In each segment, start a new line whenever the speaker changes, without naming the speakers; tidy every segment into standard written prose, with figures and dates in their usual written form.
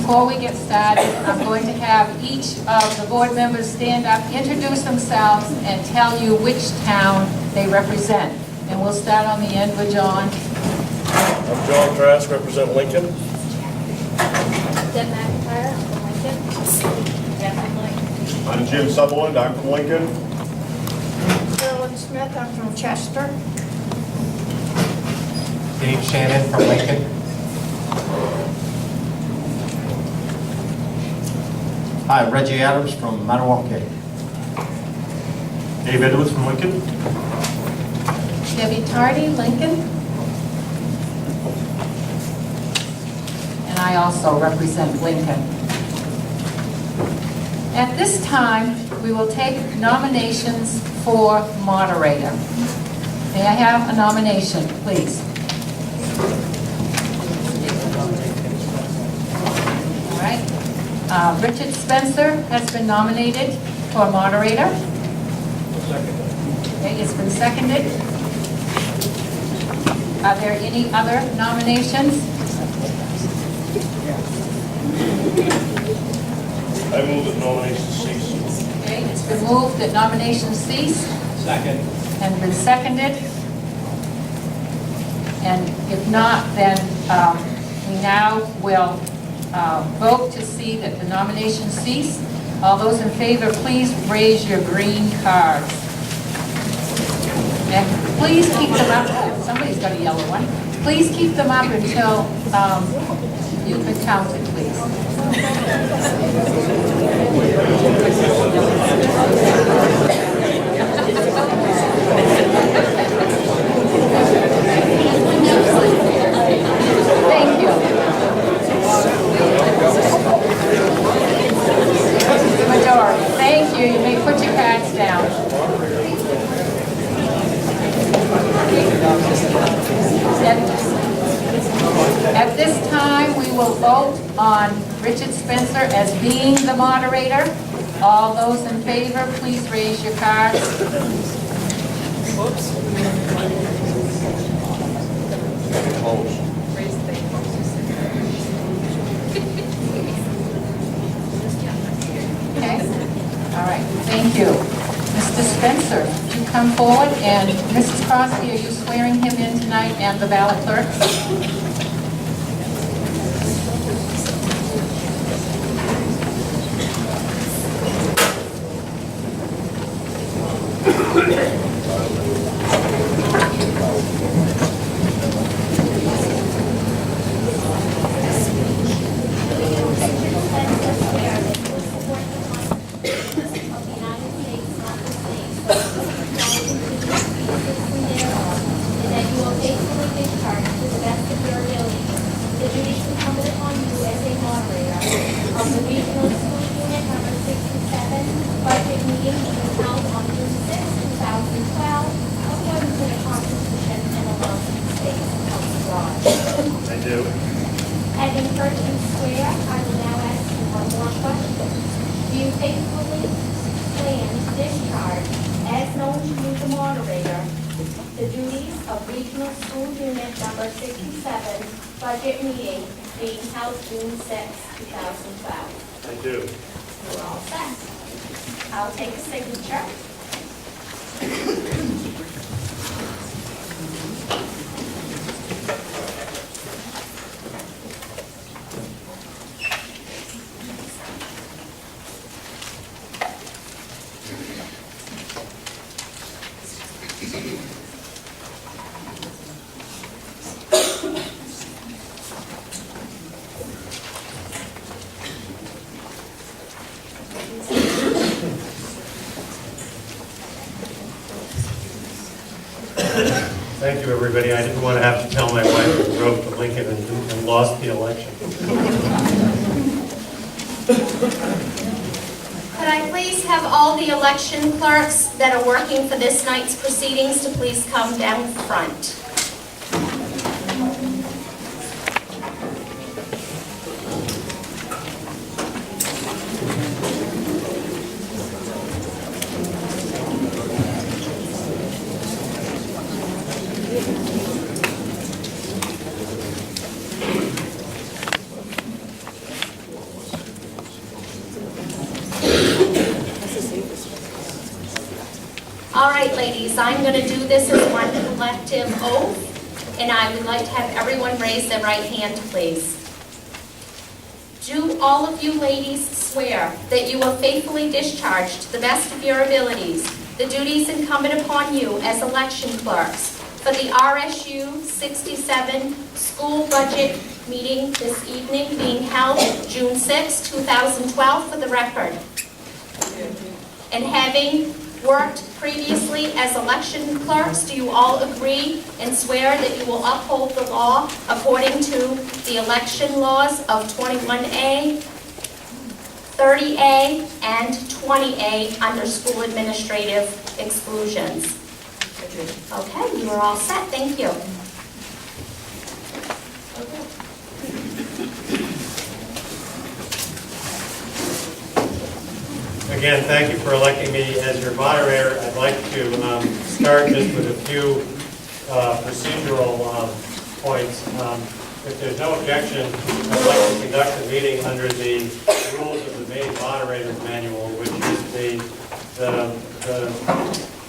before we get started, I'm going to have each of the board members stand up, introduce themselves, and tell you which town they represent. And we'll start on the end with John.
I'm John Trask, represent Lincoln.
Deb McIntyre, I'm from Lincoln.
I'm Jim Sutherland, I'm from Lincoln.
Carolyn Smith, I'm from Chester.
Dave Shannon from Lincoln. Hi, Reggie Adams from Manawaquake.
Dave Edwards from Lincoln.
Debbie Tardy, Lincoln. And I also represent Lincoln. At this time, we will take nominations for moderator. May I have a nomination, please? All right. Richard Spencer has been nominated for moderator. Okay, it's been seconded. Are there any other nominations?
I move that nominations cease.
Okay, it's been moved that nominations cease
Second.
and been seconded. And if not, then we now will vote to see that the nominations cease. All those in favor, please raise your green cards. And please keep them up. Somebody's got a yellow one. Please keep them up until you've been counted, please. Thank you. Majority. Thank you. You may put your cards down. At this time, we will vote on Richard Spencer as being the moderator. All those in favor, please raise your cards. Okay. All right. Thank you. Mr. Spencer, would you come forward? And Mrs. Crosby, are you swearing him in tonight and the ballot clerk?
Budget meeting being held June 6, 2012.
I do.
We're all set. I'll take a signature.
Thank you, everybody. I didn't want to have to tell my wife who drove to Lincoln and lost the election.
Could I please have all the election clerks that are working for this night's proceedings to please come down front? All right, ladies, I'm going to do this as one collective oath, and I would like to have everyone raise their right hand, please. Do all of you ladies swear that you will faithfully discharge to the best of your abilities the duties incumbent upon you as election clerks for the RSU 67 school budget meeting this evening being held June 6, 2012 for the record? And having worked previously as election clerks, do you all agree and swear that you will uphold the law according to the election laws of 21A, 30A, and 20A under school administrative exclusions? Okay, you are all set. Thank you.
Again, thank you for electing me as your moderator. I'd like to start just with a few procedural points. If there's no objection, I'd like to conduct the meeting under the rules of the main moderator's manual, which is the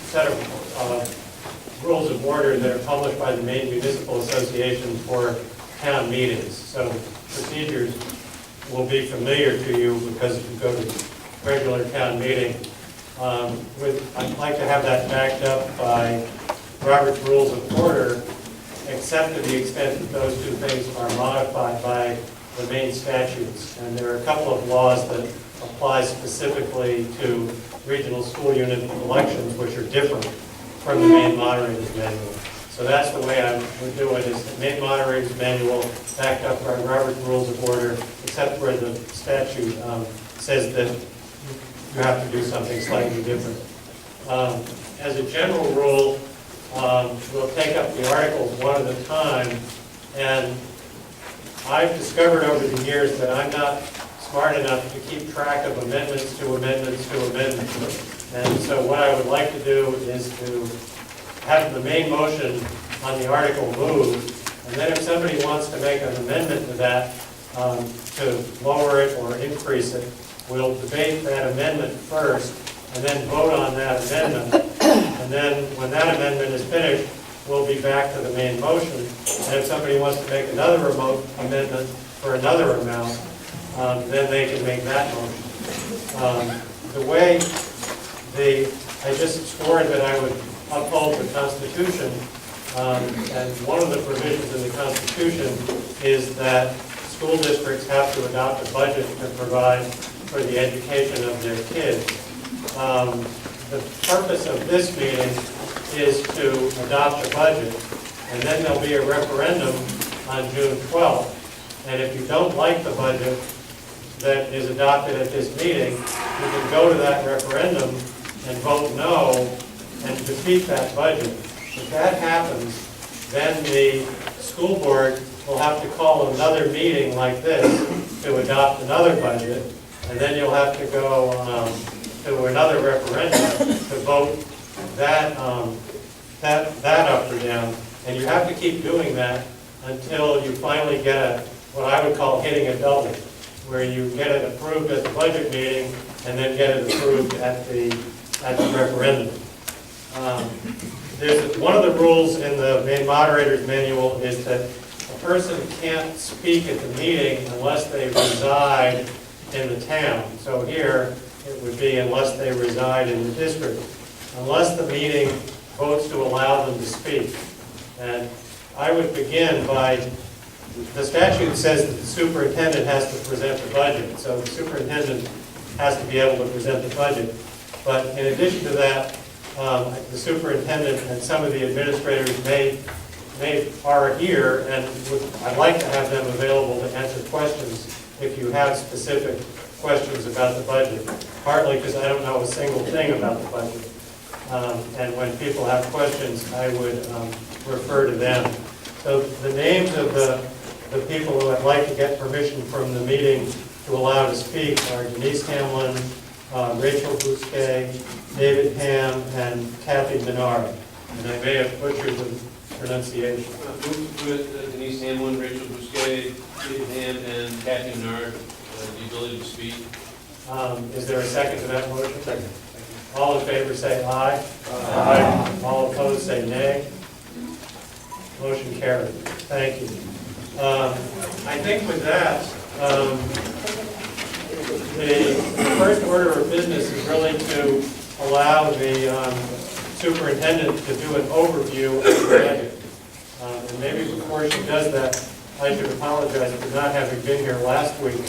set of rules of order that are published by the Maine Municipal Association for town meetings. So procedures will be familiar to you because if you go to regular town meeting. I'd like to have that backed up by Robert's Rules of Order, except to the extent that those two things are modified by the Maine statutes. And there are a couple of laws that apply specifically to regional school unit elections, which are different from the Maine Moderator's Manual. So that's the way I would do it, is the Maine Moderator's Manual backed up by Robert's Rules of Order, except where the statute says that you have to do something slightly different. As a general rule, we'll take up the articles one at a time, and I've discovered over the years that I'm not smart enough to keep track of amendments to amendments to amendments. And so what I would like to do is to have the main motion on the article moved, and then if somebody wants to make an amendment to that, to lower it or increase it, we'll debate that amendment first, and then vote on that amendment. And then when that amendment is finished, we'll be back to the main motion. And if somebody wants to make another remote amendment for another amount, then they can make that motion. The way I just swore that I would uphold the Constitution, and one of the provisions in the Constitution is that school districts have to adopt a budget to provide for the education of their kids. The purpose of this meeting is to adopt a budget, and then there'll be a referendum on June 12th. And if you don't like the budget that is adopted at this meeting, you can go to that referendum and vote no and defeat that budget. If that happens, then the school board will have to call another meeting like this to adopt another budget. And then you'll have to go to another referendum to vote that up or down. And you have to keep doing that until you finally get what I would call hitting a double, where you get it approved at the budget meeting and then get it approved at the referendum. One of the rules in the Maine Moderator's Manual is that a person can't speak at the meeting unless they reside in the town. So here, it would be unless they reside in the district, unless the meeting votes to allow them to speak. And I would begin by, the statute says that the superintendent has to present the budget, so the superintendent has to be able to present the budget. But in addition to that, the superintendent and some of the administrators are here, and I'd like to have them available to answer questions if you have specific questions about the budget, partly because I don't know a single thing about the budget. And when people have questions, I would refer to them. So the names of the people who I'd like to get permission from the meeting to allow to speak are Denise Hamlin, Rachel Bousquet, David Ham, and Kathy Menard. And I may have butchered the pronunciation.
Denise Hamlin, Rachel Bousquet, David Ham, and Kathy Menard, the ability to speak.
Is there a second to that motion? Second. All in favor say aye.
Aye.
All opposed say nay. Motion carried. Thank you. I think with that, the first order of business is really to allow the superintendent to do an overview of the budget. And maybe before she does that, I should apologize for not having been here last week,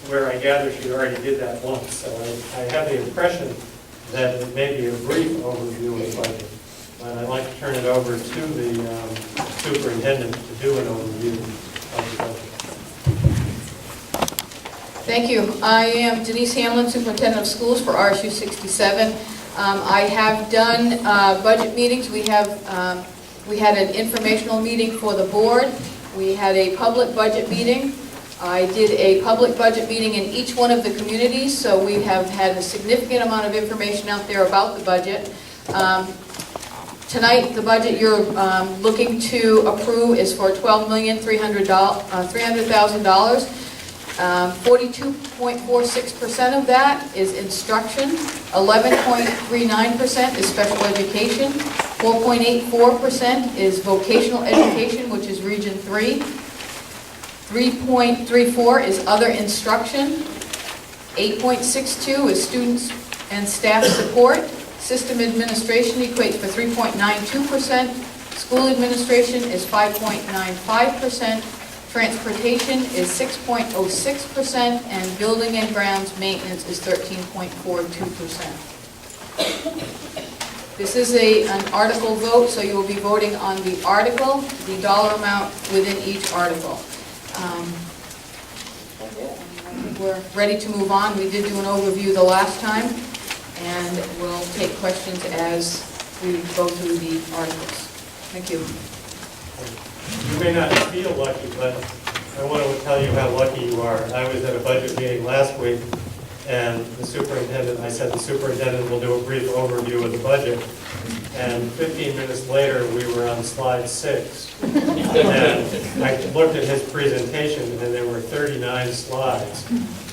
where I gather she already did that once. So I have the impression that it may be a brief overview of the budget. And I'd like to turn it over to the superintendent to do an overview of the budget.
Thank you. I am Denise Hamlin, Superintendent of Schools for RSU 67. I have done budget meetings. We had an informational meeting for the board. We had a public budget meeting. I did a public budget meeting in each one of the communities, so we have had a significant amount of information out there about the budget. Tonight, the budget you're looking to approve is for $12,300,000. 42.46% of that is instruction, 11.39% is special education, 4.84% is vocational education, which is Region 3, 3.34% is other instruction, 8.62% is students and staff support, system administration equates for 3.92%, school administration is 5.95%, transportation is 6.06%, and building and grounds maintenance is 13.42%. This is an article vote, so you will be voting on the article, the dollar amount within each article. I think we're ready to move on. We did do an overview the last time, and we'll take questions as we go through the articles. Thank you.
You may not feel lucky, but I want to tell you how lucky you are. I was at a budget meeting last week, and I said the superintendent will do a brief overview of the budget. And 15 minutes later, we were on slide 6. And I looked at his presentation, and there were 39 slides.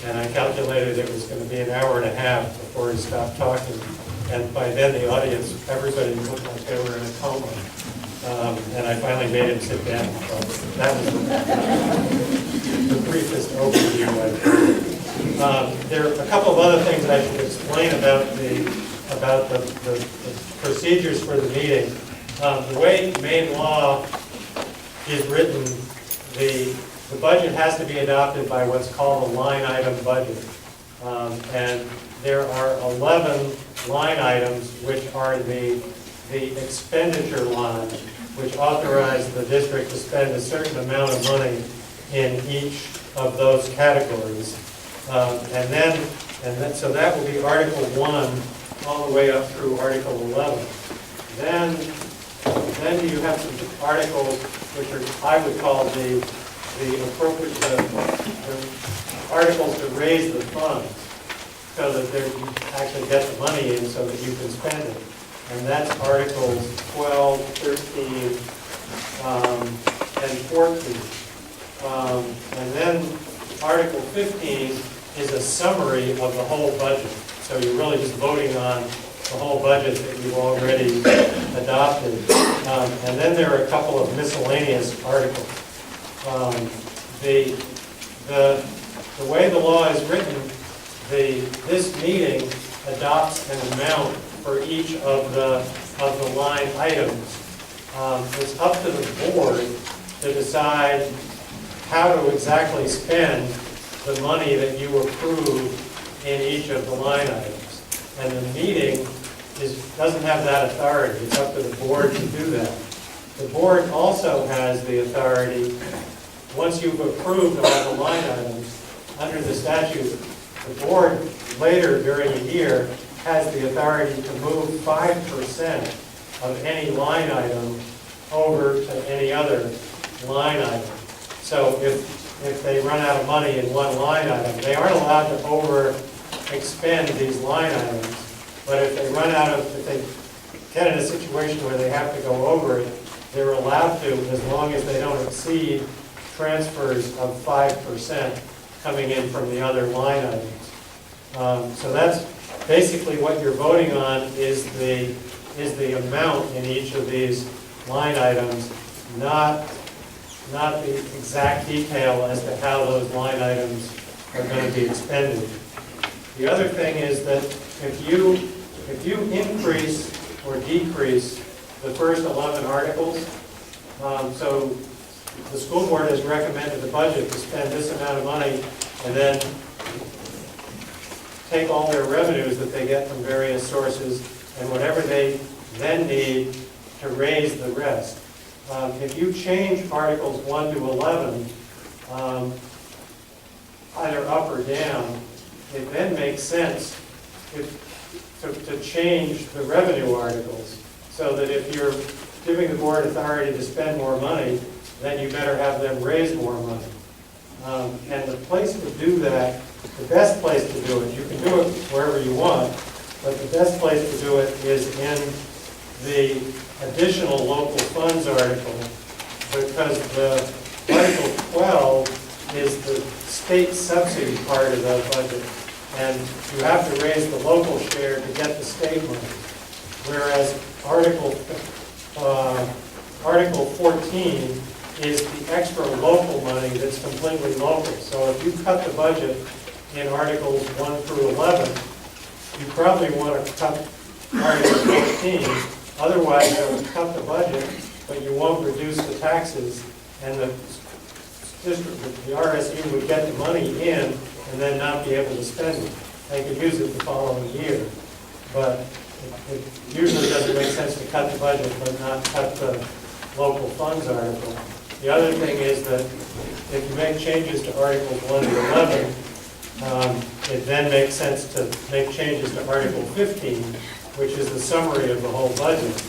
And I calculated it was going to be an hour and a half before he stopped talking. And by then, the audience, everybody looked like they were in a coma. And I finally made him sit down. So that was the briefest overview I've heard. There are a couple of other things I should explain about the procedures for the meeting. The way Maine law is written, the budget has to be adopted by what's called a line item budget. And there are 11 line items which are the expenditure lines, which authorize the district to spend a certain amount of money in each of those categories. So that will be Article 1 all the way up through Article 11. Then you have some articles which are, I would call the appropriate articles to raise the funds so that you actually get the money in so that you can spend it. And that's Articles 12, 13, and 14. And then Article 15 is a summary of the whole budget. So you're really just voting on the whole budget that you've already adopted. And then there are a couple of miscellaneous articles. The way the law is written, this meeting adopts an amount for each of the line items. It's up to the board to decide how to exactly spend the money that you approve in each of the line items. And the meeting doesn't have that authority. It's up to the board to do that. The board also has the authority, once you've approved all the line items, under the statute, the board later during the year has the authority to move 5% of any line item over to any other line item. So if they run out of money in one line item, they aren't allowed to over-expend these line items, but if they get in a situation where they have to go over it, they're allowed to, as long as they don't exceed transfers of 5% coming in from the other line items. So that's basically what you're voting on is the amount in each of these line items, not the exact detail as to how those line items are going to be expended. The other thing is that if you increase or decrease the first 11 articles, so the school board has recommended the budget to spend this amount of money and then take all their revenues that they get from various sources and whatever they then need to raise the rest. If you change Articles 1 to 11, either up or down, it then makes sense to change the revenue articles, so that if you're giving the board authority to spend more money, then you better have them raise more money. And the place to do that, the best place to do it, you can do it wherever you want, but the best place to do it is in the additional local funds article, because the Article 12 is the state subsidy part of the budget, and you have to raise the local share to get the state money. Whereas Article 14 is the extra local money that's completely local. So if you cut the budget in Articles 1 through 11, you probably want to cut Article 14. Otherwise, you'll cut the budget, but you won't reduce the taxes, and the district, the RSU would get the money in and then not be able to spend it. They could use it the following year. But it usually doesn't make sense to cut the budget but not cut the local funds article. The other thing is that if you make changes to Articles 1 to 11, it then makes sense to make changes to Article 15, which is the summary of the whole budget.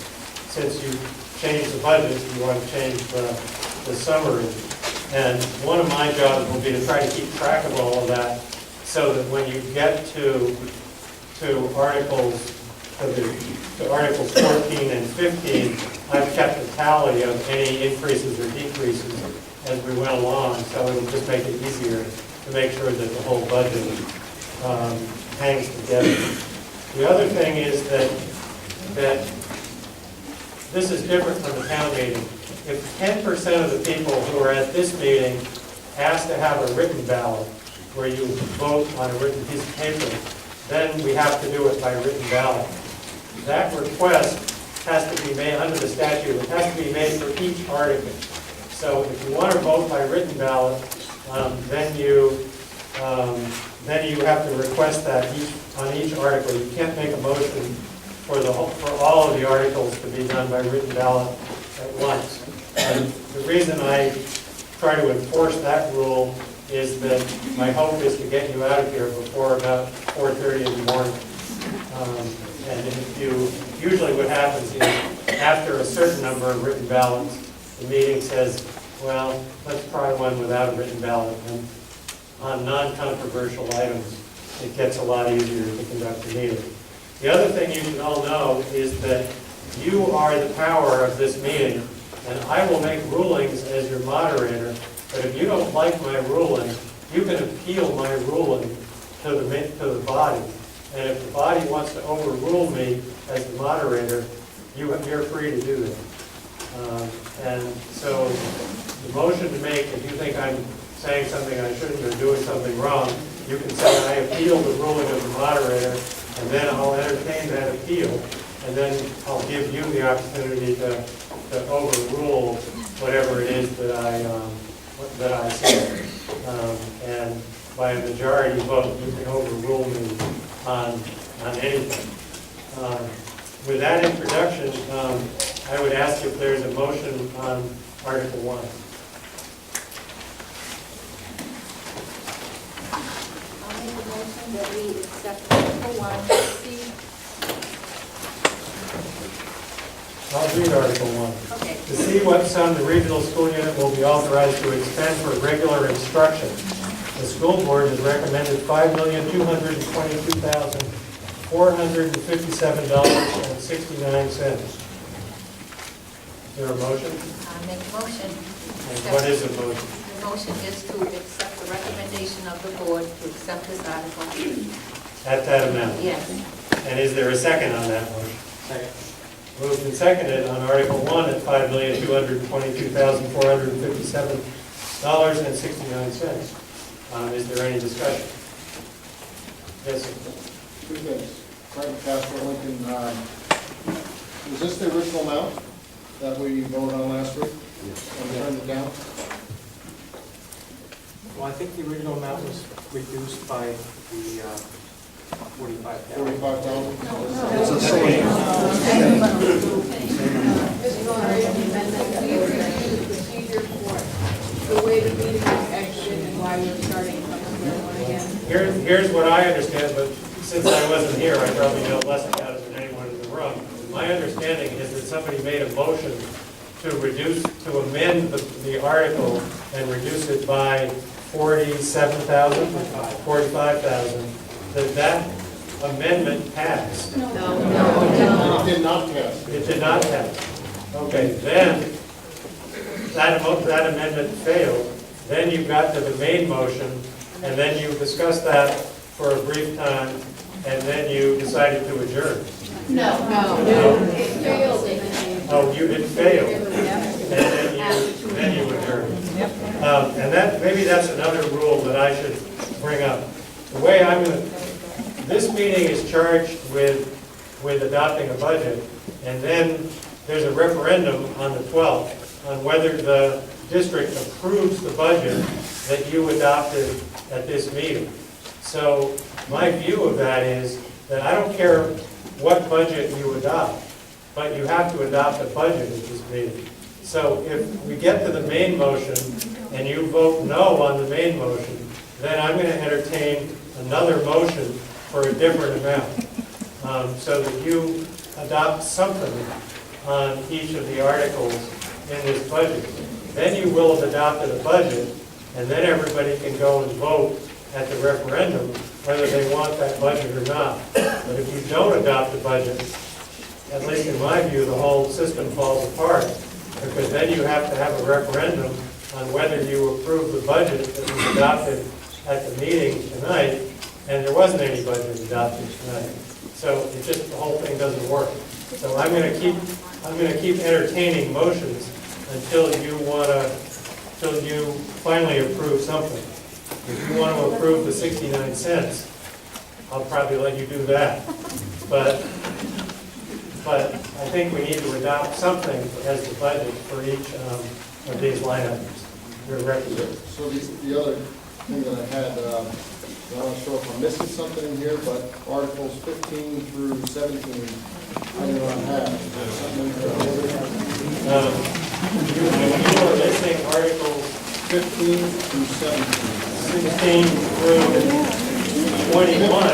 Since you changed the budget, you want to change the summary. And one of my jobs will be to try to keep track of all of that, so that when you get to Articles 14 and 15, I've kept a tally of any increases or decreases as we went along, so it'll just make it easier to make sure that the whole budget hangs together. The other thing is that this is different from the town meeting. If 10% of the people who are at this meeting ask to have a written ballot, where you vote on a written piece of paper, then we have to do it by written ballot. That request has to be made under the statute. It has to be made for each article. So if you want to vote by written ballot, then you have to request that on each article. You can't make a motion for all of the articles to be done by written ballot at once. And the reason I try to enforce that rule is that my hope is to get you out of here before about 4:30 in the morning. And usually what happens is, after a certain number of written ballots, the meeting says, well, let's try one without a written ballot. And on non-controversial items, it gets a lot easier to conduct the meeting. The other thing you should all know is that you are the power of this meeting, and I will make rulings as your moderator, but if you don't like my ruling, you can appeal my ruling to the body. And if the body wants to overrule me as the moderator, you're free to do that. And so the motion to make, if you think I'm saying something I shouldn't or doing something wrong, you can say I appeal the ruling of the moderator, and then I'll entertain that appeal, and then I'll give you the opportunity to overrule whatever it is that I say. And by a majority vote, you can overrule me on anything. With that introduction, I would ask if there's a motion on Article 1.
I'll make a motion that we accept Article 1, see.
I'll read Article 1.
Okay.
To see what sum the regional school unit will be authorized to expend for regular instruction. The school board has recommended $5,222,457.69. Is there a motion?
I'll make a motion.
And what is a motion?
The motion is to accept the recommendation of the board to accept this article.
at that amount.
Yes.
And is there a second on that motion?
Second.
Moved and seconded on Article 1 at $5,222,457.69. Is there any discussion? Yes, sir.
Two things. Frank Castro, Lincoln, is this the original amount that we voted on last week? And turned it down?
Well, I think the original amount was reduced by the 45,000.
45,000?
It's the same. Procedure for the way the meeting is exited and why we're starting from square one again.
Here's what I understand, but since I wasn't here, I probably know less about it than anyone in the room. My understanding is that somebody made a motion to amend the article and reduce it by 47,000, 45,000, that amendment passed.
It did not pass.
It did not pass. Okay, then that amendment failed. Then you got to the main motion, and then you discussed that for a brief time, and then you decided to adjourn.
No.
It failed.
Oh, you did fail, and then you adjourned. And maybe that's another rule that I should bring up. The way this meeting is charged with adopting a budget, and then there's a referendum on the 12th on whether the district approves the budget that you adopted at this meeting. So my view of that is that I don't care what budget you adopt, but you have to adopt a budget at this meeting. So if we get to the main motion and you vote no on the main motion, then I'm going to entertain another motion for a different amount, so that you adopt something on each of the articles in this budget. Then you will have adopted a budget, and then everybody can go and vote at the referendum whether they want that budget or not. But if you don't adopt the budget, at least in my view, the whole system falls apart, because then you have to have a referendum on whether you approve the budget that was adopted at the meeting tonight, and there wasn't any budget adopted tonight. So the whole thing doesn't work. So I'm going to keep entertaining motions until you finally approve something. If you want to approve the 69 cents, I'll probably let you do that. But I think we need to adopt something as the budget for each of these line items. Your representative.
So the other thing that I had, I'm not sure if I'm missing something in here, but Articles 15 through 17, I don't have. Is there something
You are missing Articles
15 through 17.
16 through 21.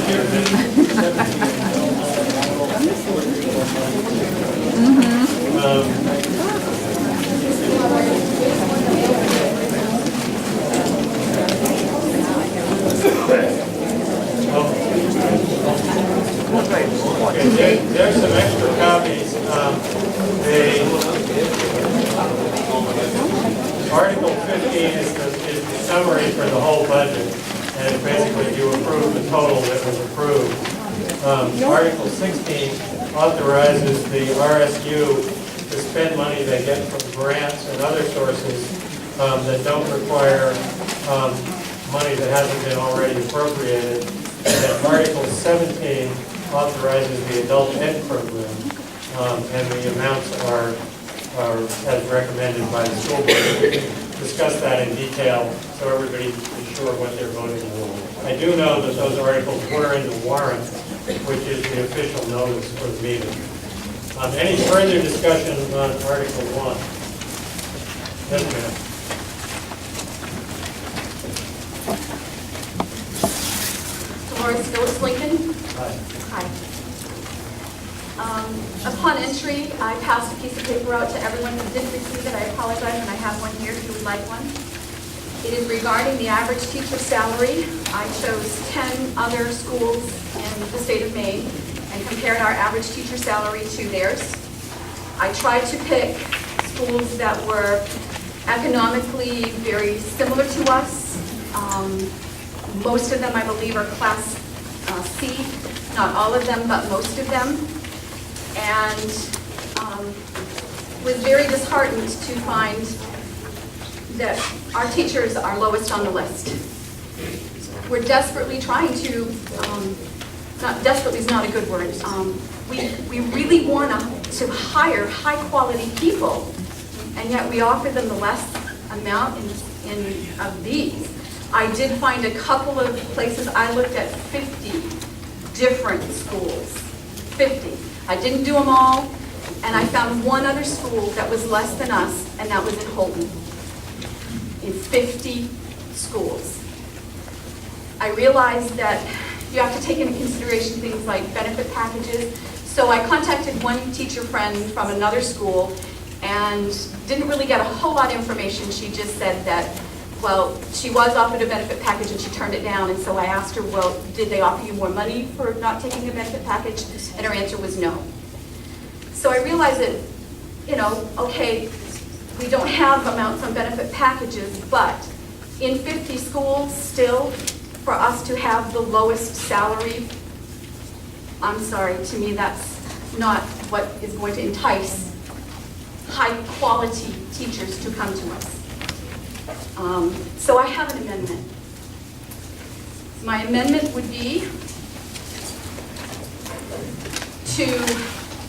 Okay, there's some extra copies. Article 15 is the summary for the whole budget, and basically you approve the total that was approved. Article 16 authorizes the RSU to spend money they get from grants and other sources that don't require money that hasn't been already appropriated. And Article 17 authorizes the adult ed program, and the amounts are as recommended by the school board. We can discuss that in detail so everybody is sure what they're voting for. I do know that those articles were in the warrant, which is the official notice for the meeting. Any further discussion on Article 1? Yes, ma'am.
Dolores Phillips Lincoln.
Aye.
Hi. Upon entry, I passed a piece of paper out to everyone who didn't receive it. I apologize, and I have one here if you would like one. It is regarding the average teacher salary. I chose 10 other schools in the state of Maine and compared our average teacher salary to theirs. I tried to pick schools that were economically very similar to us. Most of them, I believe, are Class C
see, not all of them, but most of them. And was very disheartened to find that our teachers are lowest on the list. We're desperately trying to, not desperately is not a good word, we really want to hire high-quality people, and yet we offer them the less amount of these. I did find a couple of places. I looked at 50 different schools, 50. I didn't do them all, and I found one other school that was less than us, and that was in Holton, in 50 schools. I realized that you have to take into consideration things like benefit packages. So I contacted one teacher friend from another school and didn't really get a whole lot of information. She just said that, well, she was offered a benefit package and she turned it down. And so I asked her, well, did they offer you more money for not taking a benefit package? And her answer was no. So I realized that, you know, okay, we don't have amounts on benefit packages, but in 50 schools still, for us to have the lowest salary, I'm sorry, to me that's not what is going to entice high-quality teachers to come to us. So I have an amendment. My amendment would be to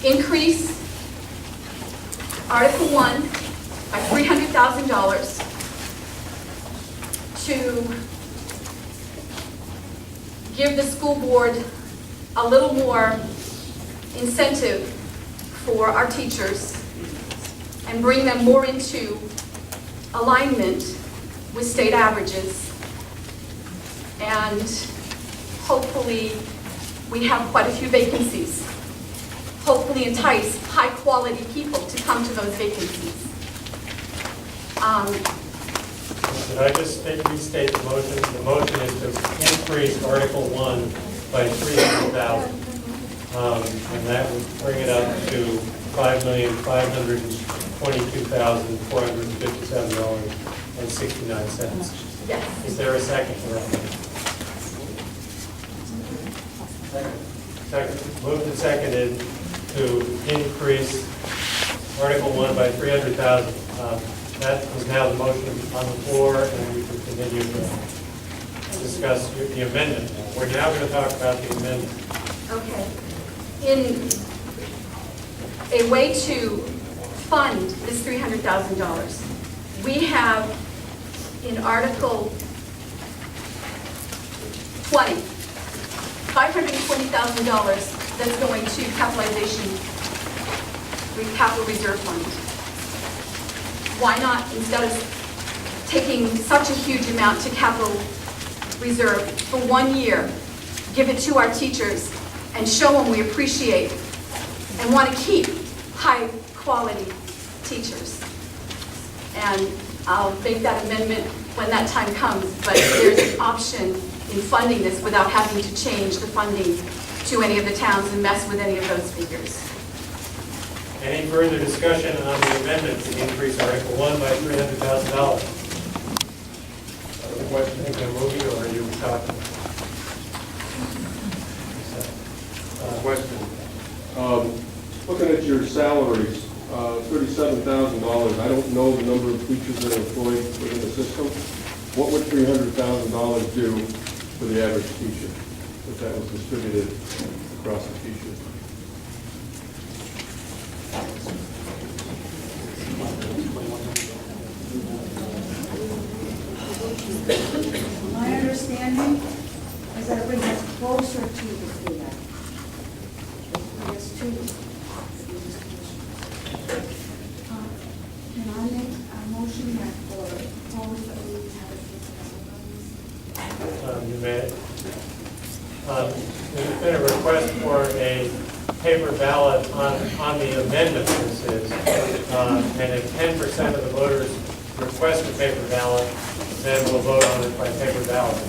increase Article 1 by $300,000 to give the school board a little more incentive for our teachers and bring them more into alignment with state averages. And hopefully we have quite a few vacancies. Hopefully entice high-quality people to come to those vacancies.
Did I just restate the motion? The motion is to increase Article 1 by $300,000. And that would bring it up to $5,522,457.69.
Yes.
Is there a second for that? Second. Moved and seconded to increase Article 1 by $300,000. That is now the motion on the floor, and we can continue to discuss the amendment. We're now going to talk about the amendment.
Okay. In a way to fund this $300,000, we have in Article 20, $520,000 that's going to capital reserve fund. Why not, instead of taking such a huge amount to capital reserve for 1 year, give it to our teachers and show them we appreciate and want to keep high-quality teachers. And I'll make that amendment when that time comes, but there's an option in funding this without having to change the funding to any of the towns and mess with any of those figures.
Any further discussion on the amendment to increase Article 1 by $300,000? Other question, can I move you, or are you talking?
Question. Looking at your salaries, $37,000, I don't know the number of teachers that are employed within the system. What would $300,000 do for the average teacher if that was distributed across the teachers?
My understanding is that it brings us closer to the state average. It's two. Can I make a motion that for propose that we have
You may. There's been a request for a paper ballot on the amendment, this is. And if 10% of the voters request a paper ballot, then we'll vote on it by paper ballot.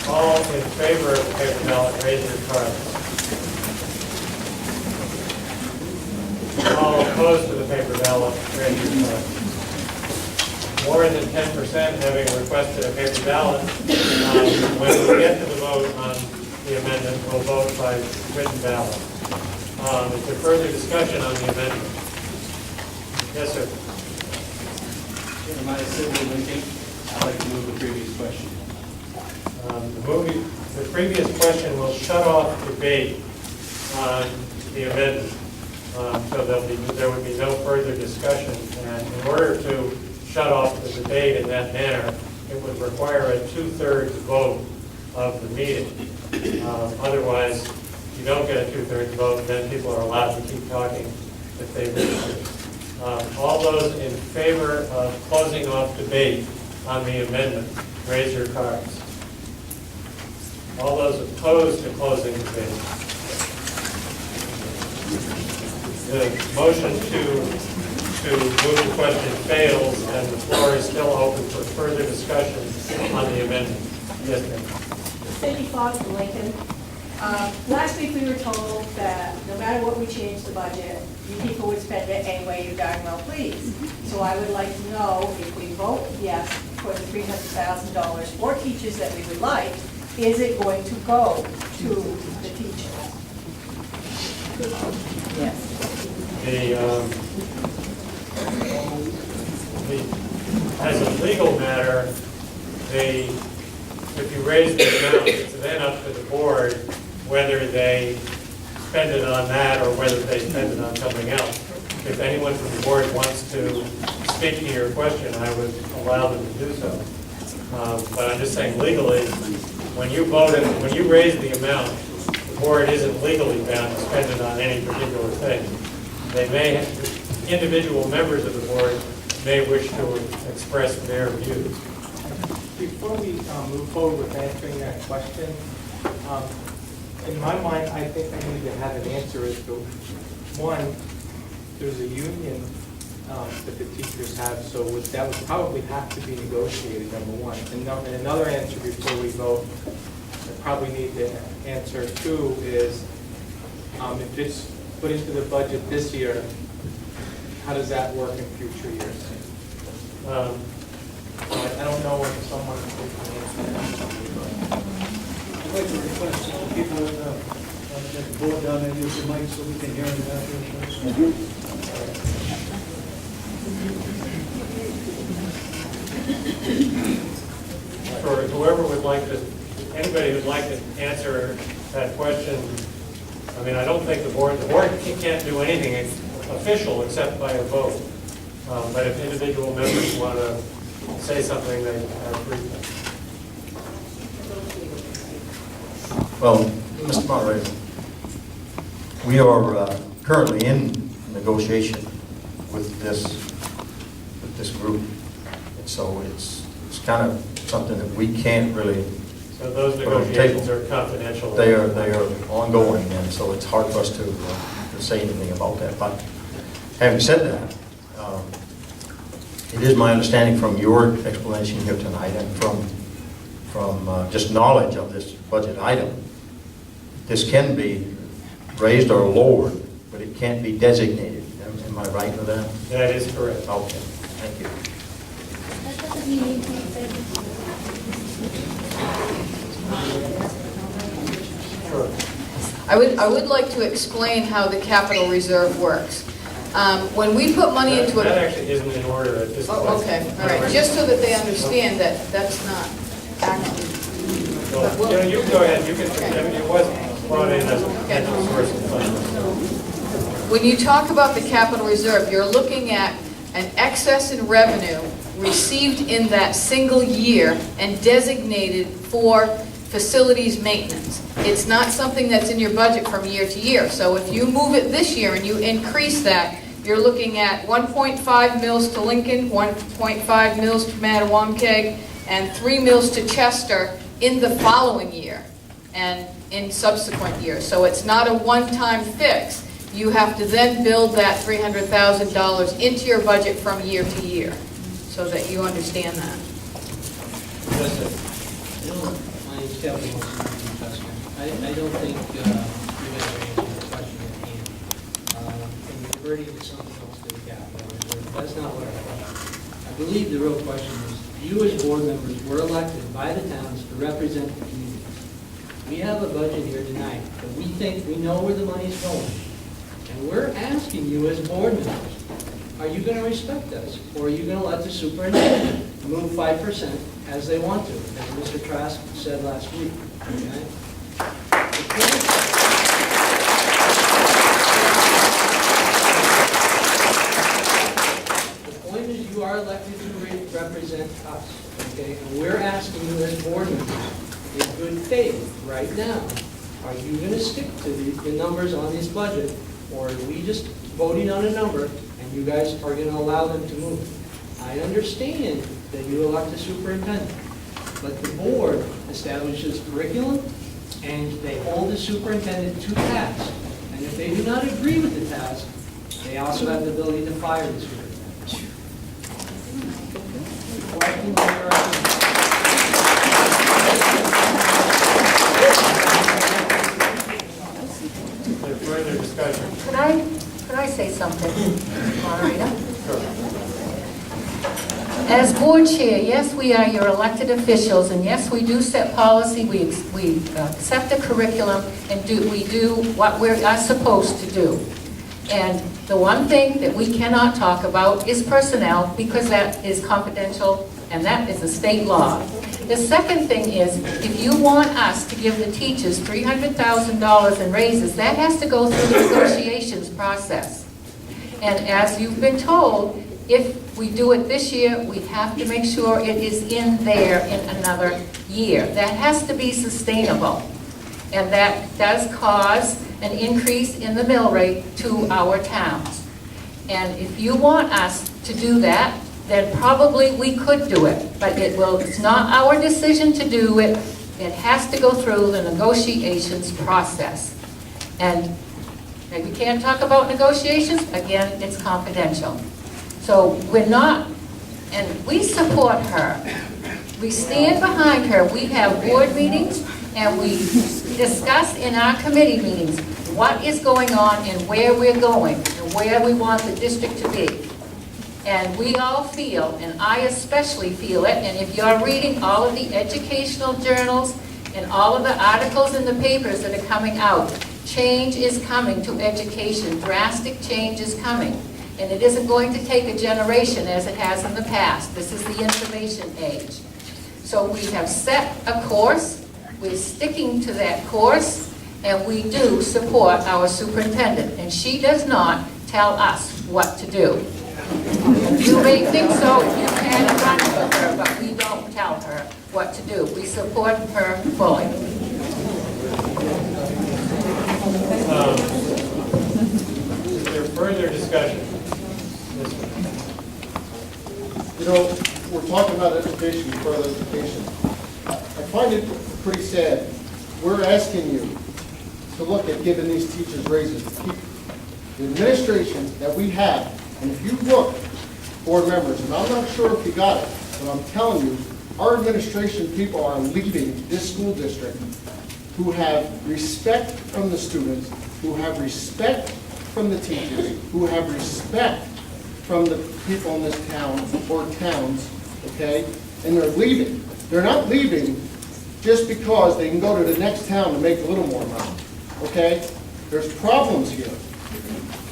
All in favor of the paper ballot, raise your card. All opposed to the paper ballot, raise your card. More than 10% having requested a paper ballot. When we get to the vote on the amendment, vote by written ballot. Is there further discussion on the amendment? Yes, sir.
My assistant Lincoln, I'd like to move the previous question.
The previous question will shut off debate on the amendment. So there would be no further discussion. And in order to shut off the debate in that manner, it would require a 2/3 vote of the meeting. Otherwise, you don't get a 2/3 vote, and then people are allowed to keep talking if they wish to. All those in favor of closing off debate on the amendment, raise your cards. All those opposed to closing debate. The motion to move the question fails, and the floor is still open for further discussion on the amendment. Yes, ma'am.
Cindy Fox from Lincoln. Last week, we were told that no matter what we changed the budget, you people would spend it any way you darn well please. So I would like to know if we vote yes for the $300,000 for teachers that we would like, is it going to go to the teachers? Yes.
As a legal matter, if you raise the amount, it's then up to the board whether they spend it on that or whether they spend it on something else. If anyone from the board wants to speak to your question, I would allow them to do so. But I'm just saying legally, when you raise the amount, the board isn't legally bound to spend it on any particular thing. Individual members of the board may wish to express their views.
Before we move forward with answering that question, in my mind, I think I need to have an answer as to, one, there's a union that the teachers have, so that would probably have to be negotiated, number one. And another answer before we vote, I probably need to answer too, is if it's put into the budget this year, how does that work in future years? I don't know if someone can answer that.
I'd like to request the people at the board down there use the mic so we can hear them out there.
For whoever would like to, anybody who'd like to answer that question, I mean, I don't think the board can't do anything official except by a vote. But if individual members want to say something, they are free.
Well, Mr. Moderator, we are currently in negotiation with this group, and so it's kind of something that we can't really.
So those negotiations are confidential.
They are ongoing, and so it's hard for us to say anything about that. But having said that, it is my understanding from your explanation here tonight and from just knowledge of this budget item, this can be raised or lowered, but it can't be designated. Am I right with that?
That is correct.
Okay, thank you.
That doesn't mean you can't say
Sure.
I would like to explain how the capital reserve works. When we put money into
That
a...
actually isn't in order at this point.
Oh, okay, all right, just so that they understand that that's not actually...
Well, you can go ahead, you can, I mean, it wasn't brought in as a potential source of funds.
When you talk about the capital reserve, you're looking at an excess in revenue received in that single year and designated for facilities maintenance. It's not something that's in your budget from year to year. So if you move it this year and you increase that, you're looking at 1.5 mils to Lincoln, 1.5 mils to Mattawamkeag, and 3 mils to Chester in the following year and in subsequent years. So it's not a one-time fix. You have to then build that $300,000 into your budget from year to year so that you understand that.
Yes, sir.
My name's Kevin Wilson. I don't think you're going to answer the question at hand. And you're reverting to something else to the capital reserve. That's not what I thought. I believe the real question is, you as board members were elected by the towns to represent the communities. We have a budget here tonight, and we think we know where the money's going. And we're asking you as board members, are you gonna respect us? Or are you gonna let the superintendent move 5% as they want to, as Mr. Trask said last week, okay? The point is, you are elected to represent us, okay? And we're asking you as board members, in good faith, right now, are you gonna stick to the numbers on this budget, or are we just voting on a number, and you guys are gonna allow them to move? I understand that you elect a superintendent, but the board establishes curriculum, and they hold the superintendent to task. And if they do not agree with the task, they also have the ability to fire the superintendent. Questions or
Further discussion?
Could I say something, moderator? As board chair, yes, we are your elected officials, and yes, we do set policy, we accept the curriculum, and we do what we are supposed to do. And the one thing that we cannot talk about is personnel, because that is confidential, and that is a state law. The second thing is, if you want us to give the teachers $300,000 in raises, that has to go through the negotiations process. And as you've been told, if we do it this year, we have to make sure it is in there in another year. That has to be sustainable. And that does cause an increase in the mill rate to our towns. And if you want us to do that, then probably we could do it. But it's not our decision to do it. It has to go through the negotiations process. And we can't talk about negotiations. Again, it's confidential. So we're not, and we support her. We stand behind her. We have board meetings, and we discuss in our committee meetings what is going on and where we're going and where we want the district to be. And we all feel, and I especially feel it, and if you're reading all of the educational journals and all of the articles in the papers that are coming out, change is coming to education. Drastic change is coming. And it isn't going to take a generation as it has in the past. This is the information age. So we have set a course, we're sticking to that course, and we do support our superintendent. And she does not tell us what to do. You may think so, you can run with her, but we don't tell her what to do. We support her fully.
Is there further discussion?
You know, we're talking about education, further education. I find it pretty sad. We're asking you to look at giving these teachers raises to keep the administration that we have. And if you look, board members, and I'm not sure if you got it, but I'm telling you, our administration people are leaving this school district who have respect from the students, who have respect from the teachers, who have respect from the people in this town or towns, okay? And they're leaving. They're not leaving just because they can go to the next town to make a little more money, okay? There's problems here.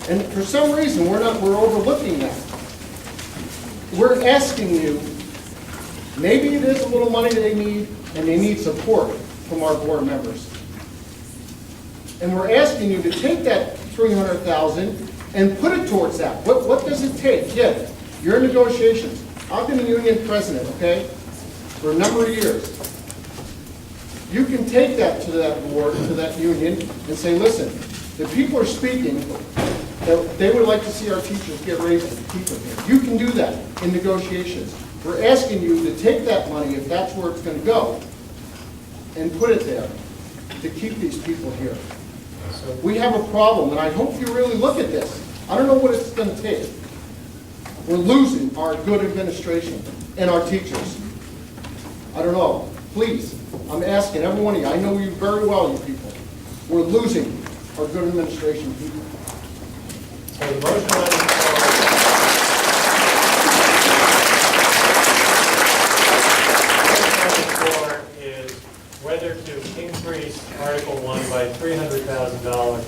And for some reason, we're overlooking that. We're asking you, maybe it is a little money they need, and they need support from our board members. And we're asking you to take that $300,000 and put it towards that. What does it take? Yeah, you're in negotiations. I've been a union president, okay, for a number of years. You can take that to that board, to that union, and say, listen, the people are speaking that they would like to see our teachers get raises to keep them here. You can do that in negotiations. We're asking you to take that money, if that's where it's going to go, and put it there to keep these people here. We have a problem, and I hope you really look at this. I don't know what it's going to take. We're losing our good administration and our teachers. I don't know. Please, I'm asking every one of you. I know you very well, you people. We're losing our good administration people.
So the motion on the floor is whether to increase Article 1 by $300,000.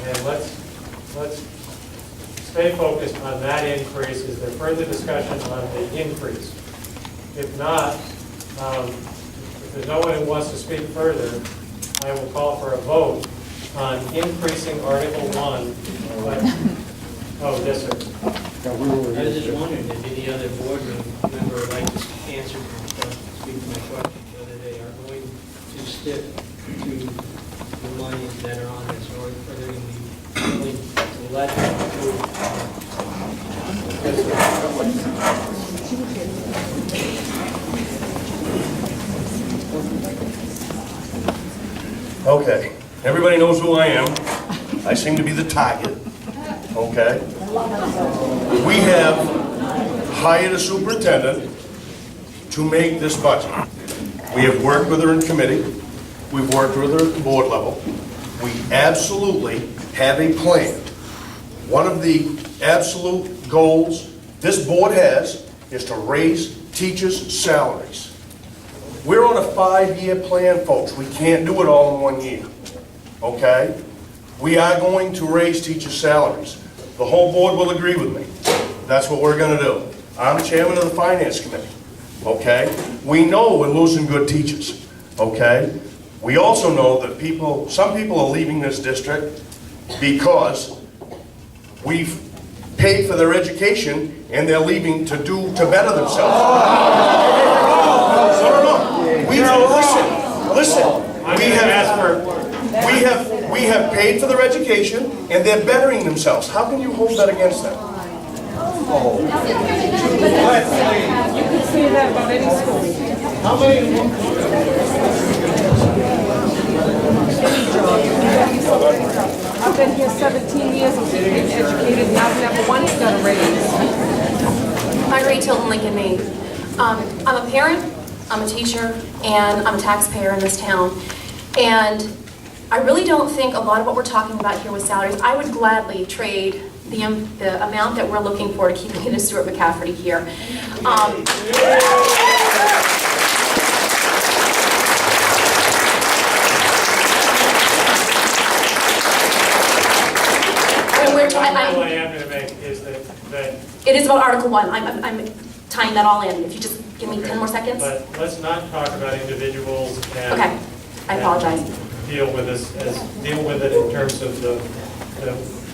And let's stay focused on that increase. Is there further discussion on the increase? If not, if there's no one who wants to speak further, I will call for a vote on increasing Article 1. Oh, yes, sir.
I was just wondering if any other board member would like to answer my question, speak to my question, whether they are going to stick to the monies that are on this, or are they going to be willing to let them go.
Okay, everybody knows who I am. I seem to be the target, okay? We have hired a superintendent to make this budget. We have worked with her in committee. We've worked with her at the board level. We absolutely have a plan. One of the absolute goals this board has is to raise teachers' salaries. We're on a 5-year plan, folks. We can't do it all in 1 year, okay? We are going to raise teachers' salaries. The whole board will agree with me. That's what we're going to do. I'm chairman of the finance committee, okay? We know we're losing good teachers, okay? We also know that some people are leaving this district because we've paid for their education and they're leaving to better themselves. No. Listen. We have paid for their education and they're bettering themselves. How can you hold that against them?
You can say that about any school.
How many?
I've been here 17 years, I've been educated, and I've never once got a raise.
I'm Rachel in Lincoln, Maine. I'm a parent, I'm a teacher, and I'm a taxpayer in this town. And I really don't think a lot of what we're talking about here with salaries, I would gladly trade the amount that we're looking for to keep Anita Stewart McCafferty here.
I am going to make is that
it is about Article 1. I'm tying that all in. If you just give me 10 more seconds.
But let's not talk about individuals and
okay, I apologize.
Deal with it in terms of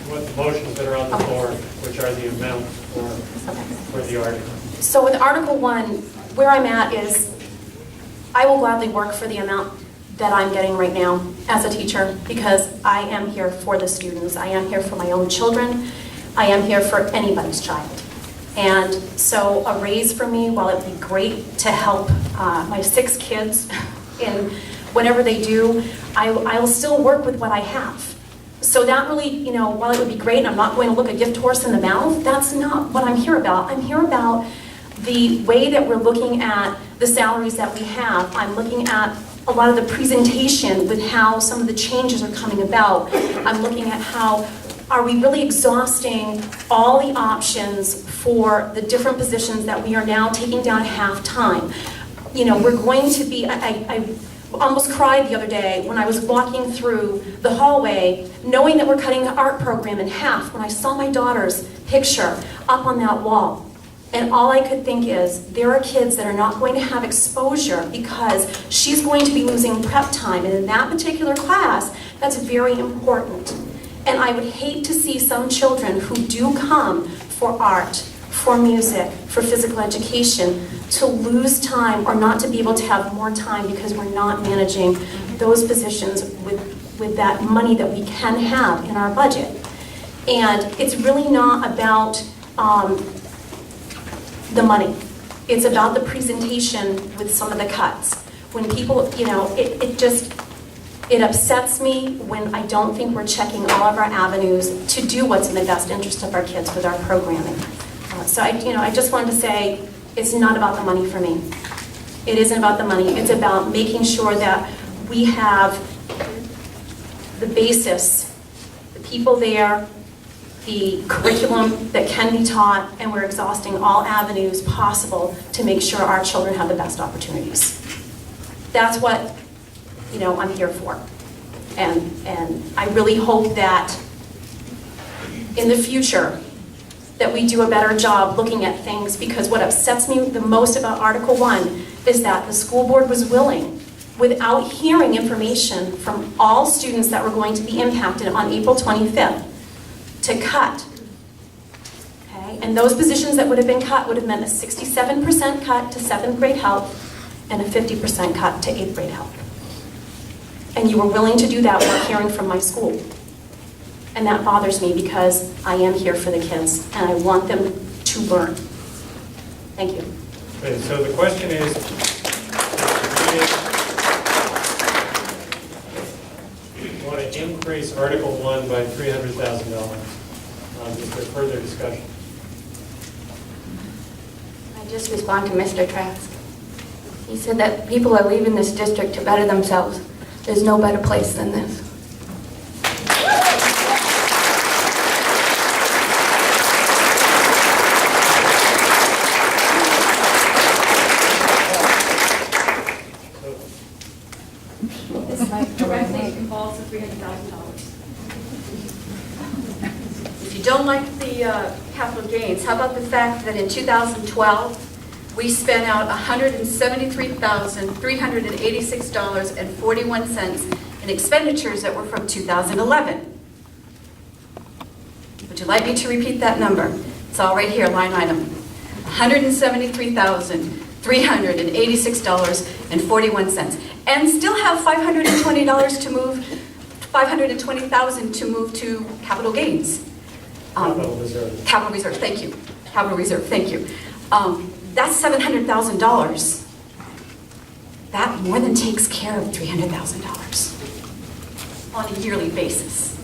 what the motions that are on the floor, which are the amount for the article.
So with Article 1, where I'm at is I will gladly work for the amount that I'm getting right now as a teacher because I am here for the students. I am here for my own children. I am here for anybody's child. And so a raise for me, while it would be great to help my 6 kids in whatever they do, I will still work with what I have. So that really, while it would be great, and I'm not going to look a gift horse in the mouth, that's not what I'm here about. I'm here about the way that we're looking at the salaries that we have. I'm looking at a lot of the presentation with how some of the changes are coming about. I'm looking at how are we really exhausting all the options for the different positions that we are now taking down half-time. We're going to be, I almost cried the other day when I was walking through the hallway knowing that we're cutting the art program in half when I saw my daughter's picture up on that wall. And all I could think is, there are kids that are not going to have exposure because she's going to be losing prep time. And in that particular class, that's very important. And I would hate to see some children who do come for art, for music, for physical education, to lose time or not to be able to have more time because we're not managing those positions with that money that we can have in our budget. And it's really not about the money. It's about the presentation with some of the cuts. When people, it upsets me when I don't think we're checking all of our avenues to do what's in the best interest of our kids with our programming. So I just wanted to say, it's not about the money for me. It isn't about the money. It's about making sure that we have the basis, the people there, the curriculum that can be taught, and we're exhausting all avenues possible to make sure our children have the best opportunities.
That's what, I'm here for. And I really hope that in the future, that we do a better job looking at things, because what upsets me the most about Article 1 is that the school board was willing, without hearing information from all students that were going to be impacted on April 25th, to cut. Okay? And those positions that would have been cut would have meant a 67% cut to 7th grade health and a 50% cut to 8th grade health. And you were willing to do that without hearing from my school. And that bothers me, because I am here for the kids and I want them to learn. Thank you.
Okay, so the question is, you want to increase Article 1 by $300,000. Is there further discussion?
I just respond to Mr. Trask. He said that people are leaving this district to better themselves. There's no better place than this.
This directly involves the $300,000. If you don't like the capital gains, how about the fact that in 2012, we spent out $173,386.41 in expenditures that were from 2011. Would you like me to repeat that number? It's all right here, line item. $173,386.41, and still have $520 to move, $520,000 to move to capital gains.
Capital reserve.
Capital reserve, thank you. Capital reserve, thank you. That's $700,000. That more than takes care of $300,000 on a yearly basis.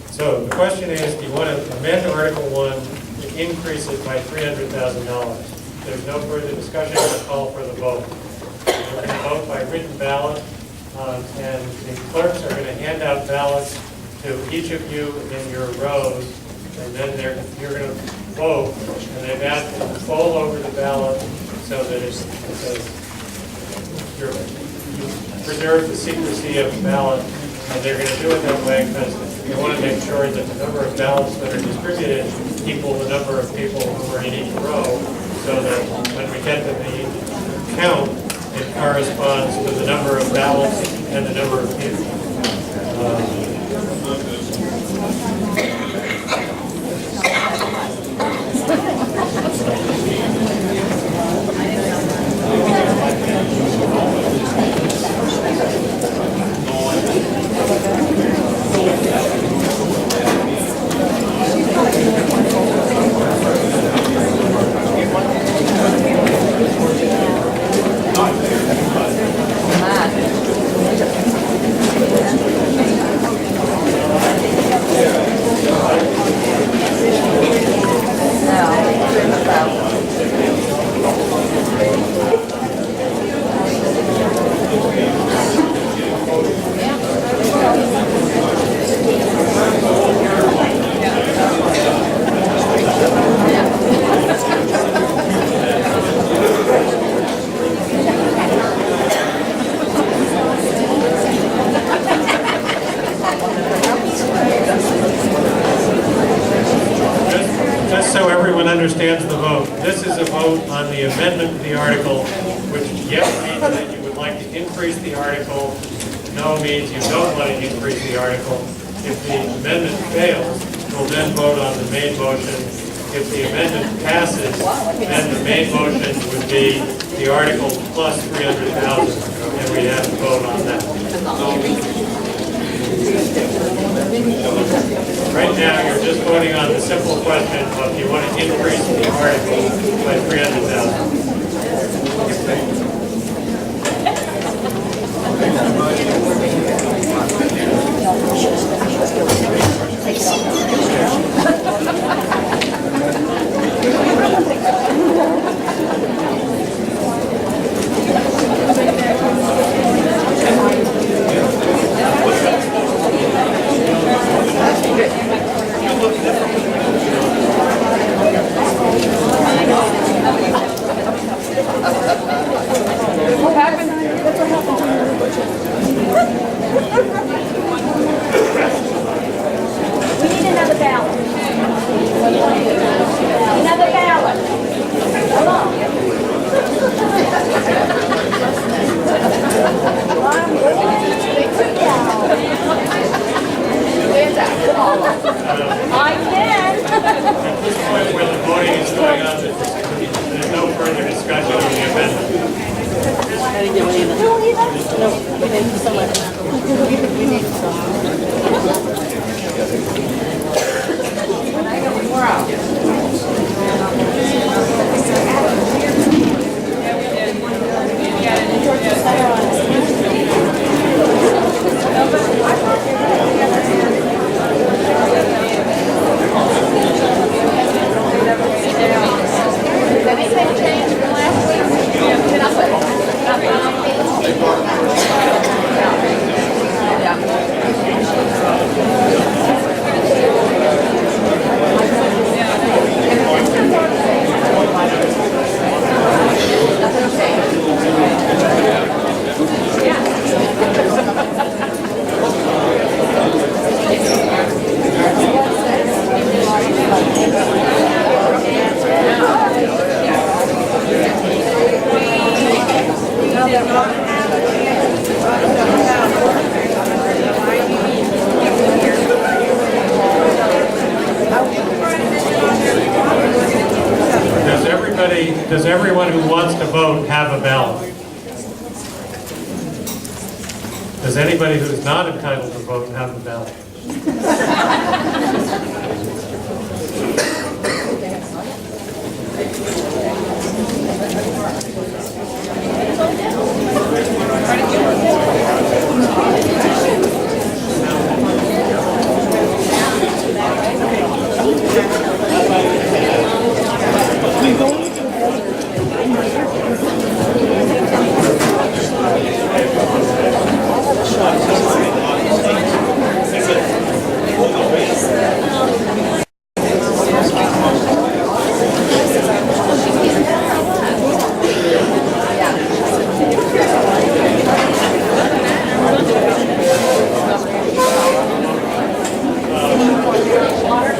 So the question is, do you want to amend Article 1 to increase it by $300,000? There's no further discussion. I'll call for the vote. We're going to vote by written ballot, and the clerks are going to hand out ballots to each of you in your rows, and then you're going to vote, and they've asked you to fold over the ballot so that you preserve the secrecy of the ballot, and they're going to do it that way because we want to make sure that the number of ballots that are distributed equal the number of people who are in each row, so that when we get to the count, it corresponds to the number of ballots and the number of people. Just so everyone understands the vote, this is a vote on the amendment to the article, which yes means that you would like to increase the article, no means you don't want to increase the article. If the amendment fails, we'll then vote on the main motion. If the amendment passes, then the main motion would be the article plus 300,000, and we'd have to vote on that. Right now, you're just voting on the simple question of you want to increase the article by 300,000. At this point where the voting is going on, there's no further discussion on the amendment. Does everyone who wants to vote have a ballot? Does anybody who is not entitled to vote have a ballot?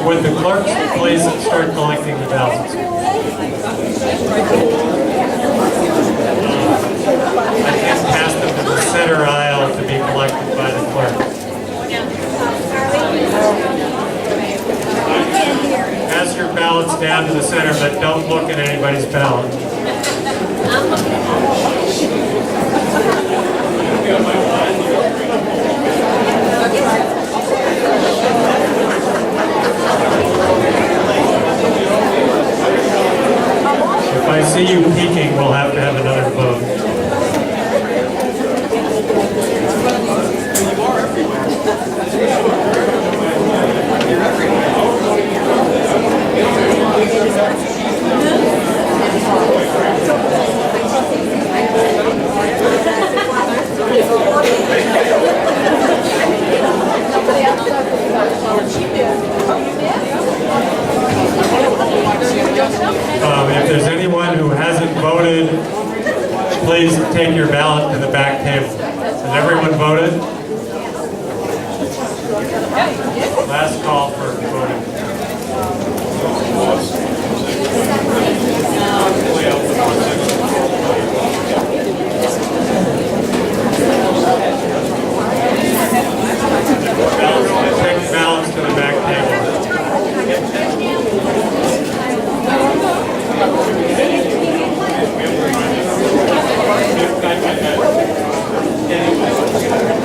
Would the clerks please start collecting the ballots? I can pass them to the center aisle to be collected by the clerk. Pass your ballots down to the center, but don't look at anybody's ballot. If I see you peeking, we'll have to have another vote. If there's anyone who hasn't voted, please take your ballot to the back table. Has everyone voted? Last call for voting. Take ballots to the back table. Anyway.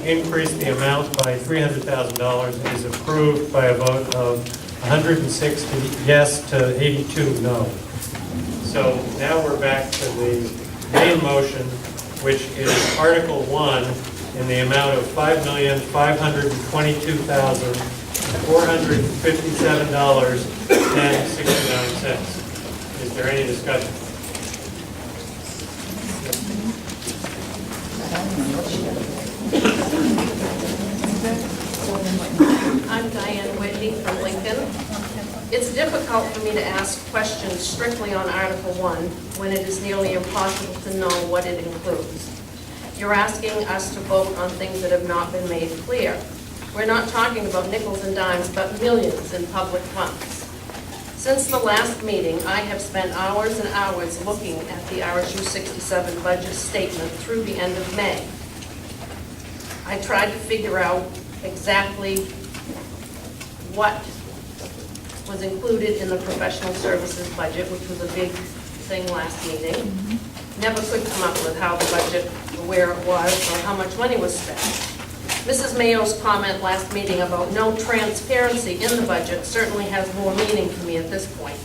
increase the amount by $300,000 is approved by a vote of 160 yes to 82 no. So now we're back to the main motion, which is Article 1 in the amount of $5,522,457.69. Is there any discussion?
I'm Diane Whitney from Lincoln. It's difficult for me to ask questions strictly on Article 1 when it is nearly impossible to know what it includes. You're asking us to vote on things that have not been made clear. We're not talking about nickels and dimes, but millions in public funds. Since the last meeting, I have spent hours and hours looking at the RSU 67 budget statement through the end of May. I tried to figure out exactly what was included in the professional services budget, which was a big thing last meeting. Never could come up with how the budget, where it was, or how much money was spent. Mrs. Mayo's comment last meeting about no transparency in the budget certainly has more meaning to me at this point.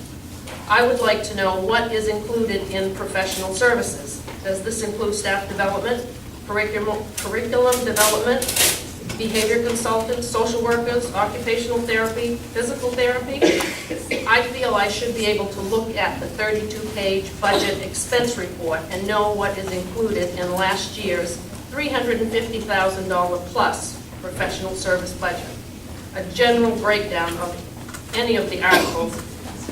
I would like to know what is included in professional services. Does this include staff development, curriculum development, behavior consultants, social workers, occupational therapy, physical therapy? I feel I should be able to look at the 32-page budget expense report and know what is included in last year's $350,000 plus professional service budget. A general breakdown of any of the articles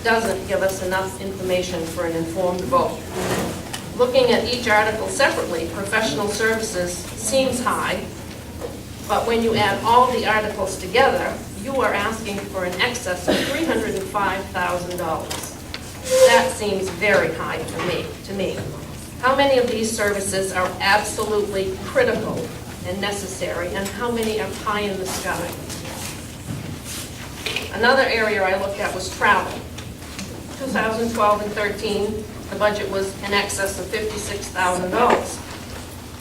doesn't give us enough information for an informed vote. Looking at each article separately, professional services seems high, but when you add all the articles together, you are asking for an excess of $305,000. That seems very high to me. How many of these services are absolutely critical and necessary, and how many are pie in the sky? Another area I looked at was travel. 2012 and 13, the budget was in excess of $56,000.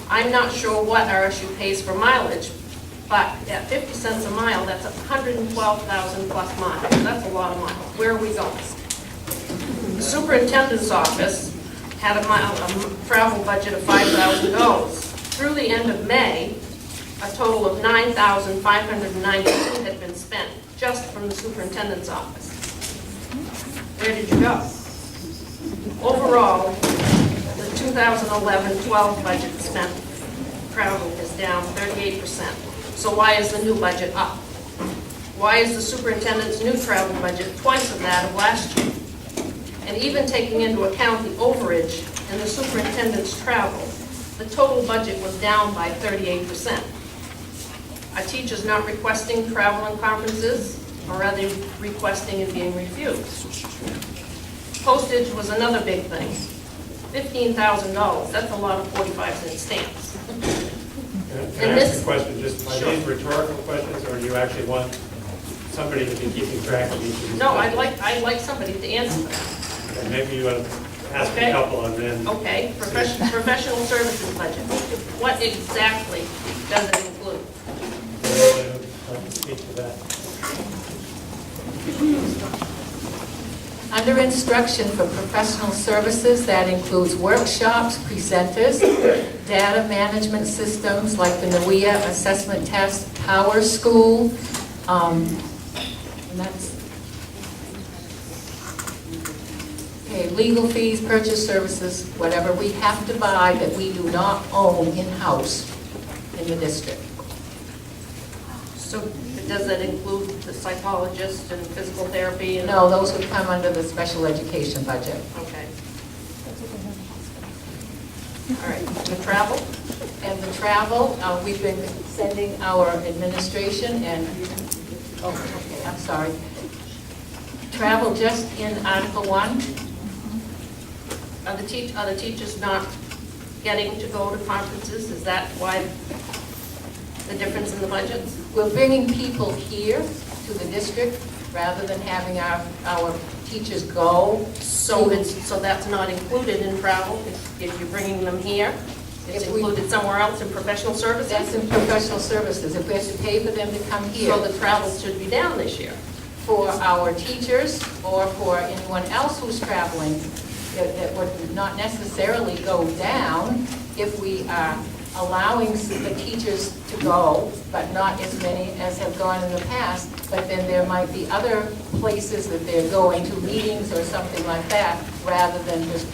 I'm not sure what RSU pays for mileage, but at 50 cents a mile, that's 112,000 plus miles. That's a lot of miles. Where are we going? The superintendent's office had a travel budget of $5,000. Through the end of May, a total of $9,592 had been spent just from the superintendent's office. Where did you go? Overall, the 2011-12 budget spent travel is down 38%. So why is the new budget up? Why is the superintendent's new travel budget twice of that of last year? And even taking into account the overage in the superintendent's travel, the total budget was down by 38%. Are teachers not requesting travel and conferences, or are they requesting and being refused? Postage was another big thing. $15,000, that's a lot of 45-cent stamps.
Can I ask a question, just are these rhetorical questions, or do you actually want somebody to be keeping track of each of these?
No, I'd like somebody to answer that.
And maybe you want to ask a couple and then...
Okay, professional services budget. What exactly does it include?
I'd like to speak to that.
Under instruction for professional services, that includes workshops, presenters, data management systems like the NAWIA assessment test, Power School, and that's okay, legal fees, purchase services, whatever we have to buy that we do not own in-house in the district.
So does that include the psychologist and physical therapy? And
No, those would come under the special education budget.
Okay. All right, the travel?
And the travel, we've been sending our administration and, oh, okay, I'm sorry. Travel just in Article 1.
Are the teachers not getting to go to conferences? Is that why the difference in the budget?
We're bringing people here to the district rather than having our teachers go.
So that's not included in travel if you're bringing them here? It's
If we-
included somewhere else in professional services?
That's in professional services. If we have to pay for them to come here.
So the travel should be down this year.
For our teachers or for anyone else who's traveling, that would not necessarily go down if we are allowing the teachers to go, but not as many as have gone in the past. But then there might be other places that they're going to, meetings or something like that, rather than just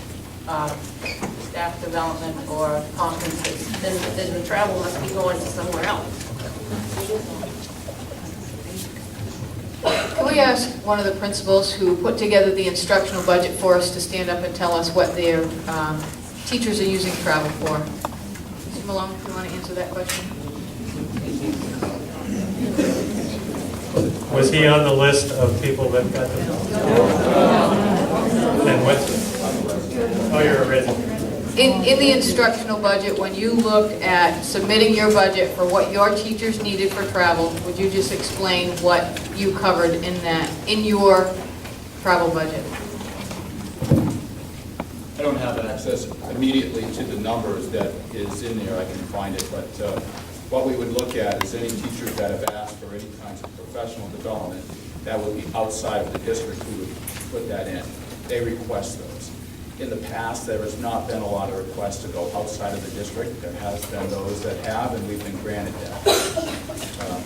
staff development or conferences.
Then the travel must be going to somewhere else.
Can we ask one of the principals who put together the instructional budget for us to stand up and tell us what their teachers are using travel for? Mr. Malone, if you want to answer that question?
Was he on the list of people that got the... And what's... Oh, you're a resident.
In the instructional budget, when you looked at submitting your budget for what your teachers needed for travel, would you just explain what you covered in your travel budget?
I don't have access immediately to the numbers that is in there. I can find it, but what we would look at is any teachers that have asked for any kinds of professional development that would be outside of the district, we would put that in. They request those. In the past, there has not been a lot of requests to go outside of the district. There has been those that have, and we've been granted that.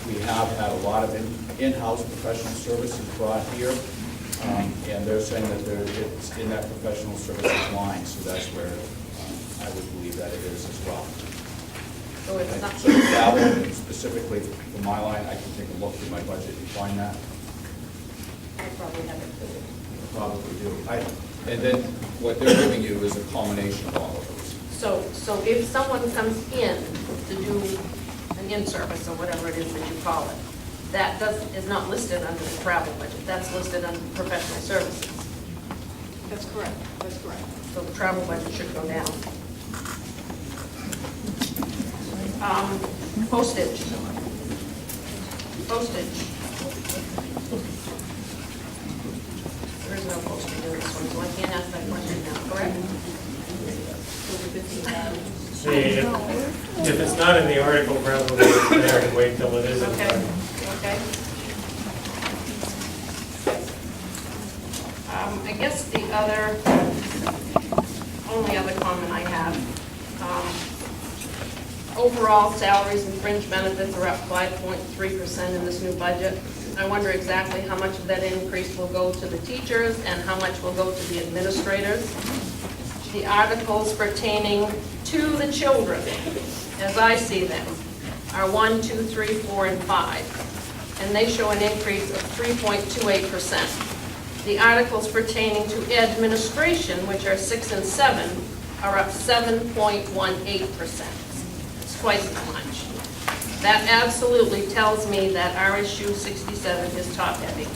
We have had a lot of in-house professional services brought here, and they're saying that it's in that professional services line, so that's where I would believe that it is as well.
So it's not...
So travel, and specifically for my line, I can take a look through my budget and find that.
I probably have it too.
Probably do. And then what they're giving you is a culmination of all of those.
So if someone comes in to do an in-service or whatever it is that you call it, that is not listed under the travel budget. That's listed under professional services.
That's correct, that's correct.
So the travel budget should go down. Postage. Postage. There is no postage in this one, so I can't ask that question now, correct?
See, if it's not in the article, probably it's there and wait till it is in the
Okay,
article.
okay. I guess the only other comment I have, overall salaries and fringe benefits are up 5.3% in this new budget. I wonder exactly how much of that increase will go to the teachers and how much will go to the administrators. The articles pertaining to the children, as I see them, are 1, 2, 3, 4, and 5, and they show an increase of 3.28%. The articles pertaining to administration, which are 6 and 7, are up 7.18%. It's twice as much. That absolutely tells me that RSU 67 is top-heavy.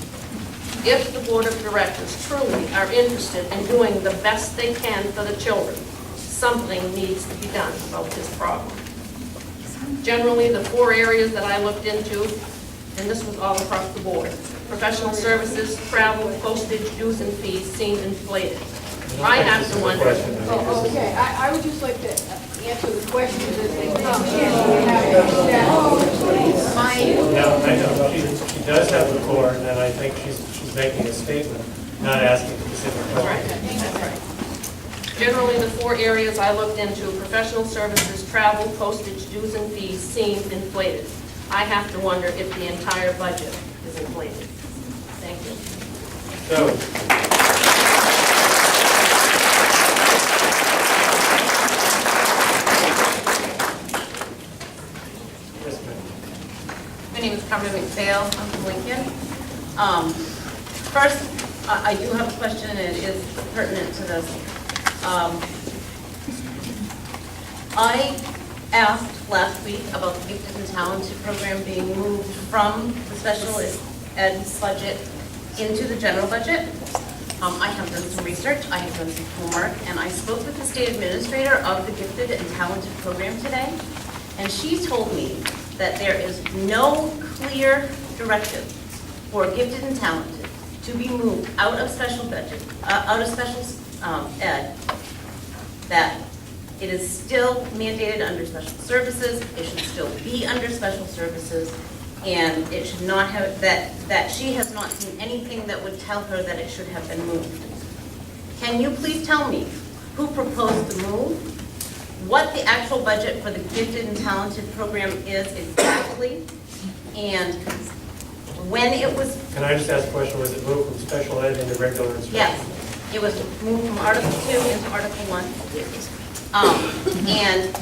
If the Board of Directors truly are interested in doing the best they can for the children, something needs to be done about this problem. Generally, the 4 areas that I looked into, and this was all across the board, professional services, travel, postage, dues, and fees seem inflated. I have to wonder.
Oh, okay, I would just like to answer the questions as they come in.
No, I know, she does have the floor, and I think she's making a statement, not asking specific questions.
That's right. Generally, the 4 areas I looked into, professional services, travel, postage, dues, and fees seem inflated. I have to wonder if the entire budget is inflated. Thank you.
So,
My name is Carmen McPhail. I'm from Lincoln. First, I do have a question, and it is pertinent to this. I asked last week about the Gifted and Talented program being moved from the special ed budget into the general budget. I have done some research, I have done some homework, and I spoke with the state administrator of the Gifted and Talented program today, and she told me that there is no clear directive for Gifted and Talented to be moved out of special budget, out of special ed, that It is still mandated under special services, it should still be under special services, and it should not have, that she has not seen anything that would tell her that it should have been moved. Can you please tell me who proposed the move, what the actual budget for the gifted and talented program is exactly, and when it was...
Can I just ask a question? Was it moved from special ed into regular instruction?
Yes, it was moved from Article 2 into Article 1. And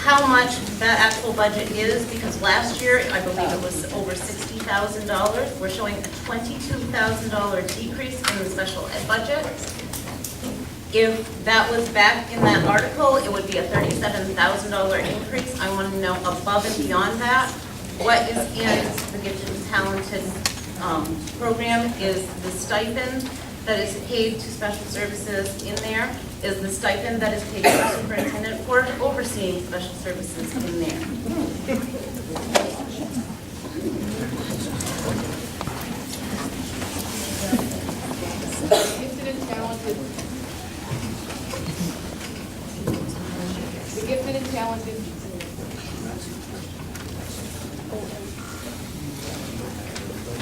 how much that actual budget is, because last year, I believe it was over $60,000. We're showing a $22,000 decrease in the special ed budget. If that was back in that article, it would be a $37,000 increase. I want to know above and beyond that, what is in the gifted and talented program. Is the stipend that is paid to special services in there? Is the stipend that is paid to the superintendent for overseeing special services in there?
Gifted and talented. The gifted and talented.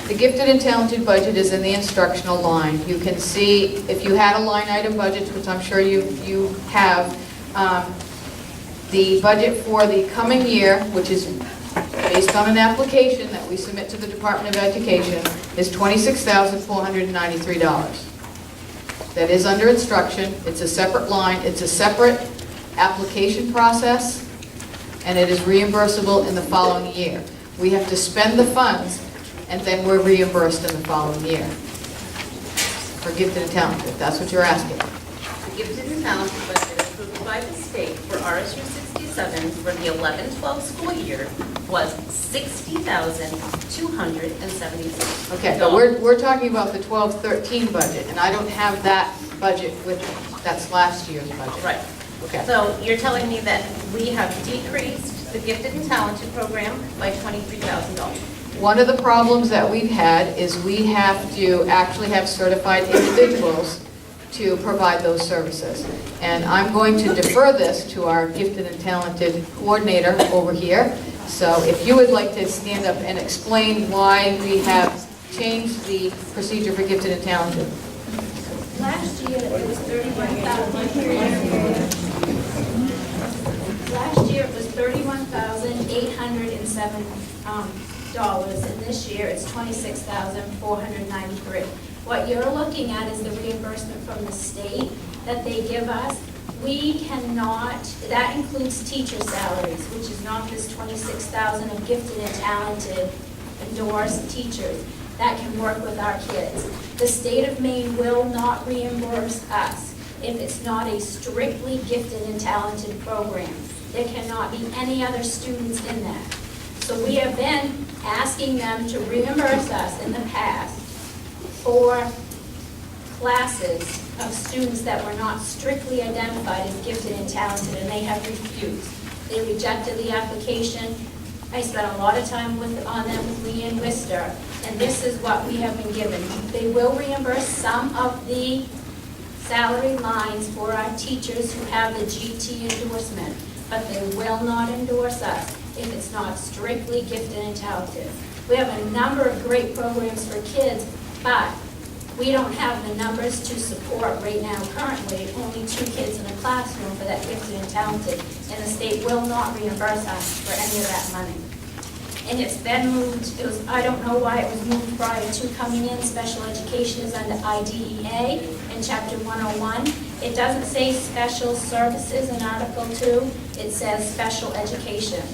The gifted and talented budget is in the instructional line. You can see, if you had a line item budget, which I'm sure you have, the budget for the coming year, which is based on an application that we submit to the Department of Education, is $26,493. That is under instruction. It's a separate line. It's a separate application process, and it is reimbursable in the following year. We have to spend the funds, and then we're reimbursed in the following year for gifted and talented, if that's what you're asking.
The gifted and talented budget approved by the state for RSU 67 for the 11-12 school year was $60,276.
Okay, but we're talking about the 12-13 budget, and I don't have that budget with me. That's last year's budget.
Right.
Okay.
So you're telling me that we have decreased the gifted and talented program by $23,000.
One of the problems that we've had is we have to actually have certified individuals to provide those services. And I'm going to defer this to our gifted and talented coordinator over here. So if you would like to stand up and explain why we have changed the procedure for gifted and talented.
Last year, it was $31,000. Last year, it was $31,807. And this year it's $26,493. What you're looking at is the reimbursement from the state that they give us. We cannot, that includes teacher salaries, which is not this $26,000 of gifted and talented endorsed teachers that can work with our kids. The state of Maine will not reimburse us if it's not a strictly gifted and talented program. There cannot be any other students in that. So we have been asking them to reimburse us in the past for classes of students that were not strictly identified as gifted and talented, and they have refused. They rejected the application. I spent a lot of time on them with Leanne Wister, and this is what we have been given. They will reimburse some of the salary lines for our teachers who have the GT endorsement, but they will not endorse us if it's not strictly gifted and talented. We have a number of great programs for kids, but we don't have the numbers to support right now currently, only 2 kids in a classroom for that gifted and talented, and the state will not reimburse us for any of that money. And it's been moved, I don't know why it was moved prior to coming in. Special education is under IDEA in Chapter 101. It doesn't say special services in Article 2, it says special education.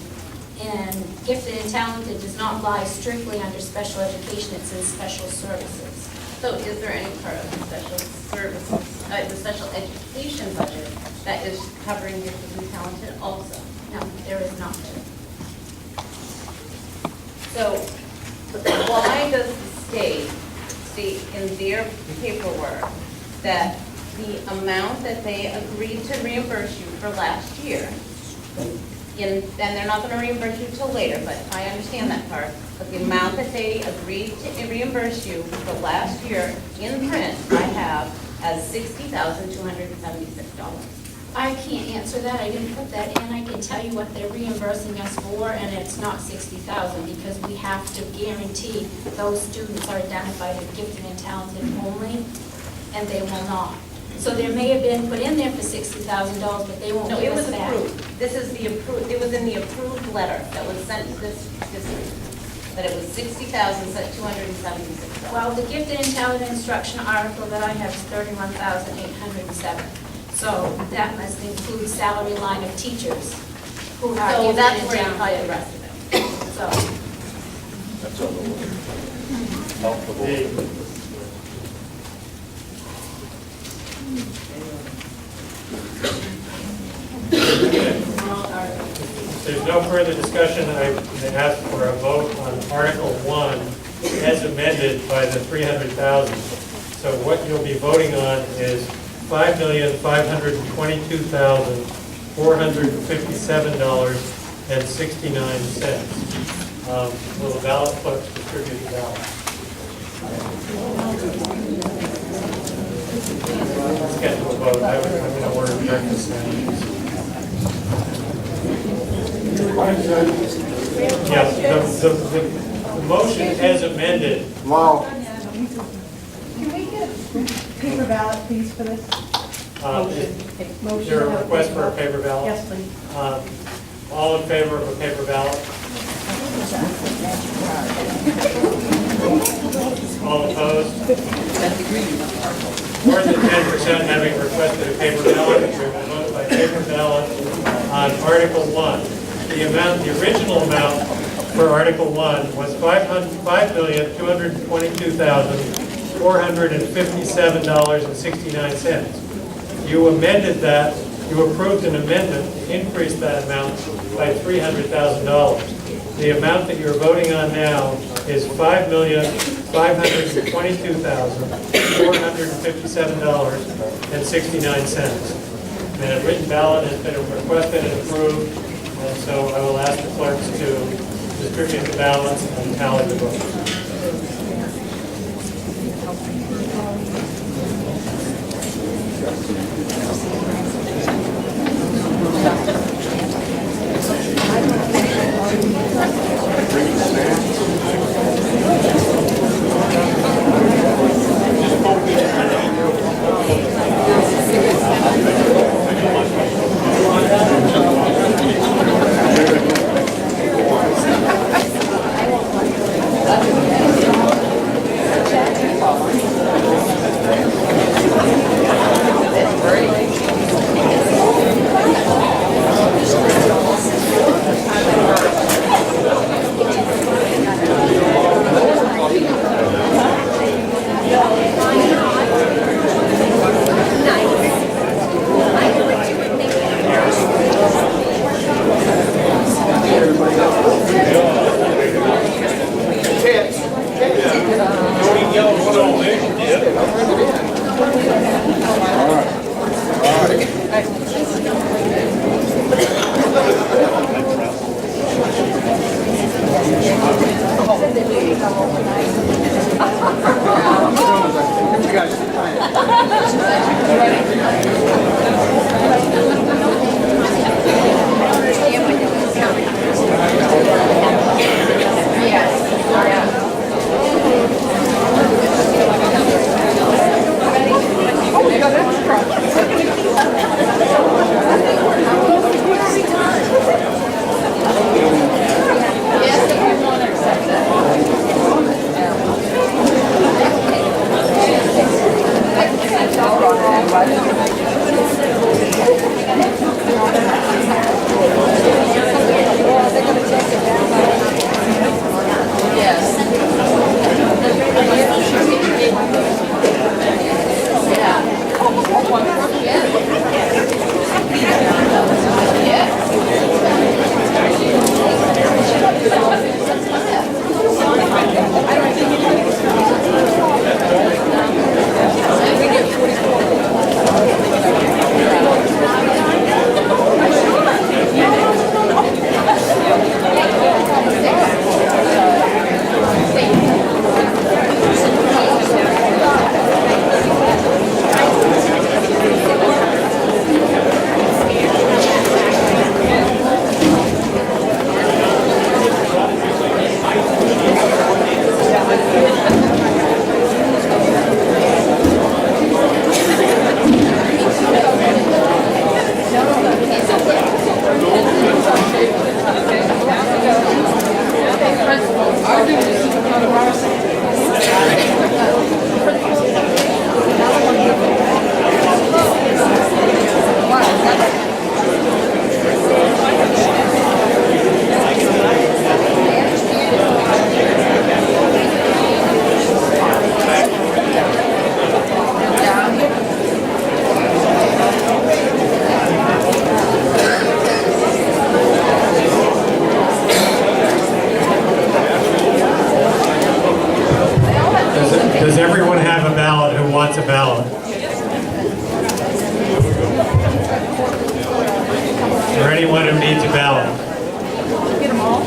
And gifted and talented does not lie strictly under special education, it says special services.
So is there any part of the special services, the special education budget that is covering gifted and talented also?
No, there is not.
So why does the state state in their paperwork that the amount that they agreed to reimburse you for last year, and they're not going to reimburse you till later, but I understand that part, but the amount that they agreed to reimburse you for last year in print, I have as $60,276.
I can't answer that, I didn't put that in, I can tell you what they're reimbursing us for, and it's not 60,000, because we have to guarantee those students are identified as gifted and talented only, and they will not. So there may have been put in there for $60,000, but they won't
No,
give
it
us
was
back.
approved. This is the approved, it was in the approved letter that was sent to this district, that it was 60,000, set 276.
Well, the gifted and talented instruction article that I have is 31,807. So that must include salary line of teachers who are
So
gifted
that's
and
where you
talented.
hide the rest of it.
So,
That's all
There's no further discussion. I ask for a vote on Article 1 as amended by the 300,000. So what you'll be voting on is $5,522,457.69. Will the ballot clerks distribute the ballot? Let's get to a vote. I'm going to order breakfast sandwiches. Yes, the motion as amended.
Wow.
Can we get a paper ballot, please, for this?
Is there a request for a paper ballot?
Yes, please.
All in favor of a paper ballot? All opposed? More than 10% having requested a paper ballot, we will vote by paper ballot on Article 1. The original amount for Article 1 was $5,222,457.69. You amended that, you approved an amendment to increase that amount by $300,000. The amount that you're voting on now is $5,522,457.69. And a written ballot has been requested and approved, and so I will ask the clerks to distribute the ballots and tally the votes.
Yes,
wants a ballot? Or anyone who needs a ballot?
Get them all?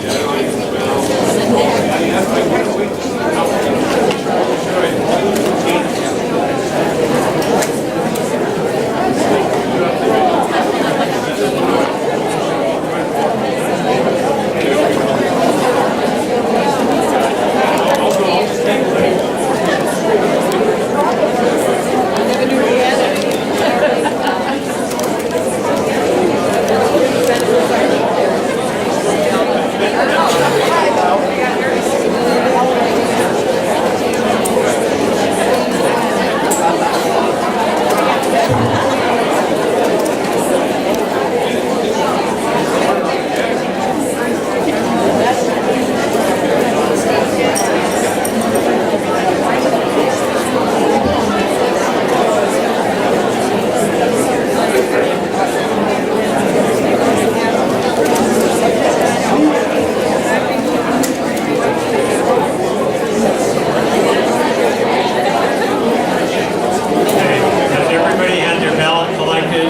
Has everybody had their ballot collected?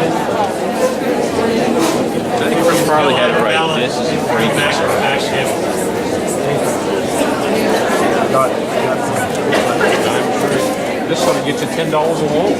I think we probably had it right. This is a great This ought to get you $10 a load.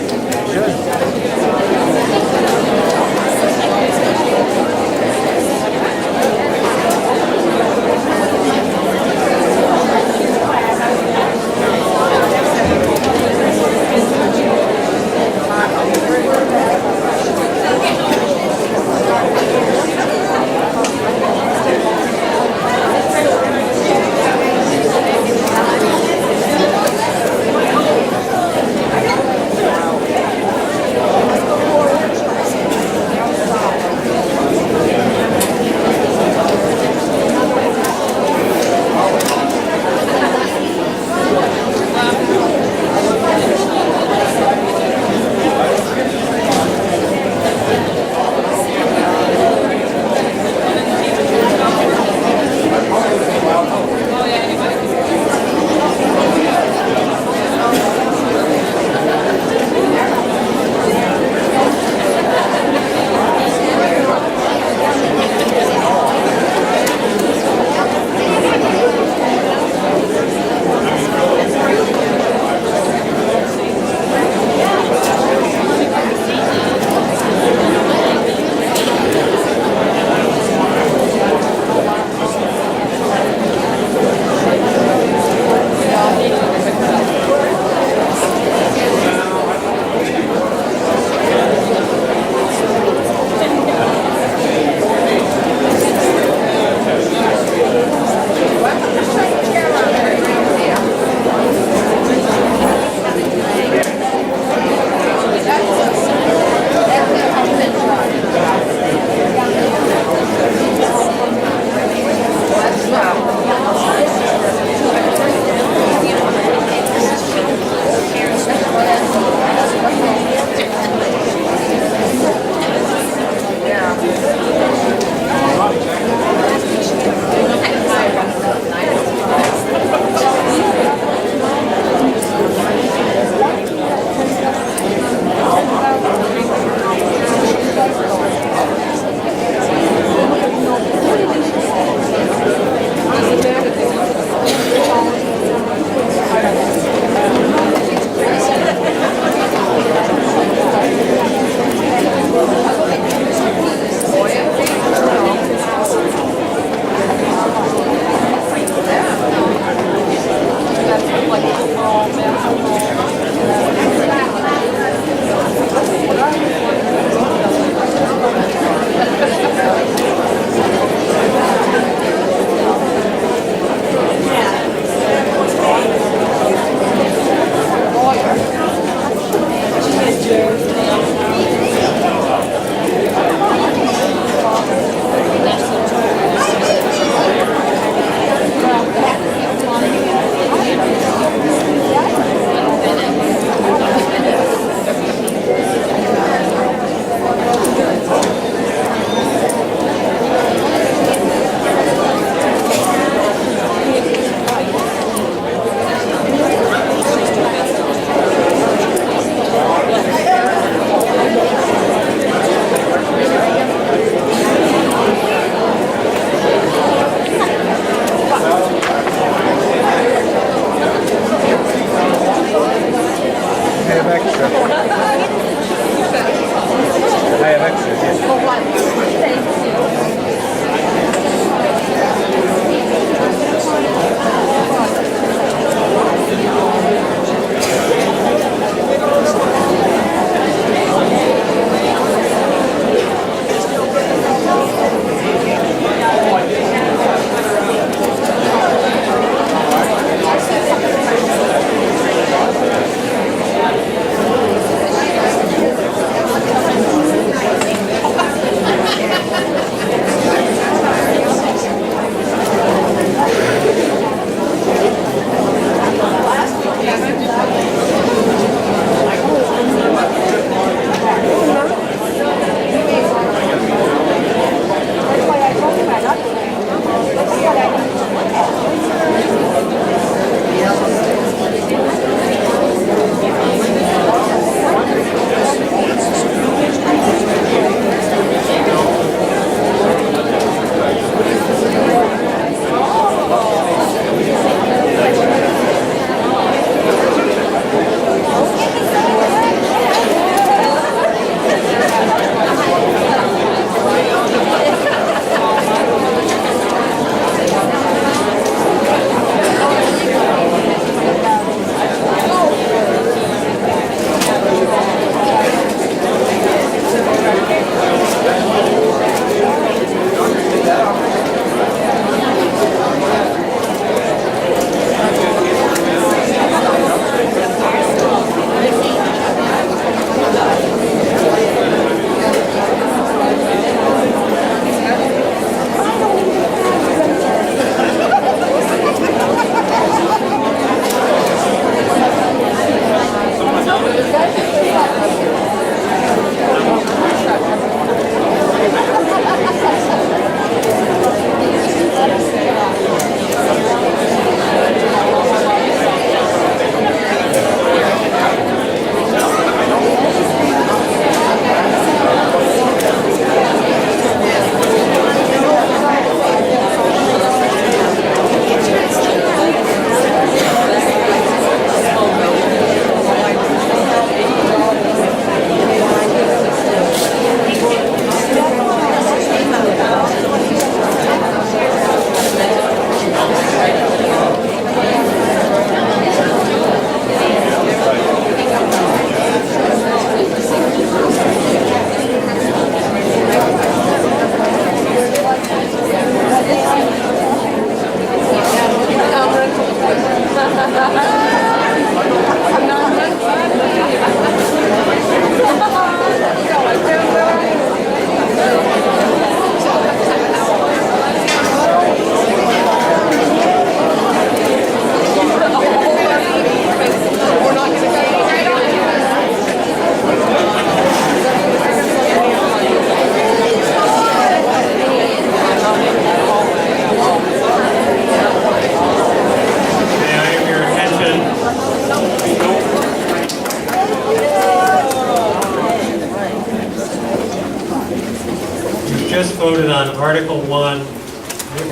voted on Article 1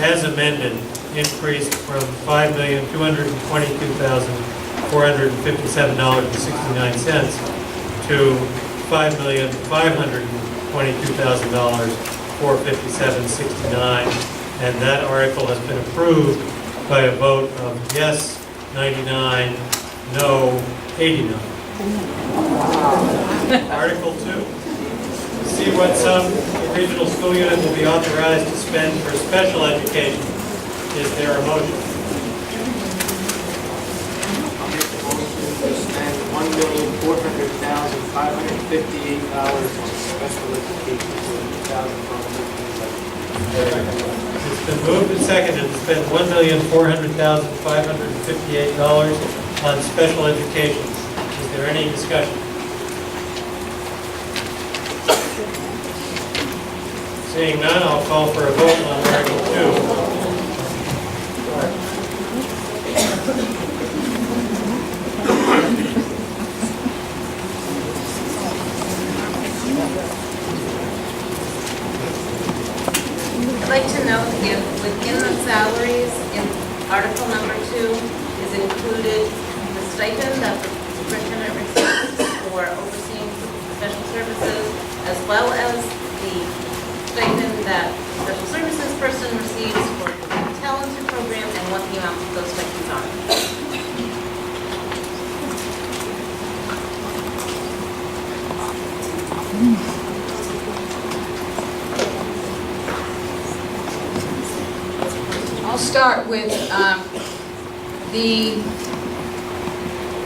as amended, increased from $5,222,457.69 to $5,522,457.69, and that article has been approved by a vote of yes 99, no 89. Article 2. See what some regional school unit will be authorized to spend for special education. Is there a motion?
I'll make the motion to spend $1,400,558 on special education for the 2012.
It's been moved and seconded to spend $1,400,558 on special education. Is there any discussion? Seeing none, I'll call for a vote on Article 2.
I'd like to know if within the salaries in Article number 2 is included the stipend that the superintendent receives for overseeing special services, as well as the stipend that the special services person receives for the talented program, and what the amount of those stipends are.
I'll start with the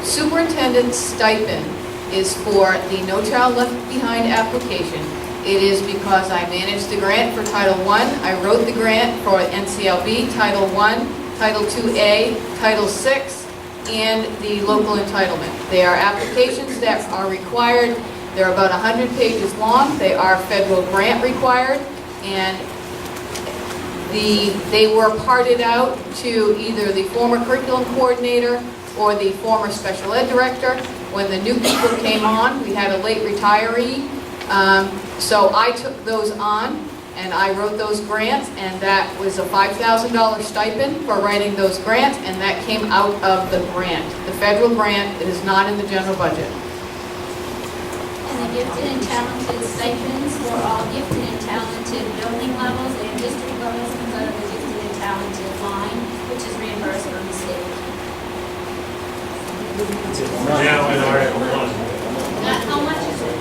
superintendent's stipend is for the No Child Left Behind application. It is because I managed the grant for Title I, I wrote the grant for NCLB, Title I, Title IIA, Title VI, and the local entitlement. They are applications that are required. They're about 100 pages long. They are federal grant required, and they were parted out to either the former curriculum coordinator or the former special ed director. When the new people came on, we had a late retiree, so I took those on and I wrote those grants, and that was a $5,000 stipend for writing those grants, and that came out of the grant. The federal grant, it is not in the general budget.
And the gifted and talented stipends for all gifted and talented building levels and district levels comes out of the gifted and talented line, which is reimbursed from the state.
Now in Article 1.
How much is it?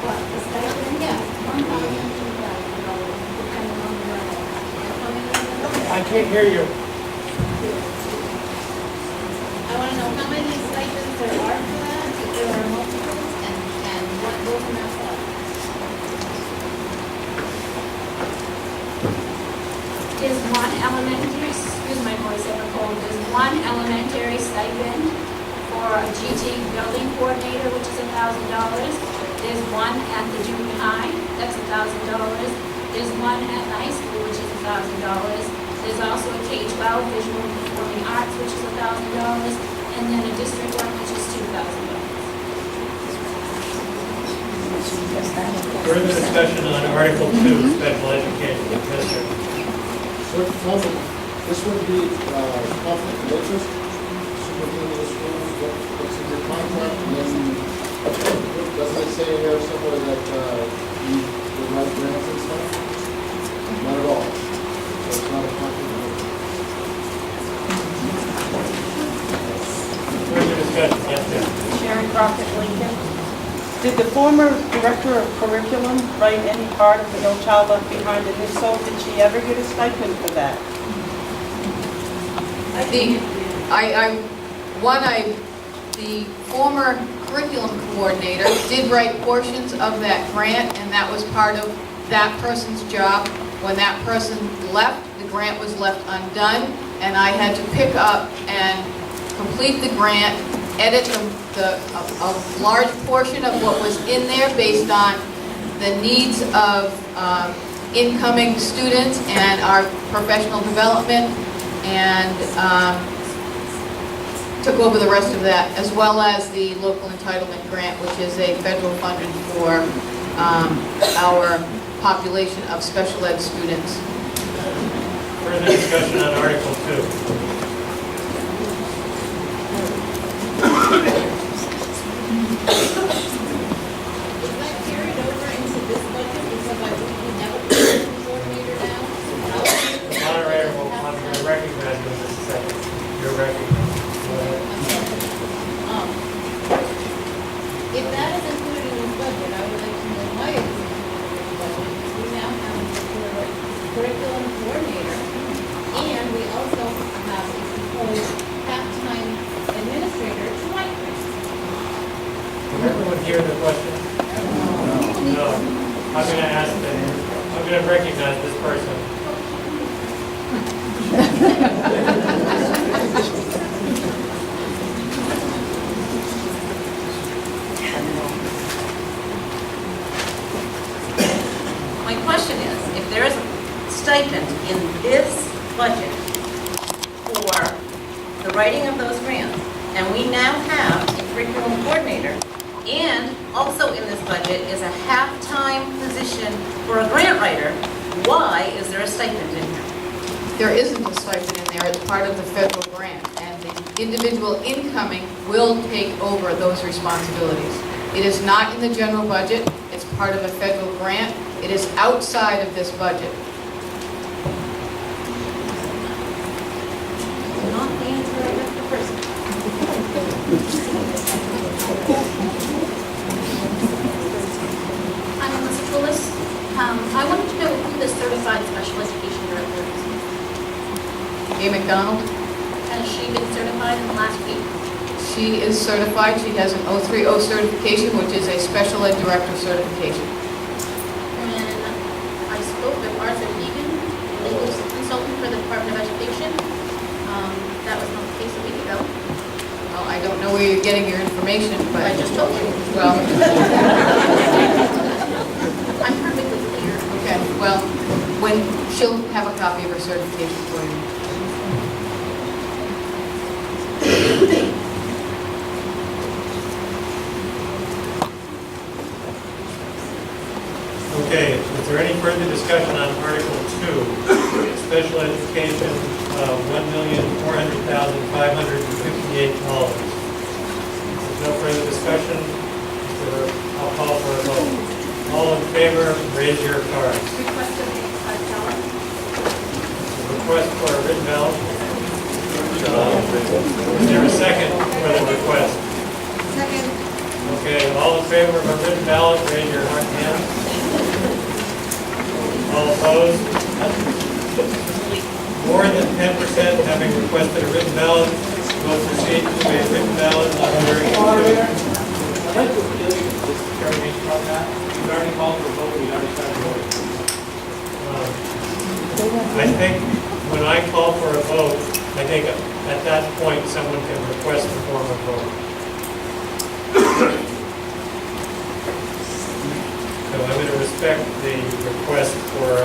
What, the stipend? Yeah, $1,000.
I can't hear you.
I want to know how many stipends there are for that, if there are multiples, and what those amounts are. Is one elementary, excuse my voice, I have a cold, is one elementary stipend for a GT building coordinator, which is $1,000. There's one at the junior high, that's $1,000. There's one at the high school, which is $1,000. There's also a K-12 visual performing arts, which is $1,000, and then a district one, which is $2,000.
Further discussion on Article 2, special education. Yes, sir.
So, this would be conflict of interest, superintendent of schools, what's in your contract, and then, doesn't it say in there somewhere that you would write grants and stuff? Not at all. So it's not a conflict of interest.
Further discussion. Yes, sir.
Sharon Crockett Lincoln. Did the former director of curriculum write any part of the No Child Left Behind, and if so, did she ever get a stipend for that?
The former curriculum coordinator did write portions of that grant, and that was part of that person's job. When that person left, the grant was left undone, and I had to pick up and complete the grant, edit a large portion of what was in there based on the needs of incoming students and our professional development, and took over the rest of that, as well as the local entitlement grant, which is a federal funding for our population of special ed students.
Further discussion on Article 2. The moderator will come and recognize you in just a second. You're recognized. Go ahead.
If that is included in this budget, I would like to know why it is included in the budget. We now have a curriculum coordinator, and we also have a proposed half-time administrator to write this.
Did everyone hear the question? No. I'm going to ask them. I'm going to recognize this person.
My question is, if there is a stipend in this budget for the writing of those grants, and we now have a curriculum coordinator, and also in this budget is a half-time position for a grant writer, why is there a stipend in here?
There isn't a stipend in there, it's part of the federal grant, and the individual incoming will take over those responsibilities. It is not in the general budget, it's part of a federal grant, it is outside of this budget.
Not the answer I got the first.
Hi, Mr. Willis. I wanted to know who the certified special education director is.
A. McDonald,
Has she been certified in the last week?
she is certified, she has an 030 certification, which is a special ed director certification.
And I spoke with Arthur Egan, legal consultant for the Department of Education. That was not the case a week ago.
Well, I don't know where you're getting your information, but...
I just told you.
Well...
I'm perfectly clear.
Okay, well, when, she'll have a copy of her certification for you.
Okay, is there any further discussion on Article 2? Special education, $1,400,558. There's no further discussion. I'll call for a vote. All in favor, raise your cards.
Request of ballot.
Request for a written ballot. Is there a second for the request?
Second.
Okay, all in favor of a written ballot, raise your hand. All opposed? More than 10% having requested a written ballot, will proceed to a written ballot on hearing.
I'd like to just clarification on that. We've already called for a vote, we already started voting.
I think when I call for a vote, I think at that point, someone can request a form of vote. So I'm going to respect the request for a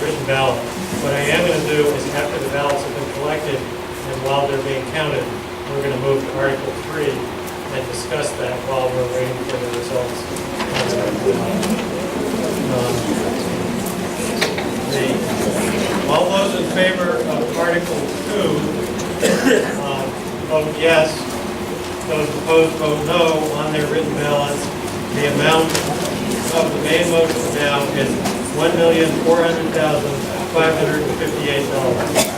written ballot. What I am going to do is after the ballots have been collected and while they're being counted, we're going to move to Article 3 and discuss that while we're waiting for the results. All those in favor of Article 2 vote yes. Those opposed vote no on their written ballots. The amount of the main motion now is $1,400,558.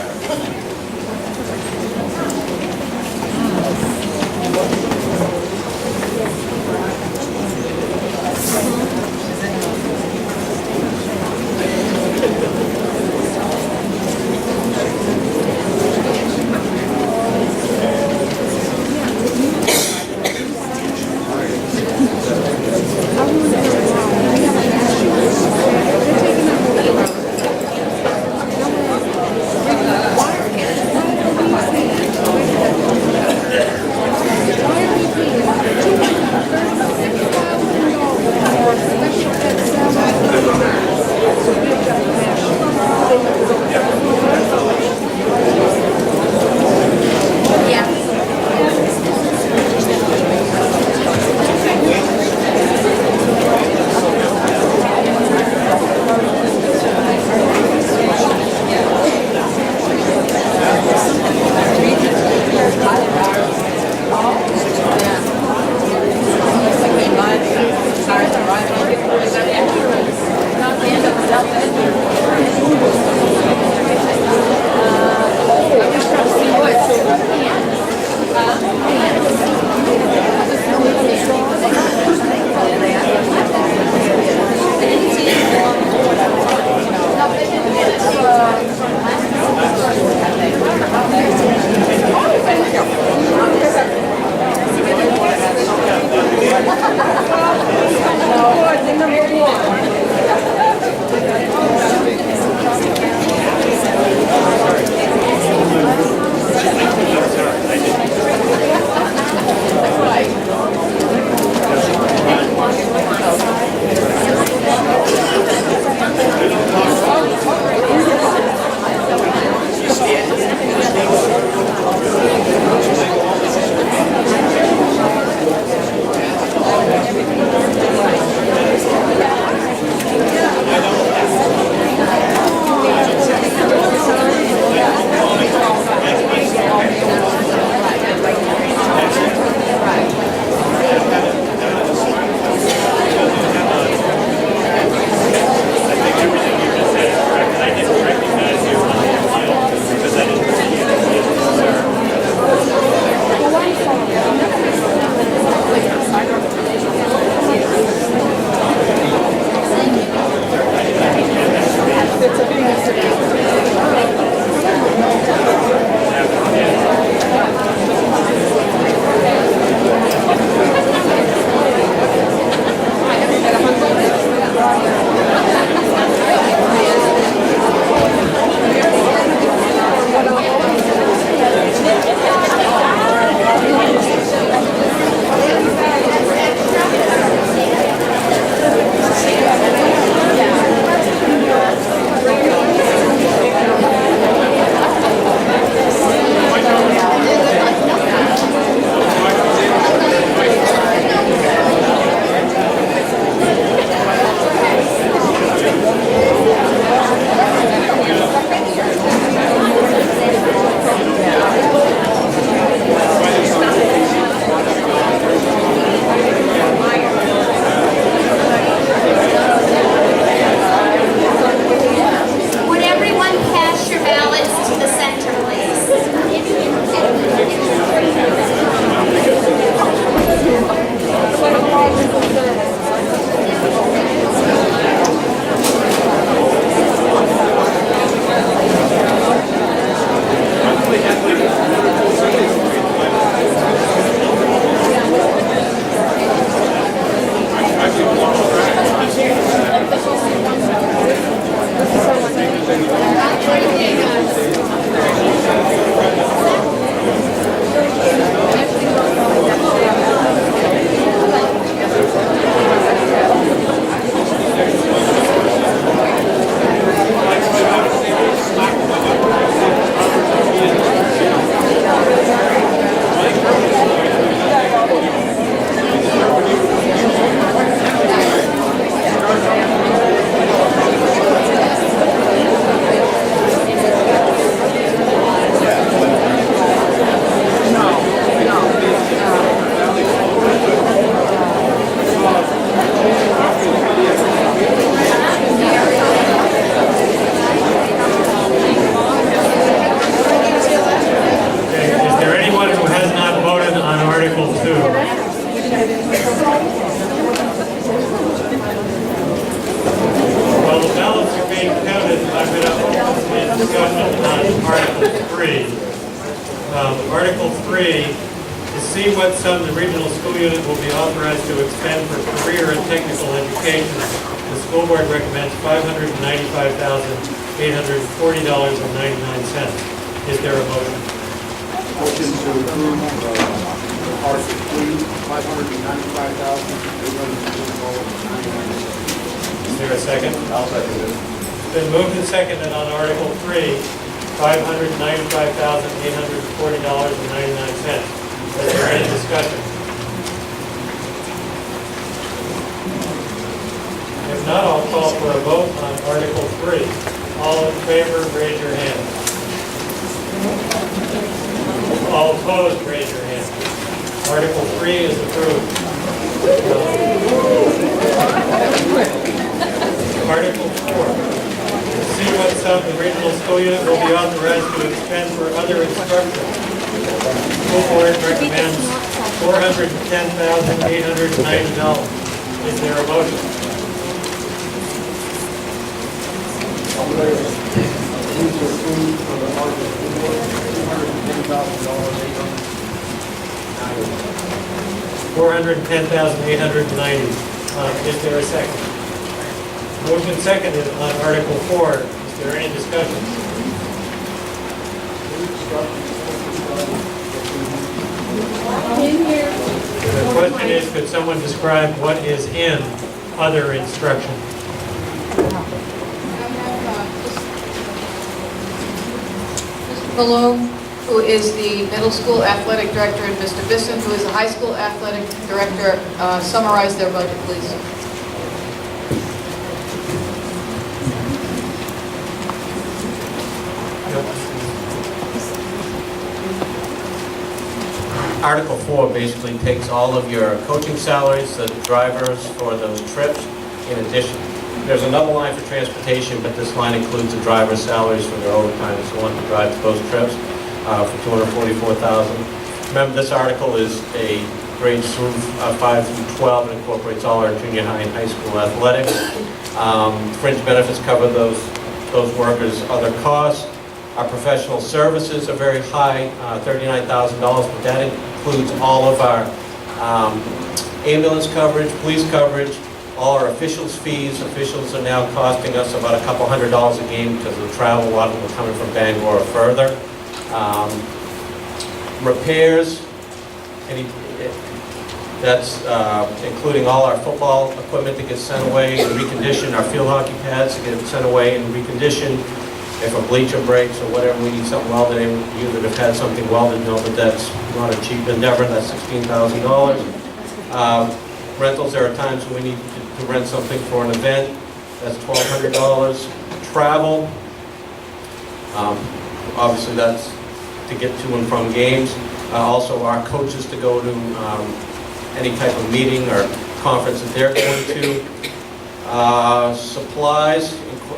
Article 3, to see what sum the regional school unit will be authorized to expend for career and technical education. The school board recommends $595,840.99. Is there a motion?
Motion to approve Article 3, $595,840.99.
Is there a second?
I'll second it.
It's been moved and seconded on Article 3, $595,840.99. Is there any discussion? If not, I'll call for a vote on Article 3. All in favor, raise your hand. All opposed, raise your hand. Article 3 is approved. Article 4. See what sum the regional school unit will be authorized to expend for other instruction. School board recommends $410,890. Is there a motion?
Move to approve under Article 4,
$410,890. Is there a second? Moved and seconded on Article 4. Is there any discussion? The question is, could someone describe what is in other instruction?
Mr. Malone, who is the middle school athletic director, and Mr. Bisson, who is the high school athletic director, summarize their budget, please.
Article 4 basically takes all of your coaching salaries, the drivers for those trips, in addition. There's another line for transportation, but this line includes the driver's salaries for their overtime and so on to drive those trips for $244,000. Remember, this article is a grades 5 through 12 and incorporates all our junior high and high school athletics. Fringe benefits cover those workers' other costs. Our professional services are very high, $39,000, but that includes all of our ambulance coverage, police coverage, all our officials' fees. Officials are now costing us about a couple $100 a game because of the travel. A lot of them are coming from Bangor or further. Repairs, that's including all our football equipment that gets sent away and reconditioned, our field hockey pads that get sent away and reconditioned. If a bleacher breaks or whatever, we need something welded in. You that have had something welded know that that's not a cheap endeavor. That's $16,000. Rentals, there are times when we need to rent something for an event. That's $1,200. Travel, obviously that's to get to and from games. Also our coaches to go to any type of meeting or conference that they're going to. Supplies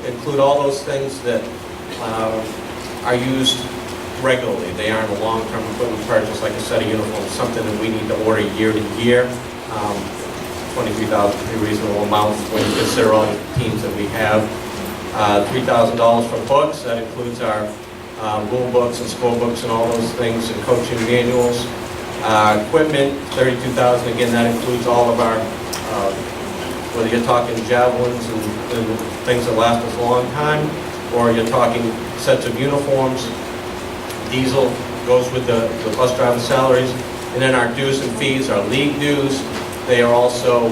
include all those things that are used regularly. They aren't a long-term equipment purchase like a set of uniforms, something that we need to order year to year. $23,000 pretty reasonable amount when you consider all the teams that we have. $3,000 for books. That includes our rule books and score books and all those things, and coaching manuals. Equipment, $32,000. Again, that includes all of our, whether you're talking javelins and things that last us a long time, or you're talking sets of uniforms. Diesel goes with the bus driver salaries. And then our dues and fees, our league dues, they are also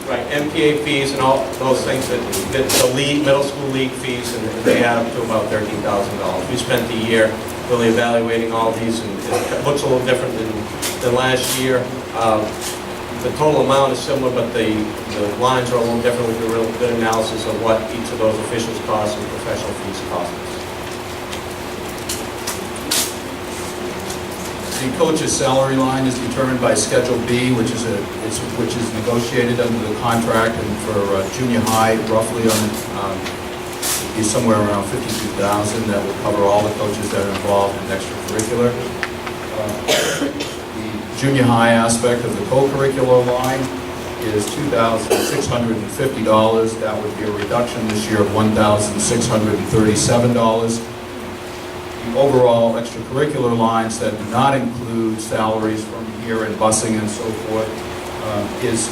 right, MPA fees and all those things that the league, middle school league fees, and they add up to about $13,000. We spent the year really evaluating all these, and it looks a little different than last year. The total amount is similar, but the lines are a little different. We do a real good analysis of what each of those officials cost and professional fees cost us.
The coach's salary line is determined by Schedule B, which is negotiated under the contract, and for junior high, roughly is somewhere around $52,000. That will cover all the coaches that are involved in extracurricular. The junior high aspect of the co-curricular line is $2,650. That would be a reduction this year of $1,637. The overall extracurricular lines that do not include salaries from here and busing and so forth is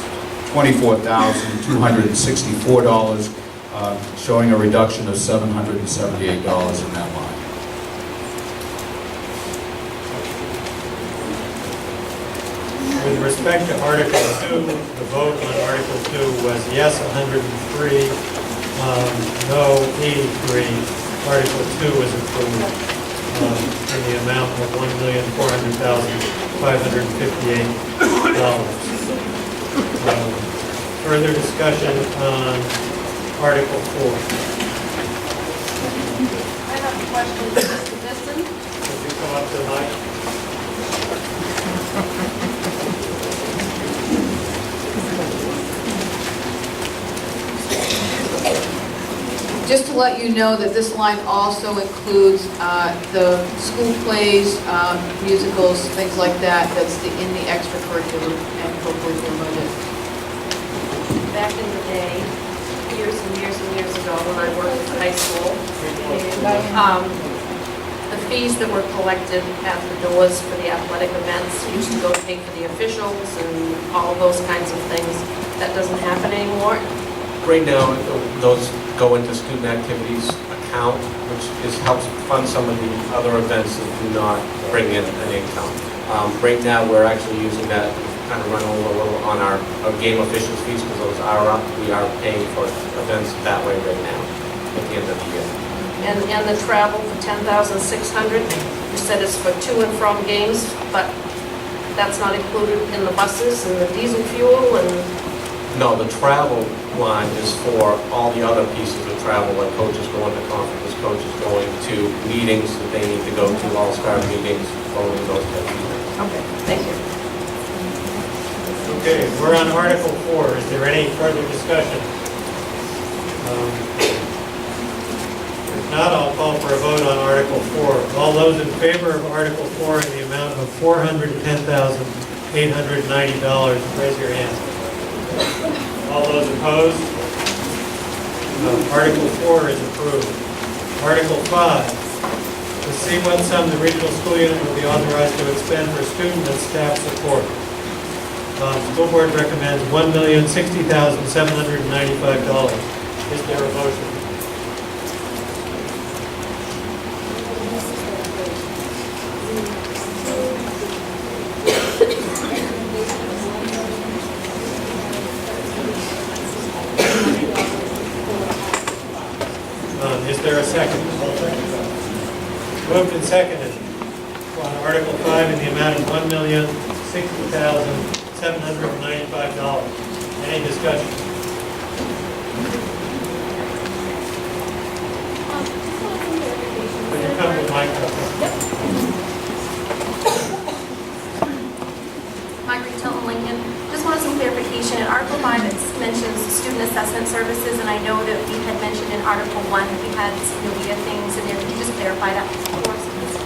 $24,264, showing a reduction of $778 in that line.
With respect to Article 2, the vote on Article 2 was yes, 103, no, 83. Article 2 was approved in the amount of $1,400,558. Further discussion on Article 4.
I have a question, Mr. Disson.
Would you come up to the mic?
Just to let you know that this line also includes the school plays, musicals, things like that, that's in the extracurricular and co-curricular budget.
Back in the day, years and years and years ago, when I worked at the high school, the fees that were collected at the doors for the athletic events used to go pay for the officials and all those kinds of things. That doesn't happen anymore.
Right now, those go into student activities account, which helps fund some of the other events that do not bring in an income. Right now, we're actually using that to kind of run over a little on our game officials fees, because those are up. We are paying for events that way right now at the end of the year.
And the travel for $10,600, you said it's for to and from games, but that's not included in the buses and the diesel fuel and...
No, the travel line is for all the other pieces of travel, like coaches going to conferences, coaches going to meetings that they need to go to, all-star meetings, voting, those types of things.
Okay, thank you.
Okay, we're on Article 4. Is there any further discussion? If not, I'll call for a vote on Article 4. All those in favor of Article 4 in the amount of $410,890, raise your hand. All those opposed? Article 4 is approved. Article 5, to see what sum the regional school unit will be authorized to expend for student and staff support. School board recommends $1,060,795. Is there a motion? Is there a second? Moved and seconded on Article 5 in the amount of $1,060,795. Any discussion? Would you come to the microphone?
Margaret Tilton Lincoln. Just wanted some clarification. In Article 5, it mentions student assessment services, and I know that we had mentioned in Article 1 that we had some NOVIA things in there. Can you just clarify that for us, please?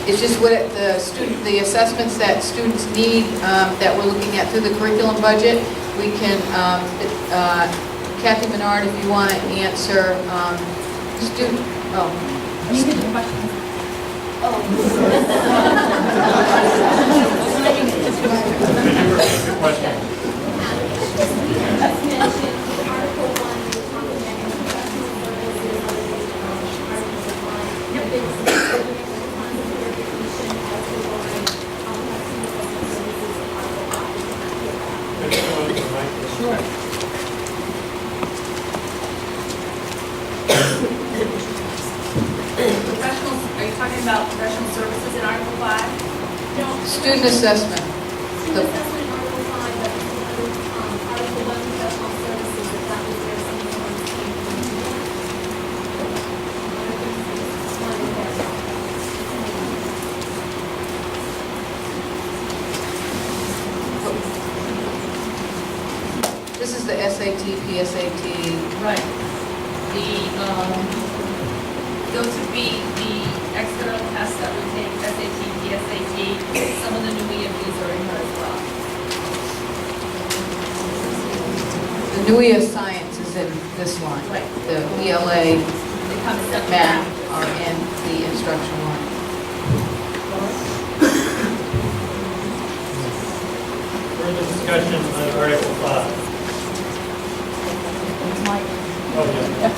It's just what the assessments that students need that we're looking at through the curriculum budget. We can, Kathy Menard, if you want to answer student,
You get the questions.
Sure.
Professional, are you talking about professional services in Article 5?
No. Student assessment.
Student assessment in Article 5, but Article 1, professional services, if that was there, something on the same.
This is the SAT, PSAT.
Right. Those would be the external tests that we take, SAT, PSAT. Some of the new EMPs are in here as well.
The NUIA science is in this line.
Right.
The ELA,
It comes separate.
math are in the instruction line.
Further discussion on Article 5? Oh, yeah.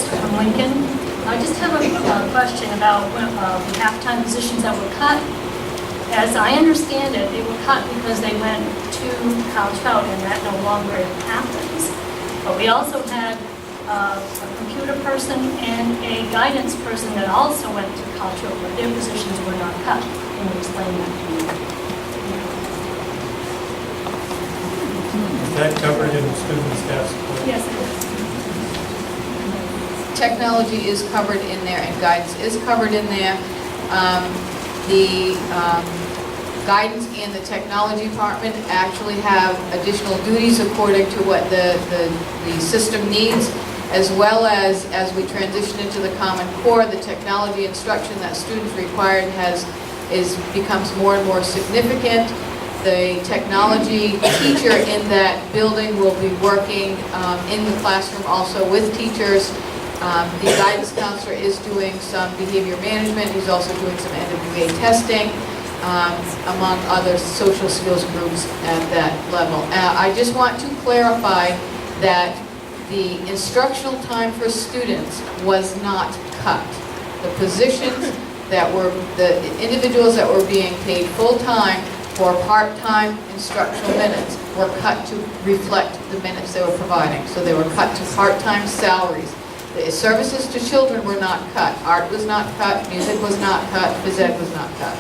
From Lincoln. I just have a question about the halftime positions that were cut. As I understand it, they were cut because they went to Caltrout, and that no longer happens. But we also had a computer person and a guidance person that also went to Caltrout, but their positions were not cut. Can you explain that to me?
Is that covered in student staff support?
Yes, it is.
Technology is covered in there, and guidance is covered in there. The guidance and the technology department actually have additional duties according to what the system needs, as well as we transition into the Common Core, the technology instruction that students required becomes more and more significant. The technology teacher in that building will be working in the classroom also with teachers. The guidance counselor is doing some behavior management. He's also doing some NWA testing, among other social skills groups at that level. I just want to clarify that the instructional time for students was not cut. The positions that were, the individuals that were being paid full-time for part-time instructional minutes were cut to reflect the minutes they were providing. So they were cut to part-time salaries. The services to children were not cut. Art was not cut, music was not cut, phys ed was not cut.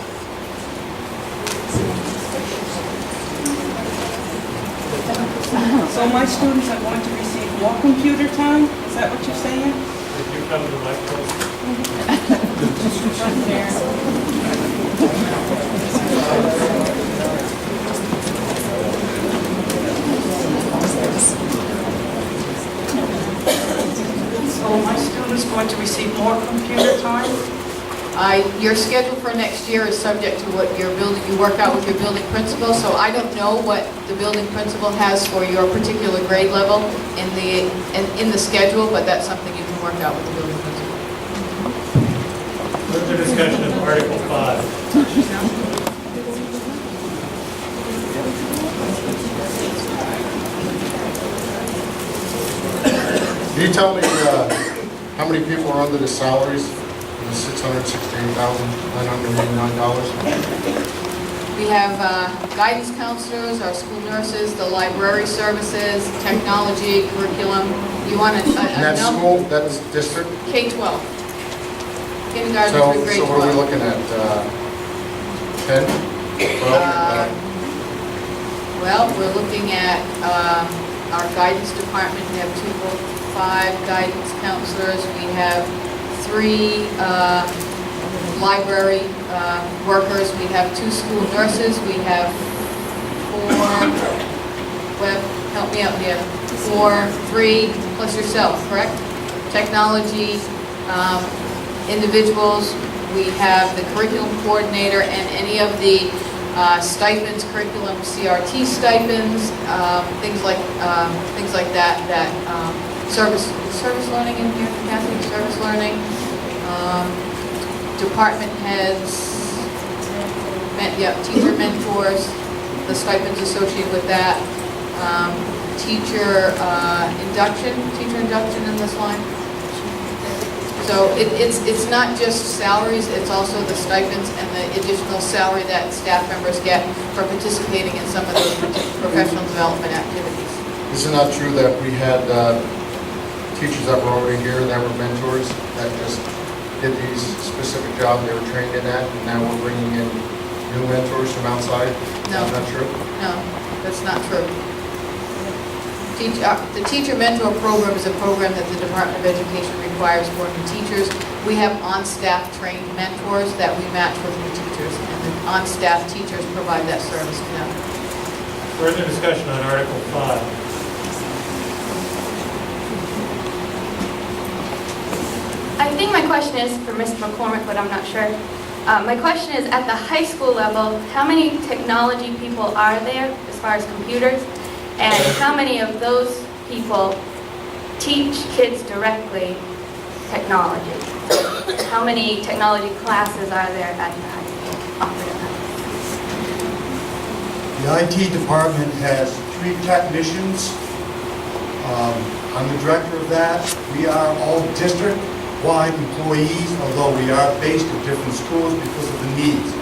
So my students are going to receive more computer time? Is that what you're saying?
Did you come to the microphone?
So my students going to receive more computer time?
Your schedule for next year is subject to what your building, you work out with your building principal, so I don't know what the building principal has for your particular grade level in the schedule, but that's something you can work out with the building principal.
Further discussion of Article 5?
Can you tell me how many people are under the salaries of the $668,989?
We have guidance counselors, our school nurses, the library services, technology, curriculum. You want a
And that's
number?
school, that's district?
K-12. Kindergarten
So
through grade 12.
what are we looking at? 10? 12?
Well, we're looking at our guidance department. We have 5 guidance counselors. We have 3 library workers. We have 2 school nurses. We have 4, Web, help me out here, 3 plus yourself, correct? Technology individuals. We have the curriculum coordinator and any of the stipends, curriculum CRT stipends, things like that. Service learning in here, Kathy, service learning. Department heads, teacher mentors, the stipends associated with that. Teacher induction in this line. So it's not just salaries, it's also the stipends and the additional salary that staff members get for participating in some of those professional development activities.
Is it not true that we had teachers that were already here that were mentors that just did these specific jobs they were trained in at, and now we're bringing in new mentors from outside?
No.
Is that true?
No, that's not true. The Teacher Mentor Program is a program that the Department of Education requires for new teachers. We have on-staff trained mentors that we match with new teachers, and the on-staff teachers provide that service to them.
Further discussion on Article 5.
I think my question is for Mr. McCormick, but I'm not sure. My question is, at the high school level, how many technology people are there as far as computers? And how many of those people teach kids directly technology? How many technology classes are there at the high school?
The IT department has 3 technicians. I'm the director of that. We are all district-wide employees, although we are based at different schools because of the needs.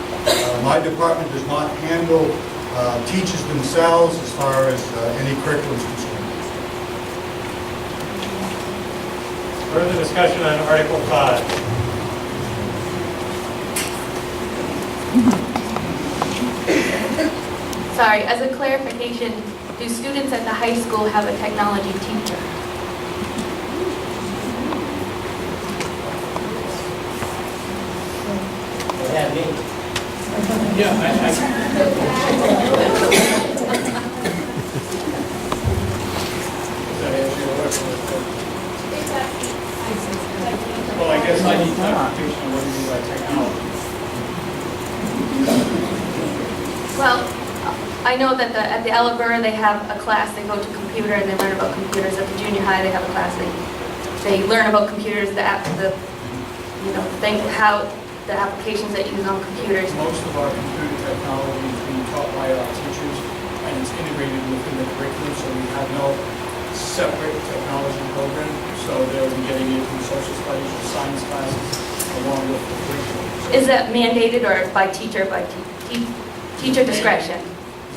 My department does not handle teachers themselves as far as any curriculum is concerned.
Further discussion on Article 5.
Sorry, as a clarification, do students at the high school have a technology teacher?
Yeah, me. Yeah,
Well, I guess I need clarification on what you mean by technology.
Well, I know that at the Ella Burr, they have a class, they go to computer and they learn about computers. At the junior high, they have a class, they learn about computers, how the applications that use on computers.
Most of our computer technology is being taught by our teachers, and it's integrated within the curriculum, so we have no separate technology program. So they'll be getting it from social studies or science classes along with the curriculum.
Is that mandated or by teacher discretion?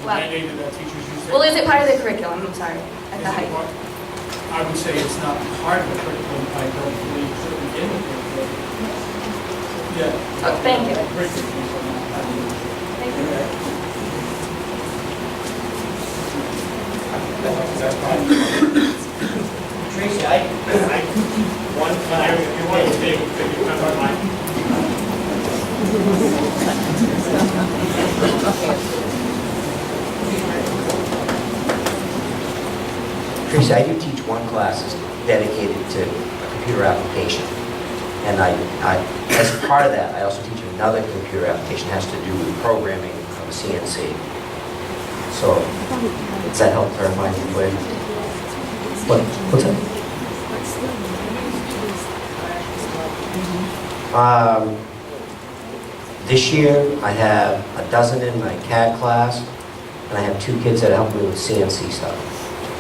Well,
Mandated that teachers use
well, is it part of the curriculum? I'm sorry, at the high.
I would say it's not part of the curriculum. I don't believe it should be in the curriculum. Yeah.
Oh, thank you.
Thank
Tracy,
One time, if you want to speak, could you come on mic?
Tracy, I do teach one class dedicated to a computer application. And as part of that, I also teach another computer application that has to do with programming of CNC. So, does that help clarify the way? What's that? This year, I have a dozen in my CAD class, and I have 2 kids that help me with CNC stuff,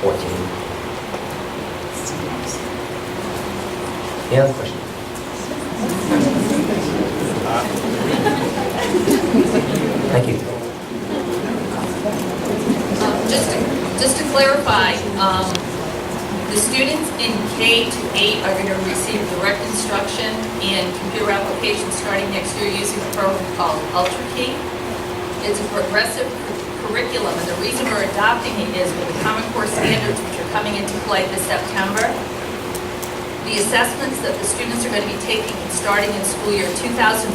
14. Any other questions? Thank you.
Just to clarify, the students in K to 8 are going to receive direct instruction in computer applications starting next year using a program called UltraKey. It's a progressive curriculum, and the reason we're adopting it is with the Common Core standards, which are coming into play this September. The assessments that the students are going to be taking starting in school year 2014-15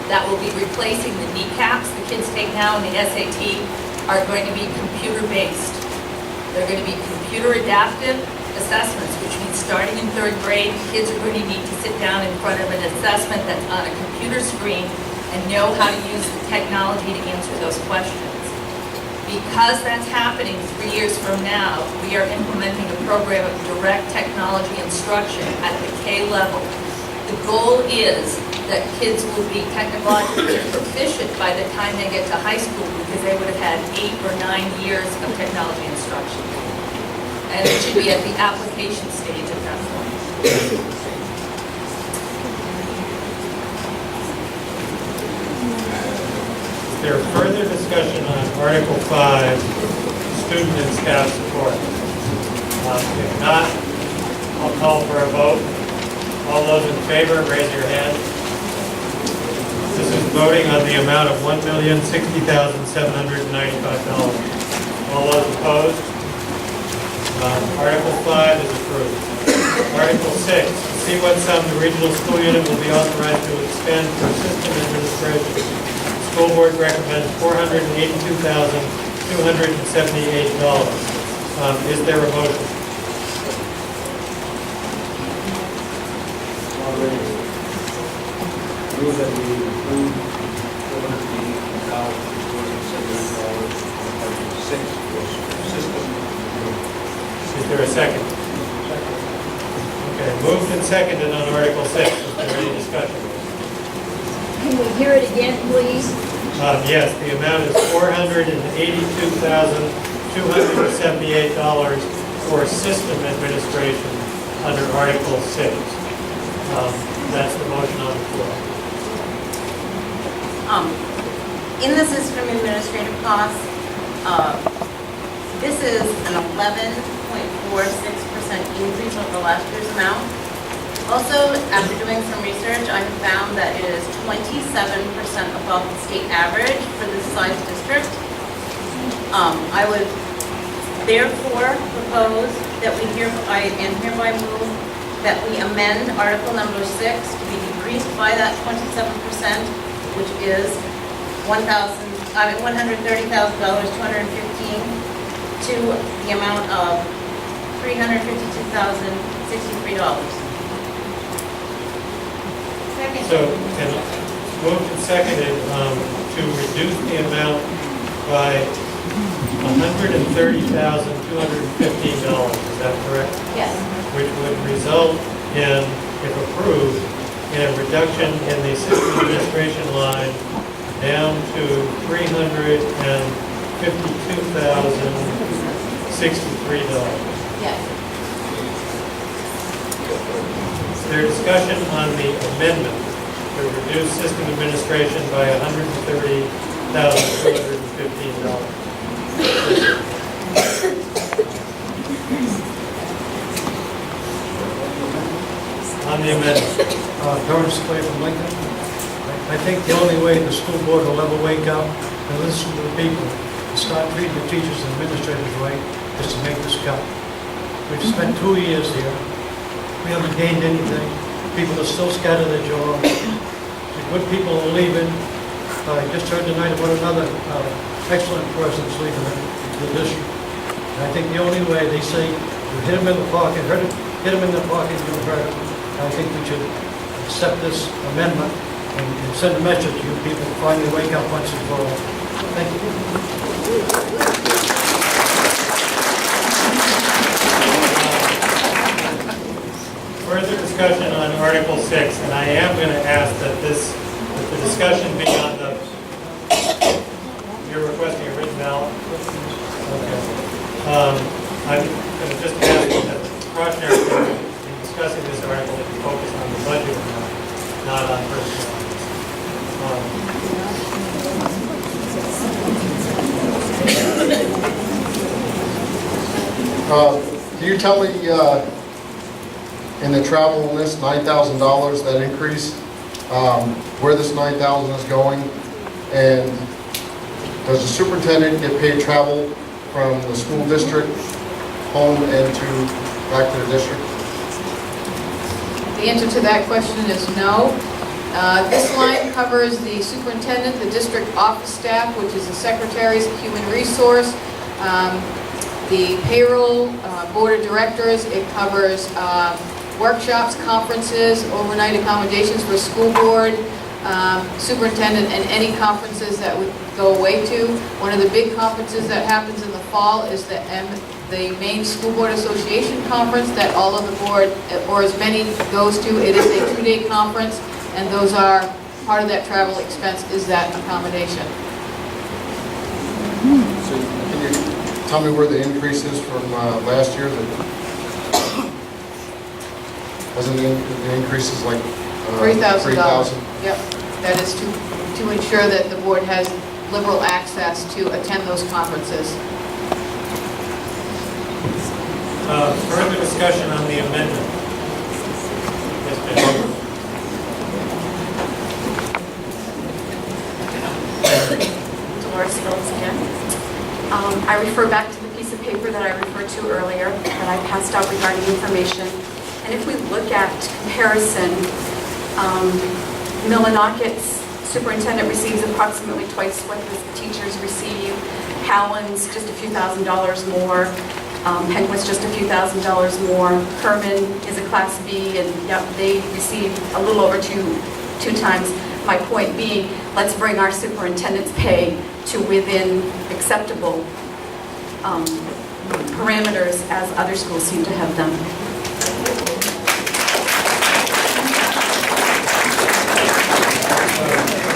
that will be replacing the kneecaps the kids take now in the SAT are going to be computer-based. They're going to be computer-adaptive assessments, which means starting in 3rd grade, kids are going to need to sit down in front of an assessment that's on a computer screen and know how to use the technology to answer those questions. Because that's happening 3 years from now, we are implementing a program of direct technology instruction at the K level. The goal is that kids will be technologically proficient by the time they get to high school because they would have had 8 or 9 years of technology instruction. And it should be at the application stage at that point.
Is there further discussion on Article 5, student and staff support? If not, I'll call for a vote. All those in favor, raise your hand. This is voting on the amount of $1,060,795. All those opposed? Article 5 is approved. Article 6, to see what sum the regional school unit will be authorized to expend for system administration. School board recommends $482,278. Is there a motion?
Move that we approve $480,278 on Article 6 for system.
Is there a second? Okay, moved and seconded on Article 6. Is there any discussion?
Can we hear it again, please?
Yes, the amount is $482,278 for system administration under Article 6. That's the motion on the floor.
In the system administrative costs, this is an 11.46% increase over last year's amount. Also, after doing some research, I have found that it is 27% above the state average for this size district. I would therefore propose that we hereby move that we amend Article number 6 to be decreased by that 27%, which is $130,215 to the amount of $352,063.
So, and moved and seconded to reduce the amount by $130,215. Is that correct?
Yes.
Which would result in, if approved, in a reduction in the system administration line down to $352,063.
Yes.
Is there discussion on the amendment to reduce system administration by $130,215? On the amendment.
Terrence Clay from Lincoln. I think the only way the school board will ever wake up and listen to the people and start treating the teachers and administrators right is to make this cut. We've spent 2 years here. We haven't gained anything. People are still scattered their jobs. The good people are leaving. I just heard tonight about another excellent person leaving the district. And I think the only way, they say, you hit them in the pocket, hit them in the pocket, you'll hurt them. I think we should accept this amendment and send a message to you people to finally wake up once and for all. Thank you.
Further discussion on Article 6, and I am going to ask that the discussion be on the, you're requesting a written ballot? Okay. I'm going to just ask that the Rochester, in discussing this article, that we focus on the budget amount, not on personnel.
Can you tell me, in the travel on this, $9,000, that increase, where this $9,000 is going? And does the superintendent get paid travel from the school district home and back to the district?
The answer to that question is no. This line covers the superintendent, the district office staff, which is the secretaries, human resource, the payroll, board of directors. It covers workshops, conferences, overnight accommodations for school board, superintendent, and any conferences that we go away to. One of the big conferences that happens in the fall is the Maine School Board Association Conference that all of the board, or as many, goes to. It is a 2-day conference, and those are, part of that travel expense is that accommodation.
So can you tell me where the increase is from last year? Wasn't the increase is like
$3,000. Yep. That is to ensure that the board has liberal access to attend those conferences.
Further discussion on the amendment. Yes, ma'am.
Dolores Phillips again. I refer back to the piece of paper that I referred to earlier that I passed out regarding information. And if we look at comparison, Millinocket's superintendent receives approximately twice what the teachers receive. Howland's just a few $1,000s more. Penguin's just a few $1,000s more. Herman is a Class B, and yep, they receive a little over two times. My point being, let's bring our superintendent's pay to within acceptable parameters as other schools seem to have done.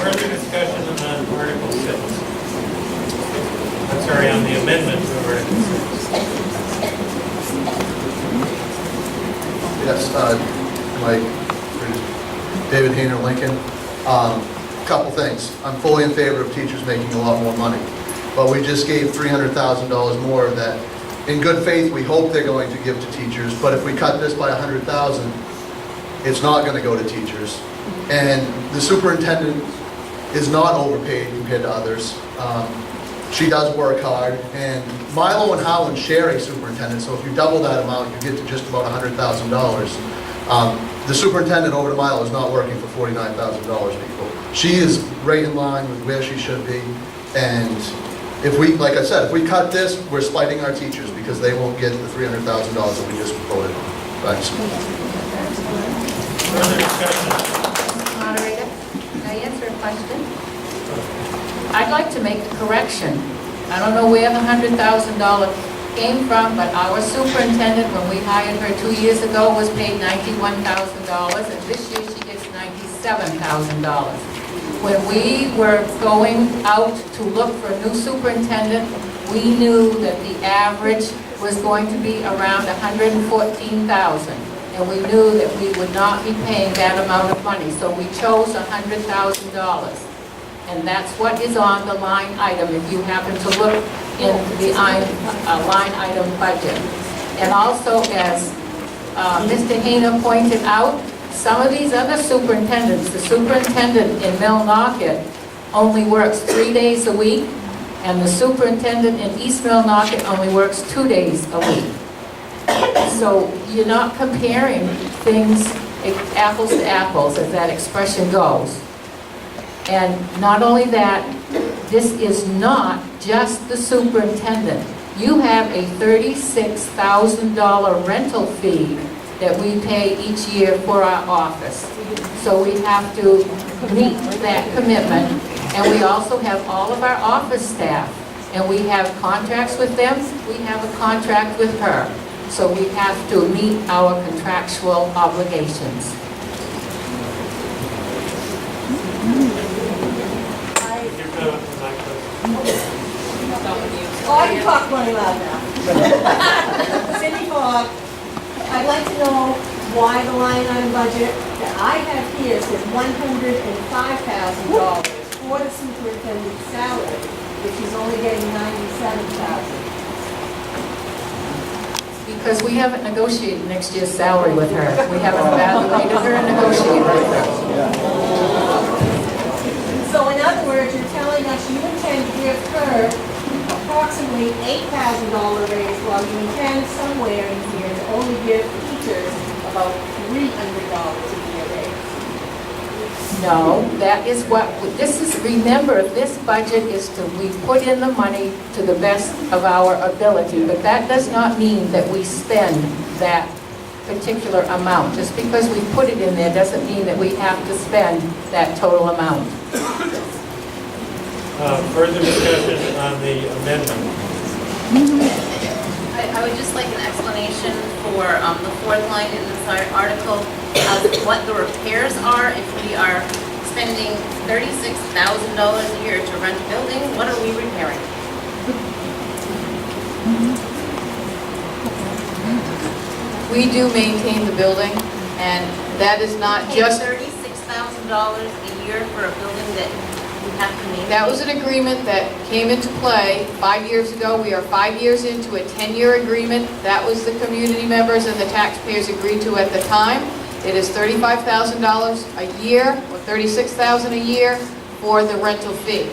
Further discussion on Article 6. I'm sorry, on the amendment to Article 6.
Yes, David Hayner, Lincoln. Couple things. I'm fully in favor of teachers making a lot more money, but we just gave $300,000 more that, in good faith, we hope they're going to give to teachers. But if we cut this by $100,000, it's not going to go to teachers. And the superintendent is not overpaid compared to others. She does work hard, and Milo and Howland share a superintendent, so if you double that amount, you get to just about $100,000. The superintendent over to Milo is not working for $49,000, people. She is right in line with where she should be, and if we, like I said, if we cut this, we're spiting our teachers because they won't get the $300,000 that we just voted on. Thanks.
Further discussion.
Moderator, can I answer a question? I'd like to make a correction. I don't know where the $100,000 came from, but our superintendent, when we hired her 2 years ago, was paid $91,000, and this year she gets $97,000. When we were going out to look for a new superintendent, we knew that the average was going to be around $114,000, and we knew that we would not be paying that amount of money, so we chose $100,000. And that's what is on the line item, if you happen to look in the line item budget. And also, as Mr. Hayner pointed out, some of these other superintendents, the superintendent in Millinocket only works 3 days a week, and the superintendent in East Millinocket only works 2 days a week. So you're not comparing things apples to apples, as that expression goes. And not only that, this is not just the superintendent. You have a $36,000 rental fee that we pay each year for our office. So we have to meet that commitment. And we also have all of our office staff. And we have contracts with them. We have a contract with her. So we have to meet our contractual obligations.
Oh, I can talk really loud now. Cindy Fogg, I'd like to know why the line item budget that I have here says $105,000 for the superintendent's salary, if she's only getting $97,000.
Because we haven't negotiated next year's salary with her. We haven't evaluated her and negotiated with her.
So in other words, you're telling us you intend to give her approximately $8,000 raise while you intend somewhere in here to only give teachers about $300 a year raise.
No, that is what, this is, remember, this budget is to, we put in the money to the best of our ability, but that does not mean that we spend that particular amount. Just because we put it in there doesn't mean that we have to spend that total amount.
Further discussion on the amendment.
I would just like an explanation for the fourth line in this article of what the repairs are. If we are spending $36,000 a year to rent a building, what are we repairing?
We do maintain the building, and that is not just...
$36,000 a year for a building that we have to maintain?
That was an agreement that came into play 5 years ago. We are 5 years into a 10-year agreement. That was the community members and the taxpayers agreed to at the time. It is $35,000 a year, or $36,000 a year for the rental fee.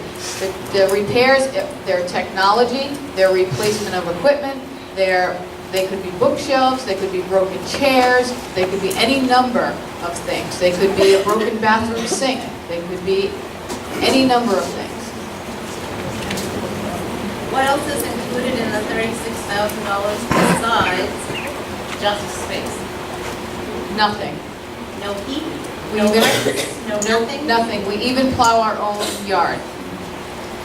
The repairs, their technology, their replacement of equipment, they could be bookshelves, they could be broken chairs, they could be any number of things. They could be a broken bathroom sink, they could be any number of things.
What else is included in the $36,000 besides just space?
Nothing.
No heat?
We
No
even-
lights? No nothing?
Nothing. We even plow our own yard.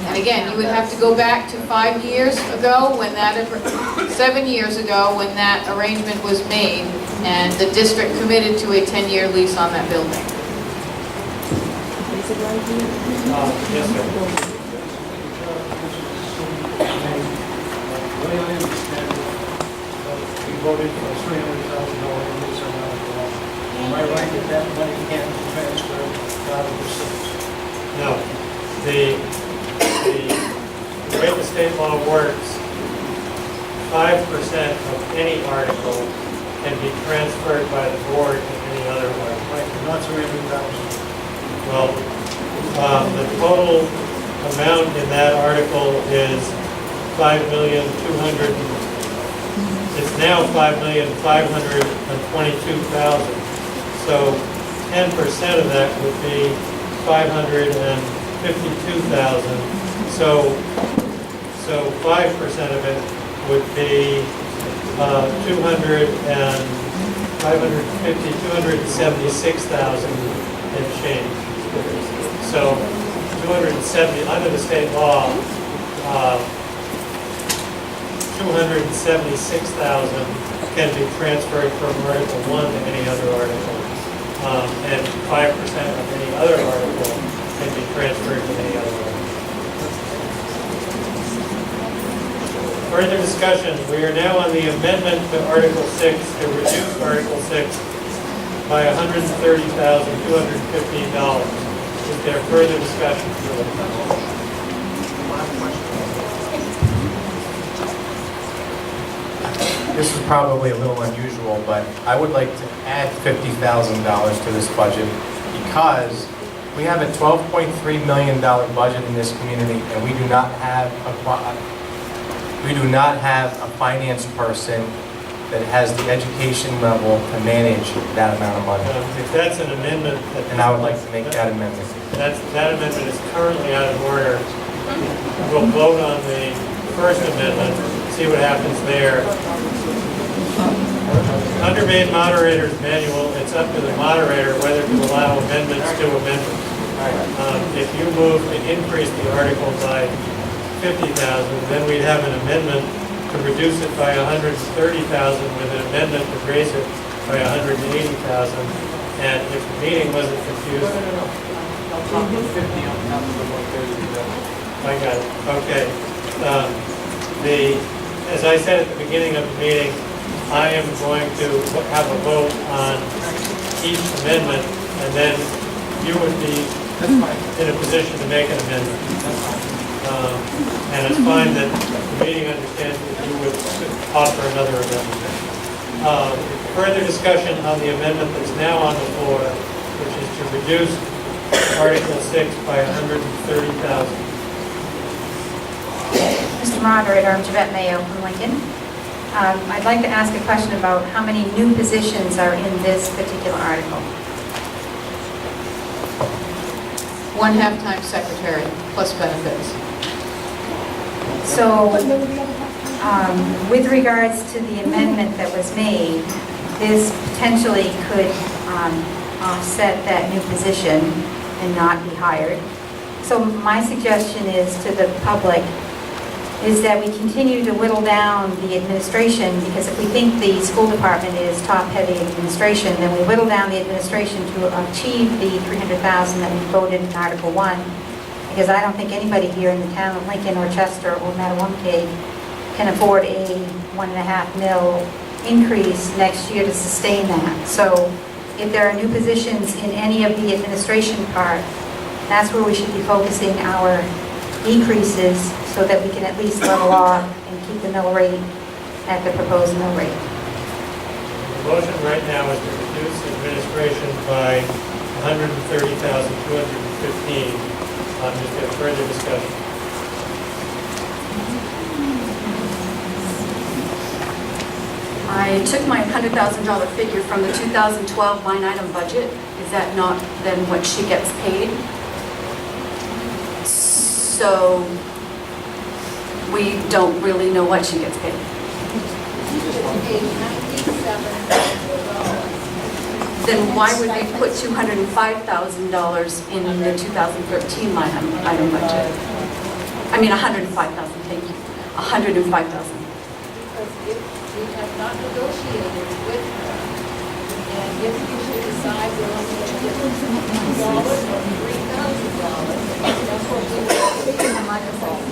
And again, you would have to go back to 5 years ago, 7 years ago, when that arrangement was made, and the district committed to a 10-year lease on that building.
Yes,
Yes, sir.
The way I understand it, we voted for $300,000 increase on Article 1. Am I right that that money can't be transferred out of the six?
No. The way the state law works, 5% of any article can be transferred by the board to any other article.
Right, not 300,000.
Well, the total amount in that article is $5,200,000. It's now $5,522,000. So 10% of that would be $552,000. So 5% of it would be 276,000 and change. So 270, under the state law, 276,000 can be transferred from Article 1 to any other article. And 5% of any other article can be transferred to any other article. Further discussion, we are now on the amendment to Article 6 to reduce Article 6 by $130,215. Is there further discussion?
This is probably a little unusual, but I would like to add $50,000 to this budget because we have a $12.3 million budget in this community, and we do not have a finance person that has the education level to manage that amount of money.
If that's an amendment,
And I would like to make that amendment.
that amendment is currently out of order. We'll vote on the first amendment, see what happens there. Under main moderator's manual, it's up to the moderator whether to allow amendments to amendments. If you move to increase the article by 50,000, then we'd have an amendment to reduce it by 130,000 with an amendment to raise it by 180,000. And if the meeting wasn't confused. I got it, okay. As I said at the beginning of the meeting, I am going to have a vote on each amendment, and then you would be in a position to make an amendment. And it's fine that the meeting understands that you would offer another amendment. Further discussion on the amendment that's now on the floor, which is to reduce Article 6 by $130,000.
Mr. Moderator, I'm Javette Mayo from Lincoln. I'd like to ask a question about how many new positions are in this particular article.
One half-time secretary plus benefits.
So, with regards to the amendment that was made, this potentially could offset that new position and not be hired. So my suggestion is to the public is that we continue to whittle down the administration, because if we think the school department is top-heavy administration, then we whittle down the administration to achieve the $300,000 that we voted in Article 1, because I don't think anybody here in the town of Lincoln or Chester or Mattawamkeag can afford a $1.5 million increase next year to sustain that. So if there are new positions in any of the administration part, that's where we should be focusing our decreases so that we can at least level off and keep the mill rate at the proposed mill rate.
The motion right now is to reduce administration by $130,215. Is there further discussion?
I took my $100,000 figure from the 2012 line item budget. Is that not then what she gets paid? So we don't really know what she gets paid. Then why would we put $205,000 in the 2013 line item budget? I mean, $105,000, thank you. $105,000.
Because if we have not negotiated with her, and if you should decide we're only going to give her $2,000 or $3,000, that's what we will speak in the microphone.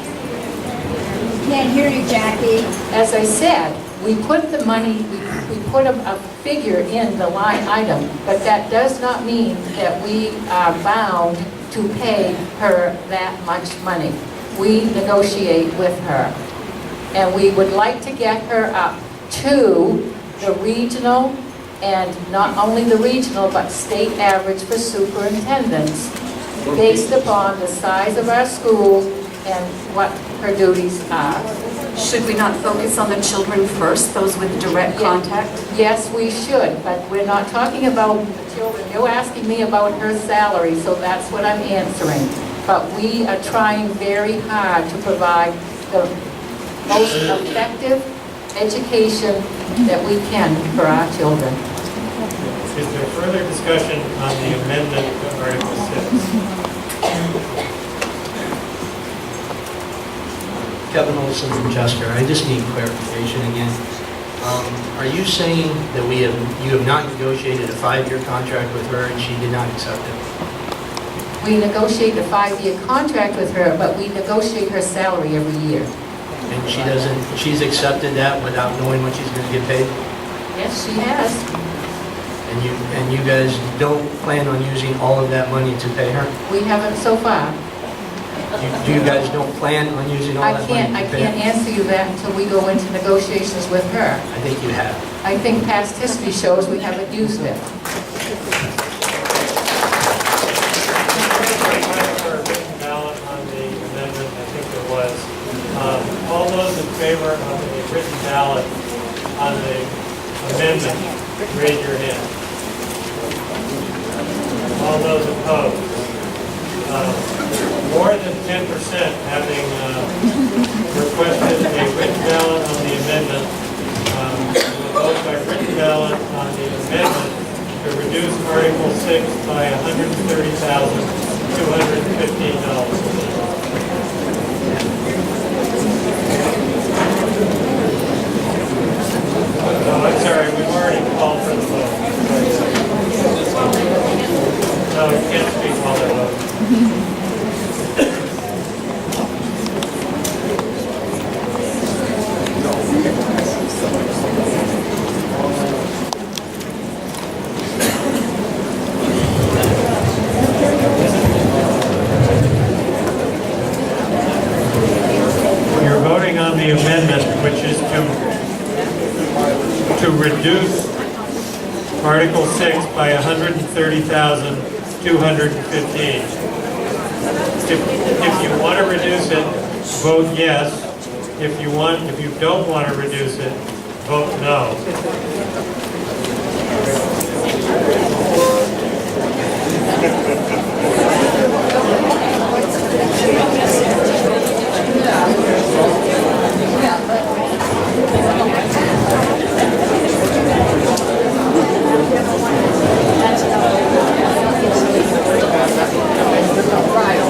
Can't hear you, Jackie.
As I said, we put the money, we put a figure in the line item, but that does not mean that we are bound to pay her that much money. We negotiate with her. And we would like to get her up to the regional, and not only the regional, but state average for superintendents, based upon the size of our school and what her duties are.
Should we not focus on the children first, those with direct contact?
Yes, we should, but we're not talking about the children. You're asking me about her salary, so that's what I'm answering. But we are trying very hard to provide the most effective education that we can for our children.
Is there further discussion on the amendment to Article 6?
Kevin Olson from Chester. I just need clarification again. Are you saying that you have not negotiated a 5-year contract with her and she did not accept it?
We negotiate a 5-year contract with her, but we negotiate her salary every year.
And she's accepted that without knowing what she's going to get paid?
Yes, she has.
And you guys don't plan on using all of that money to pay her?
We haven't so far.
Do you guys don't plan on using all that money to pay her?
I can't answer you that until we go into negotiations with her.
I think you have.
I think past history shows we haven't used it.
Ballot on the amendment, I think there was. All those in favor of the written ballot on the amendment, raise your hand. All those opposed? More than 10% having requested a written ballot on the amendment, will vote by written ballot on the amendment to reduce Article 6 by $130,215. No, I'm sorry, we've already called for the vote. No, you can't speak while they're voting. You're voting on the amendment, which is to reduce Article 6 by $130,215. If you want to reduce it, vote yes. If you don't want to reduce it, vote no.
Right.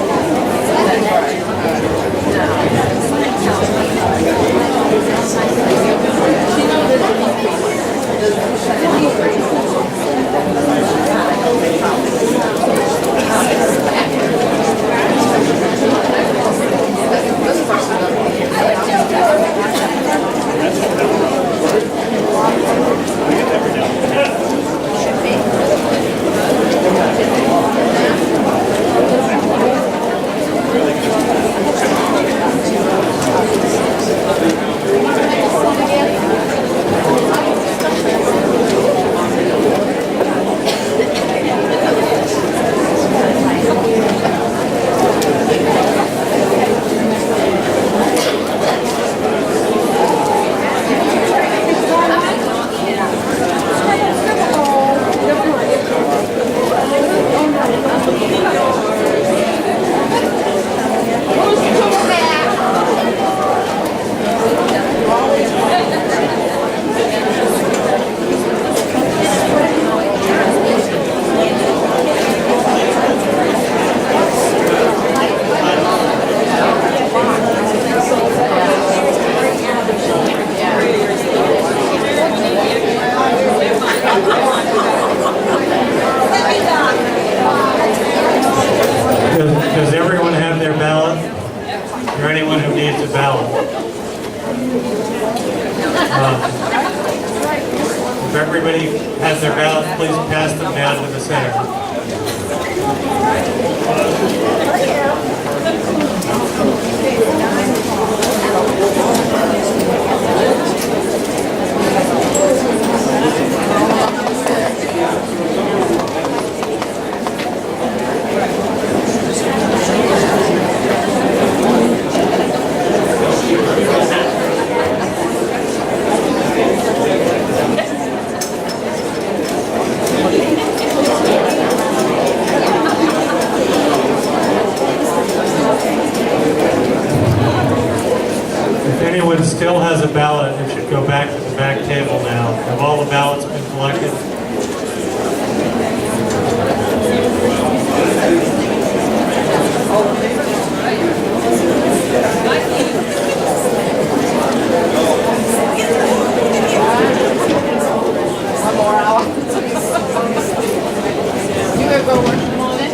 everybody has their ballots, please pass them down to the center. If anyone still has a ballot, it should go back to the back table now. Have all the ballots been collected?
One more hour. You gonna go work from home then?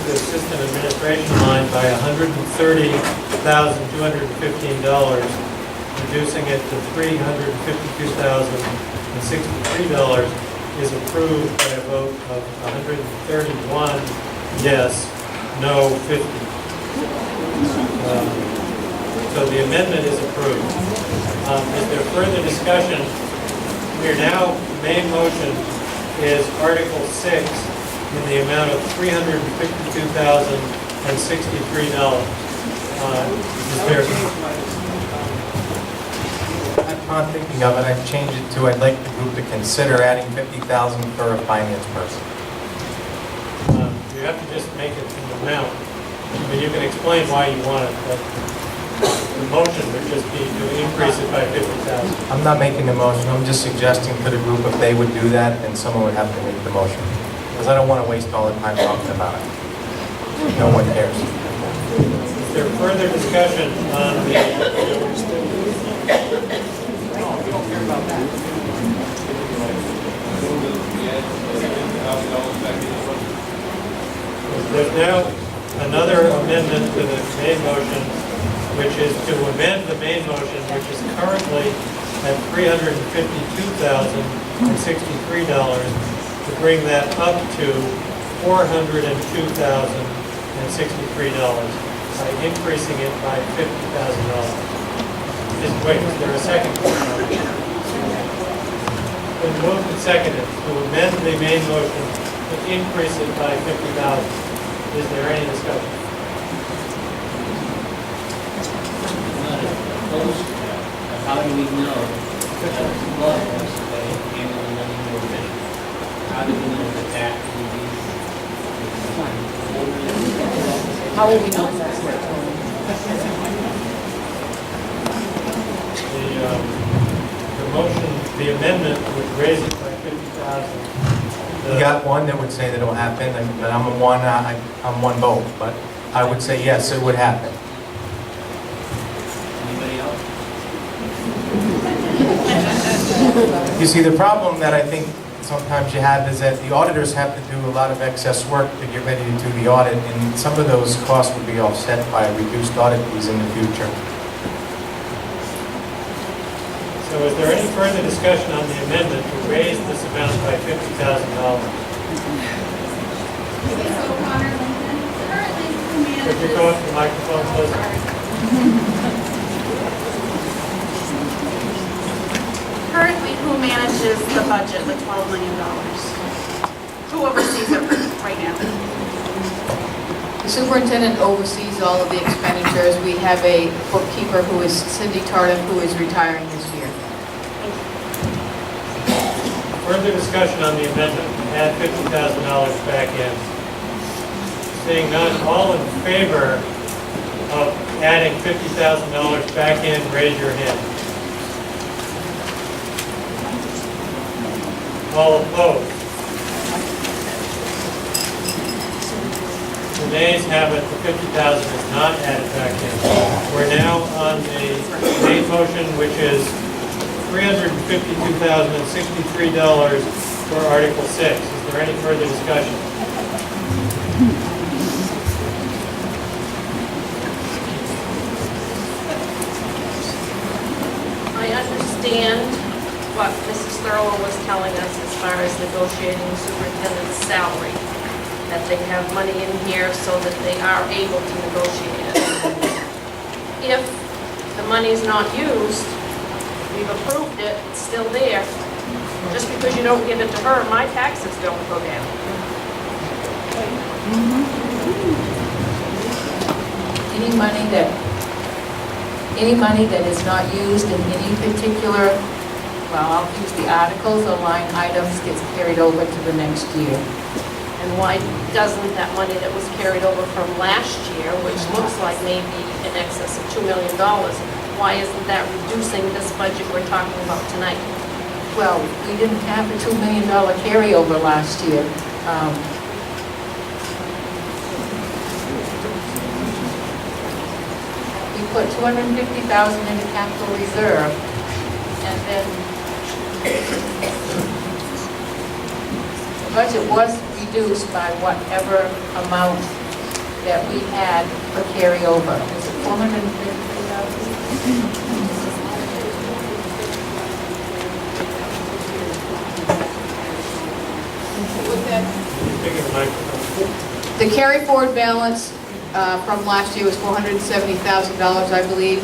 the assistant administration line by $130,215, reducing it to $352,063, is approved by a vote of 131 yes, no 50. So the amendment is approved. Is there further discussion? We are now, the main motion is Article 6 in the amount of $352,063. Is there,
I'm thinking of it, I've changed it to, I'd like the group to consider adding 50,000 for a finance person.
you have to just make it an amount. I mean, you can explain why you want it, but the motion would just be to increase it by 50,000.
I'm not making the motion, I'm just suggesting to the group if they would do that, then someone would have to make the motion. Because I don't want to waste all the time talking about it. No one cares.
Is there further discussion on the... There's now another amendment to the main motion, which is to amend the main motion, which is currently at $352,063, to bring that up to $402,063 by increasing it by $50,000. Wait, is there a second? Been moved and seconded to amend the main motion to increase it by $50,000. Is there any discussion?
How do we know that the law is handling money more efficient? How do we know that that will be?
How will we know that's where it's going?
The motion, the amendment would raise it by 50,000.
You got one that would say that it will happen, but I'm one vote, but I would say yes, it would happen.
Anybody else?
You see, the problem that I think sometimes you have is that the auditors have to do a lot of excess work to get ready to do the audit, and some of those costs would be offset by reduced audit fees in the future.
So is there any further discussion on the amendment to raise this amount by $50,000? Could you go up to the microphone, please?
Currently, who manages the budget, the $12 million? Who oversees it right now?
The superintendent oversees all of the expenditures. We have a bookkeeper who is Cindy Tardif, who is retiring this year.
Further discussion on the amendment, add $50,000 back in. Seeing none, all in favor of adding $50,000 back in, raise your hand. All opposed? The nays have it, the 50,000 is not added back in. We're now on the main motion, which is $352,063 for Article 6. Is there any further discussion?
I understand what Mrs. Thurlow was telling us as far as negotiating the superintendent's salary, that they have money in here so that they are able to negotiate it. If the money is not used, we've approved it, it's still there. Just because you don't give it to her, my taxes don't go down.
Any money that is not used in any particular, well, I'll use the articles or line items, gets carried over to the next year.
And why doesn't that money that was carried over from last year, which looks like maybe in excess of $2 million, why isn't that reducing this budget we're talking about tonight?
Well, we didn't have a $2 million carryover last year. We put $250,000 in the capital reserve, and then the budget was reduced by whatever amount that we had for carryover. Is it $453,000?
The carry forward balance from last year was $470,000, I believe.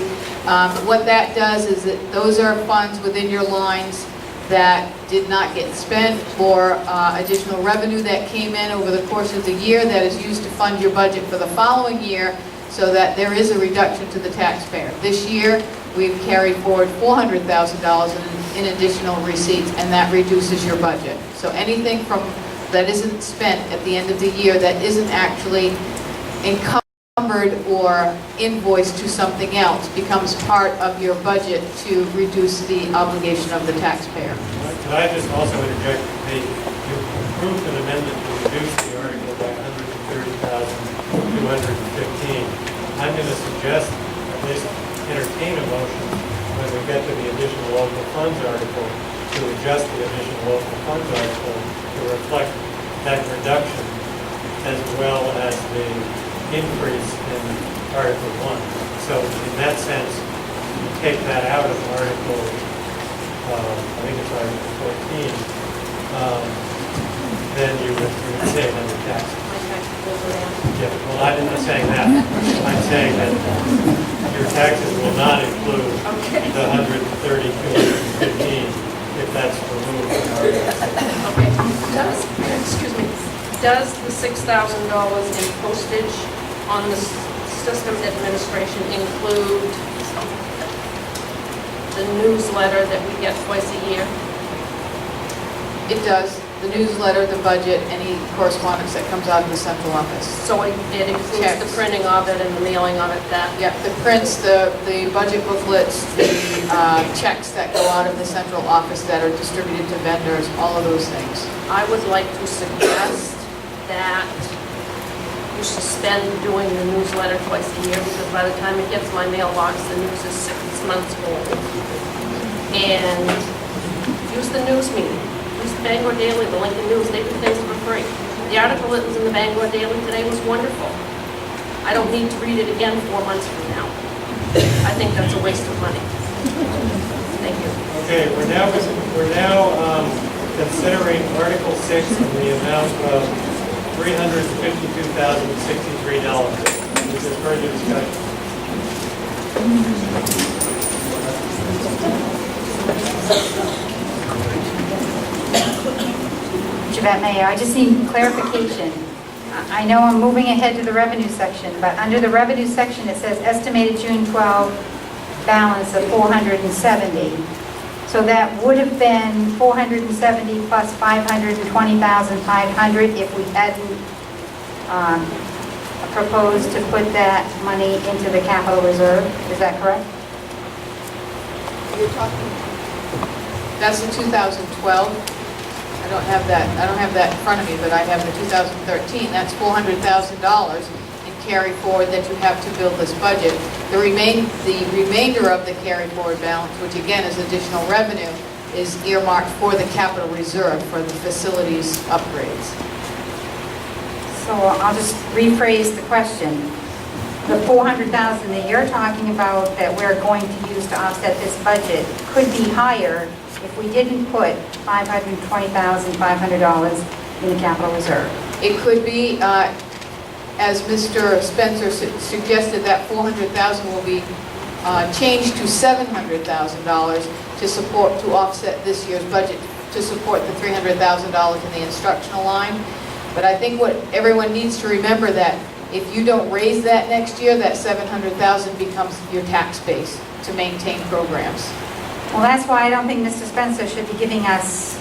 What that does is that those are funds within your lines that did not get spent, or additional revenue that came in over the course of the year that is used to fund your budget for the following year, so that there is a reduction to the taxpayer. This year, we've carried forward $400,000 in additional receipts, and that reduces your budget. So anything that isn't spent at the end of the year that isn't actually encumbered or invoiced to something else becomes part of your budget to reduce the obligation of the taxpayer.
Could I just also interject, you approved an amendment to reduce the article by $130,215. I'm going to suggest, at least entertain a motion, when we get to the additional local funds article, to adjust the additional local funds article to reflect that reduction as well as the increase in Article 1. So in that sense, you take that out of Article, I think it's Article 14, then you would save on your taxes. Yeah, well, I'm not saying that. I'm saying that your taxes will not include the $130,215 if that's removed from Article.
Okay. Does the $6,000 in postage on the system administration include the newsletter that we get twice a year?
It does. The newsletter, the budget, any correspondence that comes out of the central office.
So it includes the printing of it and the mailing of it, that?
Yeah, the prints, the budget booklets, the checks that go out of the central office that are distributed to vendors, all of those things.
I would like to suggest that you suspend doing the newsletter twice a year, because by the time it gets my mailbox, the news is 6 months old. And use the news meeting. Use the Bangor Daily, the Lincoln News, they do things for free. The article that was in the Bangor Daily today was wonderful. I don't need to read it again 4 months from now. I think that's a waste of money. Thank you.
Okay, we're now considering Article 6 in the amount of $352,063. Is there further discussion?
Javette Mayor, I just need clarification. I know I'm moving ahead to the revenue section, but under the revenue section, it says estimated June 12 balance of 470. So that would have been 470 plus 520,500 if we hadn't proposed to put that money into the capital reserve. Is that correct?
You're talking, that's the 2012. I don't have that in front of me, but I have the 2013. That's $400,000 in carry forward that you have to build this budget. The remainder of the carry forward balance, which again is additional revenue, is earmarked for the capital reserve for the facilities upgrades.
So I'll just rephrase the question. The $400,000 that you're talking about that we're going to use to offset this budget could be higher if we didn't put $520,500 in the capital reserve.
It could be, as Mr. Spencer suggested, that $400,000 will be changed to $700,000 to offset this year's budget, to support the $300,000 in the instructional line. But I think what everyone needs to remember that if you don't raise that next year, that $700,000 becomes your tax base to maintain programs.
Well, that's why I don't think Mr. Spencer should be giving us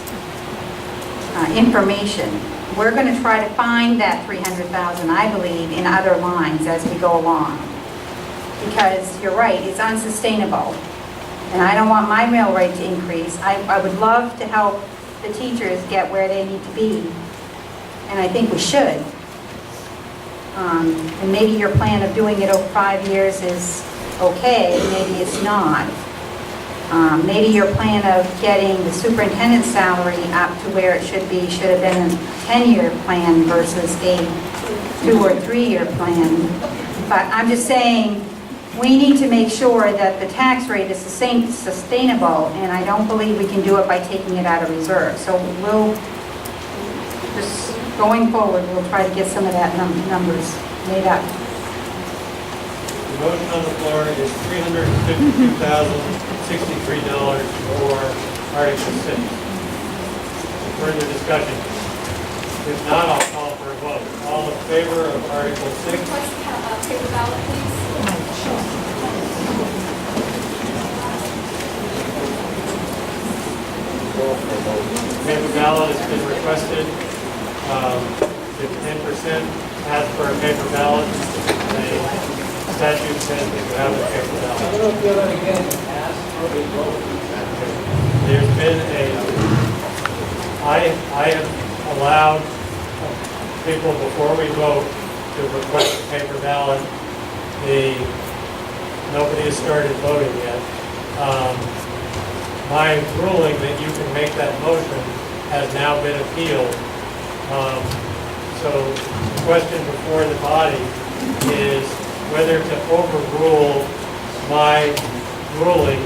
information. We're going to try to find that $300,000, I believe, in other lines as we go along. Because you're right, it's unsustainable. And I don't want my mill rate to increase. I would love to help the teachers get where they need to be. And I think we should. And maybe your plan of doing it over 5 years is okay, maybe it's not. Maybe your plan of getting the superintendent's salary up to where it should have been a 10-year plan versus a 2 or 3 year plan. But I'm just saying, we need to make sure that the tax rate is sustainable, and I don't believe we can do it by taking it out of reserve. So we'll, just going forward, we'll try to get some of that numbers made up.
The motion on the floor is $352,063 for Article 6. Further discussion? If not, I'll call for a vote. All in favor of Article 6?
Paper ballot, please.
Paper ballot has been requested. If 10% ask for a paper ballot, the statute says that you have a paper ballot. There's been I have allowed people before we vote to request a paper ballot. Nobody has started voting yet. My ruling that you can make that motion has now been appealed. So the question before the body is whether to overrule my ruling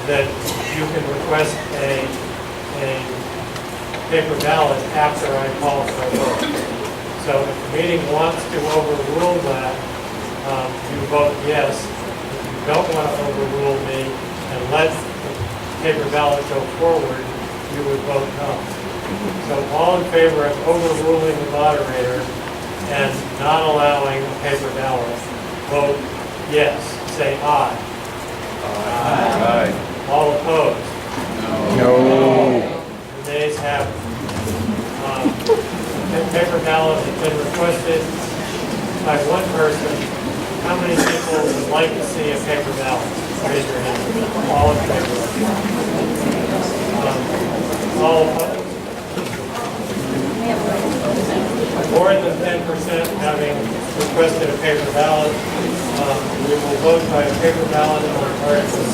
that you can request a paper ballot after I call for a vote. So if the meeting wants to overrule that, you vote yes. If you don't want to overrule me and let the paper ballot go forward, you would vote no. So all in favor of overruling the moderator and not allowing a paper ballot, vote yes. Say aye. Aye. All opposed? No. The nays have it. The paper ballot has been requested by one person. How many people would like to see a paper ballot? Raise your hand. All in favor. All opposed? More than 10% having requested a paper ballot. We will vote by a paper ballot on Article 6.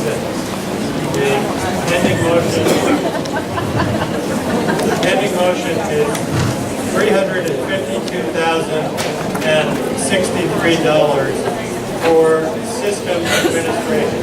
The pending motion is $352,063 for system administration.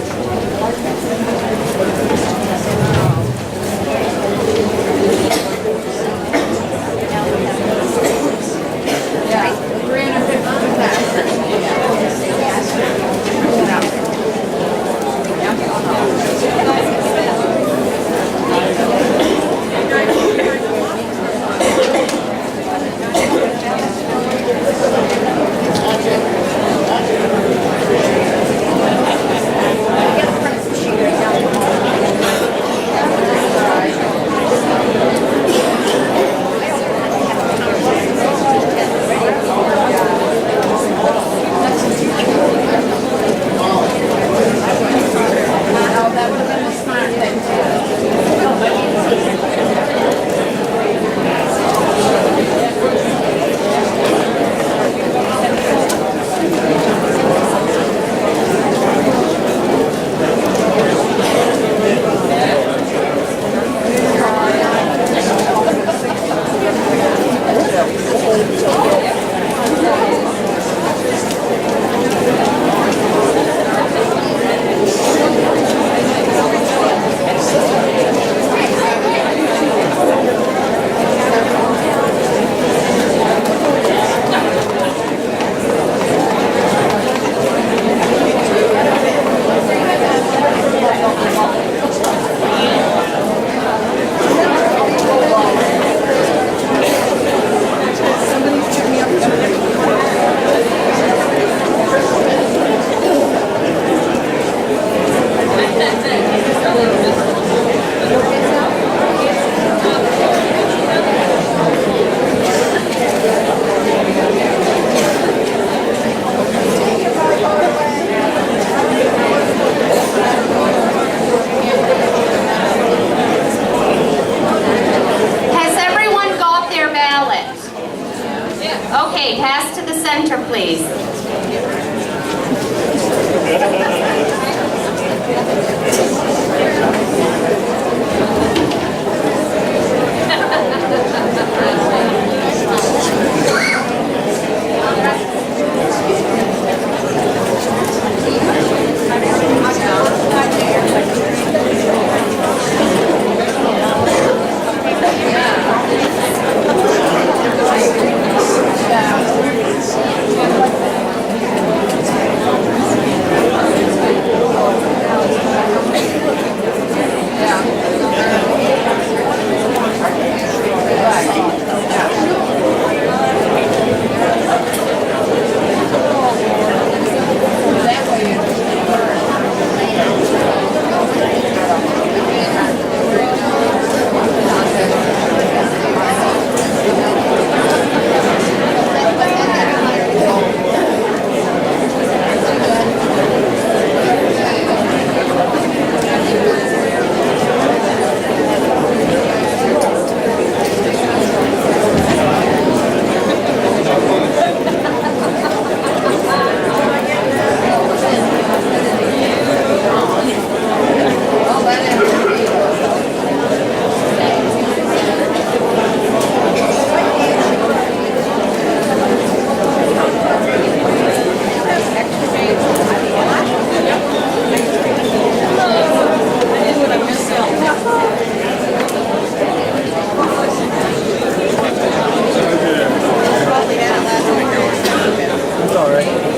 Okay, pass to the center, please.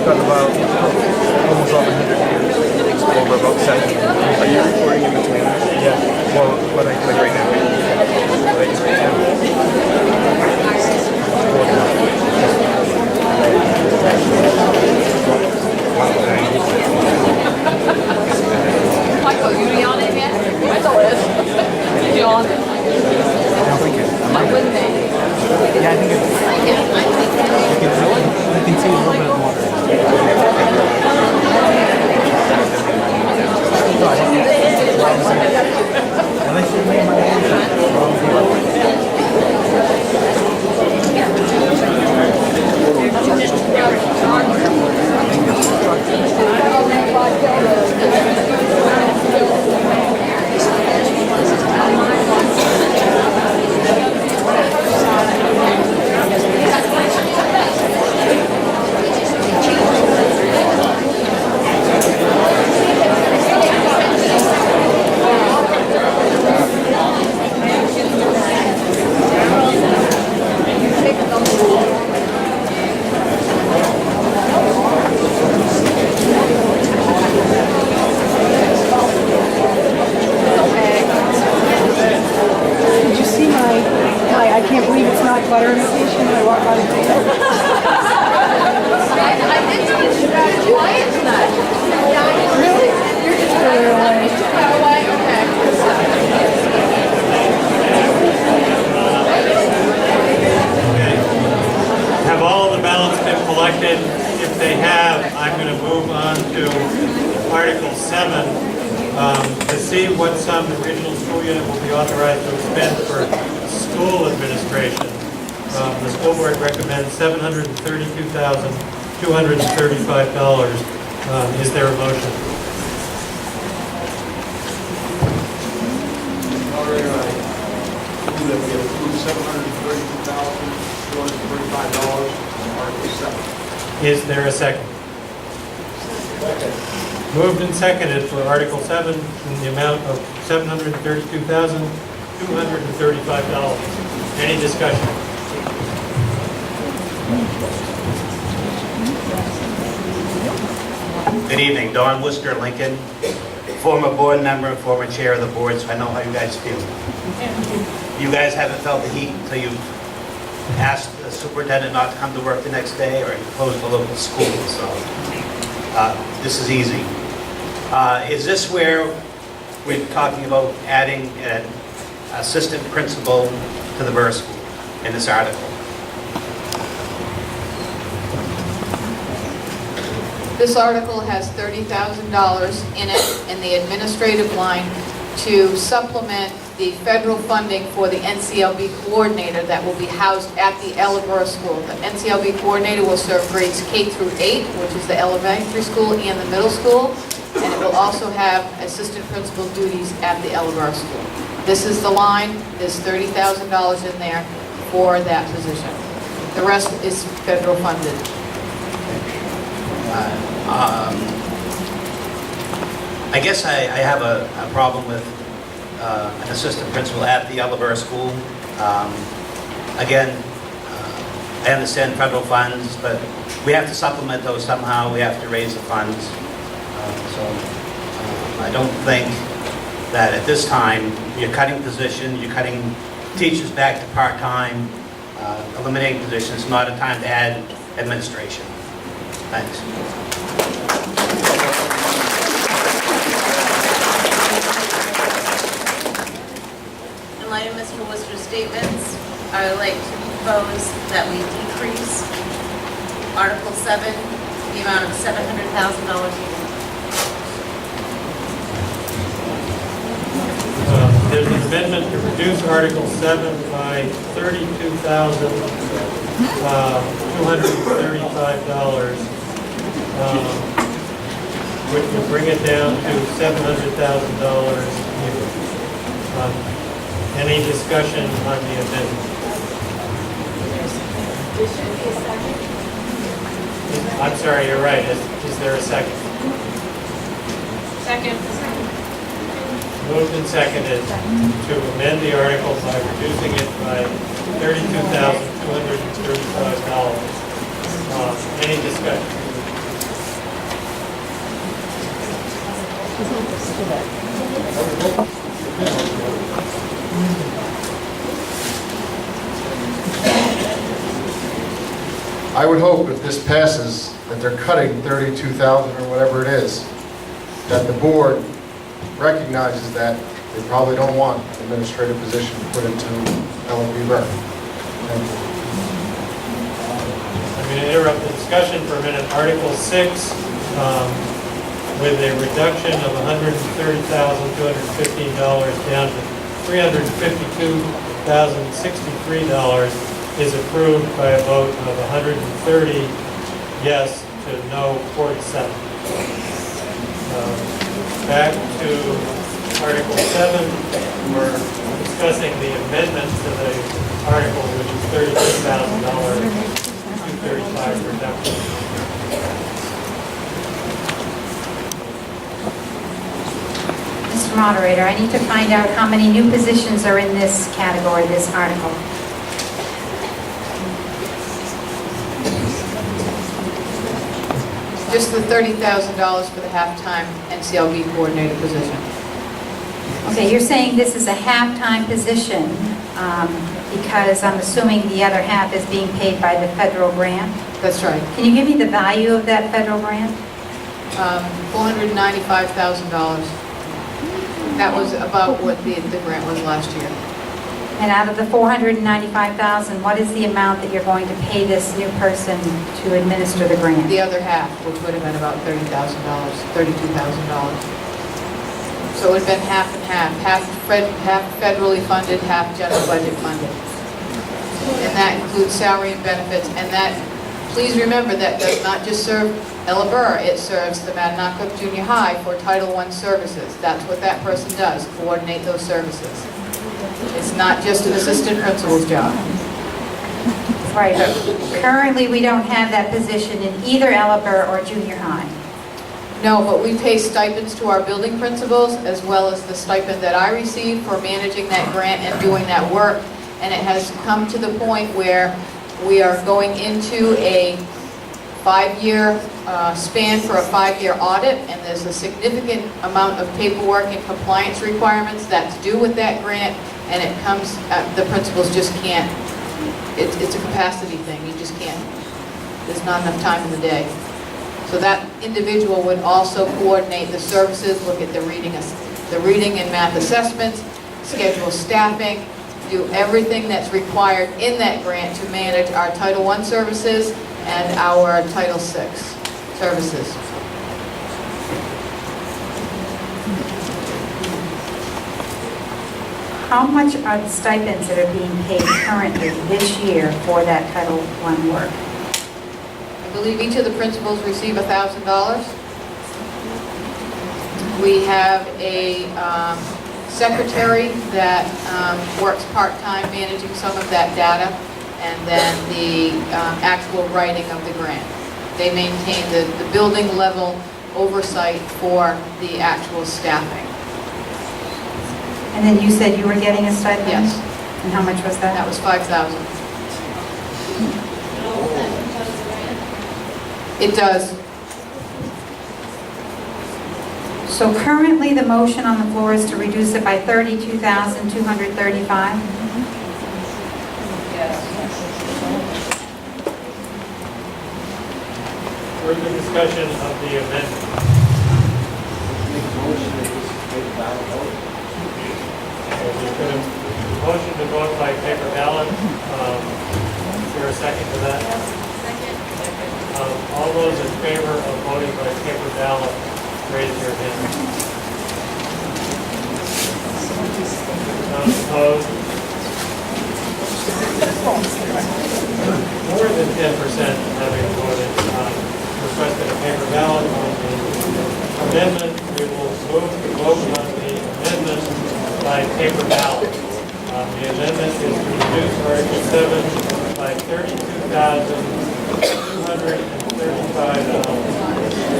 got about almost 100 years over about 7. Are you recording in between? Yeah. Well, like right now.
Michael, you on it yet? Michael is. You on it? I wouldn't think.
Yeah, I think it's... You can see a little bit more.
Did you see my I can't believe it's not butter imitation when I walk by the table?
I did see you guys quiet tonight.
Really? You're just further away.
Far away?
Have all the ballots been collected? If they have, I'm going to move on to Article 7 to see what sum the regional school unit will be authorized to expend for school administration. The school board recommends $732,235. Is there a motion?
Moderator, I move that we approve $732,235 on Article 7.
Is there a second?
Second.
Moved and seconded for Article 7 in the amount of $732,235. Any discussion?
Good evening, Don Worcester, Lincoln, former board member and former chair of the board, so I know how you guys feel. You guys haven't felt the heat until you've asked the superintendent not to come to work the next day or you closed the local school, so this is easy. Is this where we're talking about adding an assistant principal to the Burr School in this article?
This article has $30,000 in it in the administrative line to supplement the federal funding for the NCLB coordinator that will be housed at the Ellaborough School. The NCLB coordinator will serve grades K through 8, which is the elementary school and the middle school, and it will also have assistant principal duties at the Ellaborough School. This is the line, there's $30,000 in there for that position. The rest is federal funded.
I guess I have a problem with an assistant principal at the Ellaborough School. Again, I understand federal funds, but we have to supplement those somehow. We have to raise the funds. I don't think that at this time you're cutting positions, you're cutting teachers back to part-time, eliminating positions. It's not a time to add administration. Thanks.
In light of Mr. Worcester's statements, I would like to propose that we decrease Article 7, the amount of $700,000.
There's an amendment to reduce Article 7 by $32,235, which will bring it down to $700,000. Any discussion on the amendment? I'm sorry, you're right. Is there a second?
Second.
Moved and seconded to amend the article by reducing it by $32,235. Any discussion?
I would hope if this passes, that they're cutting 32,000 or whatever it is, that the board recognizes that they probably don't want an administrative position put into LLB Burke. Thank you.
I'm going to interrupt the discussion for a minute. Article 6, with a reduction of $130,215 down to $352,063 is approved by a vote of 130 yes to no 47. Back to Article 7, we're discussing the amendment to the article, which is $32,000, 235 reduction.
Mr. Moderator, I need to find out how many new positions are in this category, this article.
Just the $30,000 for the half-time NCLB coordinator position.
Okay, you're saying this is a half-time position because I'm assuming the other half is being paid by the federal grant?
That's right.
Can you give me the value of that federal grant?
$495,000. That was about what the grant was last year.
And out of the $495,000, what is the amount that you're going to pay this new person to administer the grant?
The other half, which would have been about $30,000, $32,000. So it would have been half and half, half federally funded, half general budget funded. And that includes salary and benefits, and that, please remember, that does not just serve Ella Burr, it serves the Madinock Junior High for Title I services. That's what that person does, coordinate those services. It's not just an assistant principal's job.
Right, but currently we don't have that position in either Ella Burr or junior high.
No, but we pay stipends to our building principals as well as the stipend that I receive for managing that grant and doing that work. And it has come to the point where we are going into a 5-year span for a 5-year audit, and there's a significant amount of paperwork and compliance requirements that's due with that grant, and it comes, the principals just can't, it's a capacity thing, you just can't, there's not enough time in the day. So that individual would also coordinate the services, look at the reading and math assessments, schedule staffing, do everything that's required in that grant to manage our Title I services and our Title VI services.
How much are the stipends that are being paid currently this year for that Title I work?
I believe each of the principals receive $1,000. We have a secretary that works part-time managing some of that data, and then the actual writing of the grant. They maintain the building level oversight for the actual staffing.
And then you said you were getting a stipend?
Yes.
And how much was that?
That was $5,000. It does.
So currently, the motion on the floor is to reduce it by $32,235?
Further discussion of the amendment. There's been a motion to vote by paper ballot. Is there a second to that? Second. All those in favor of voting by paper ballot, raise your hand. None opposed? More than 10% having voted, requested a paper ballot on the amendment. We will move to vote on the amendment by paper ballot. The amendment is to reduce Article 7 by $32,235.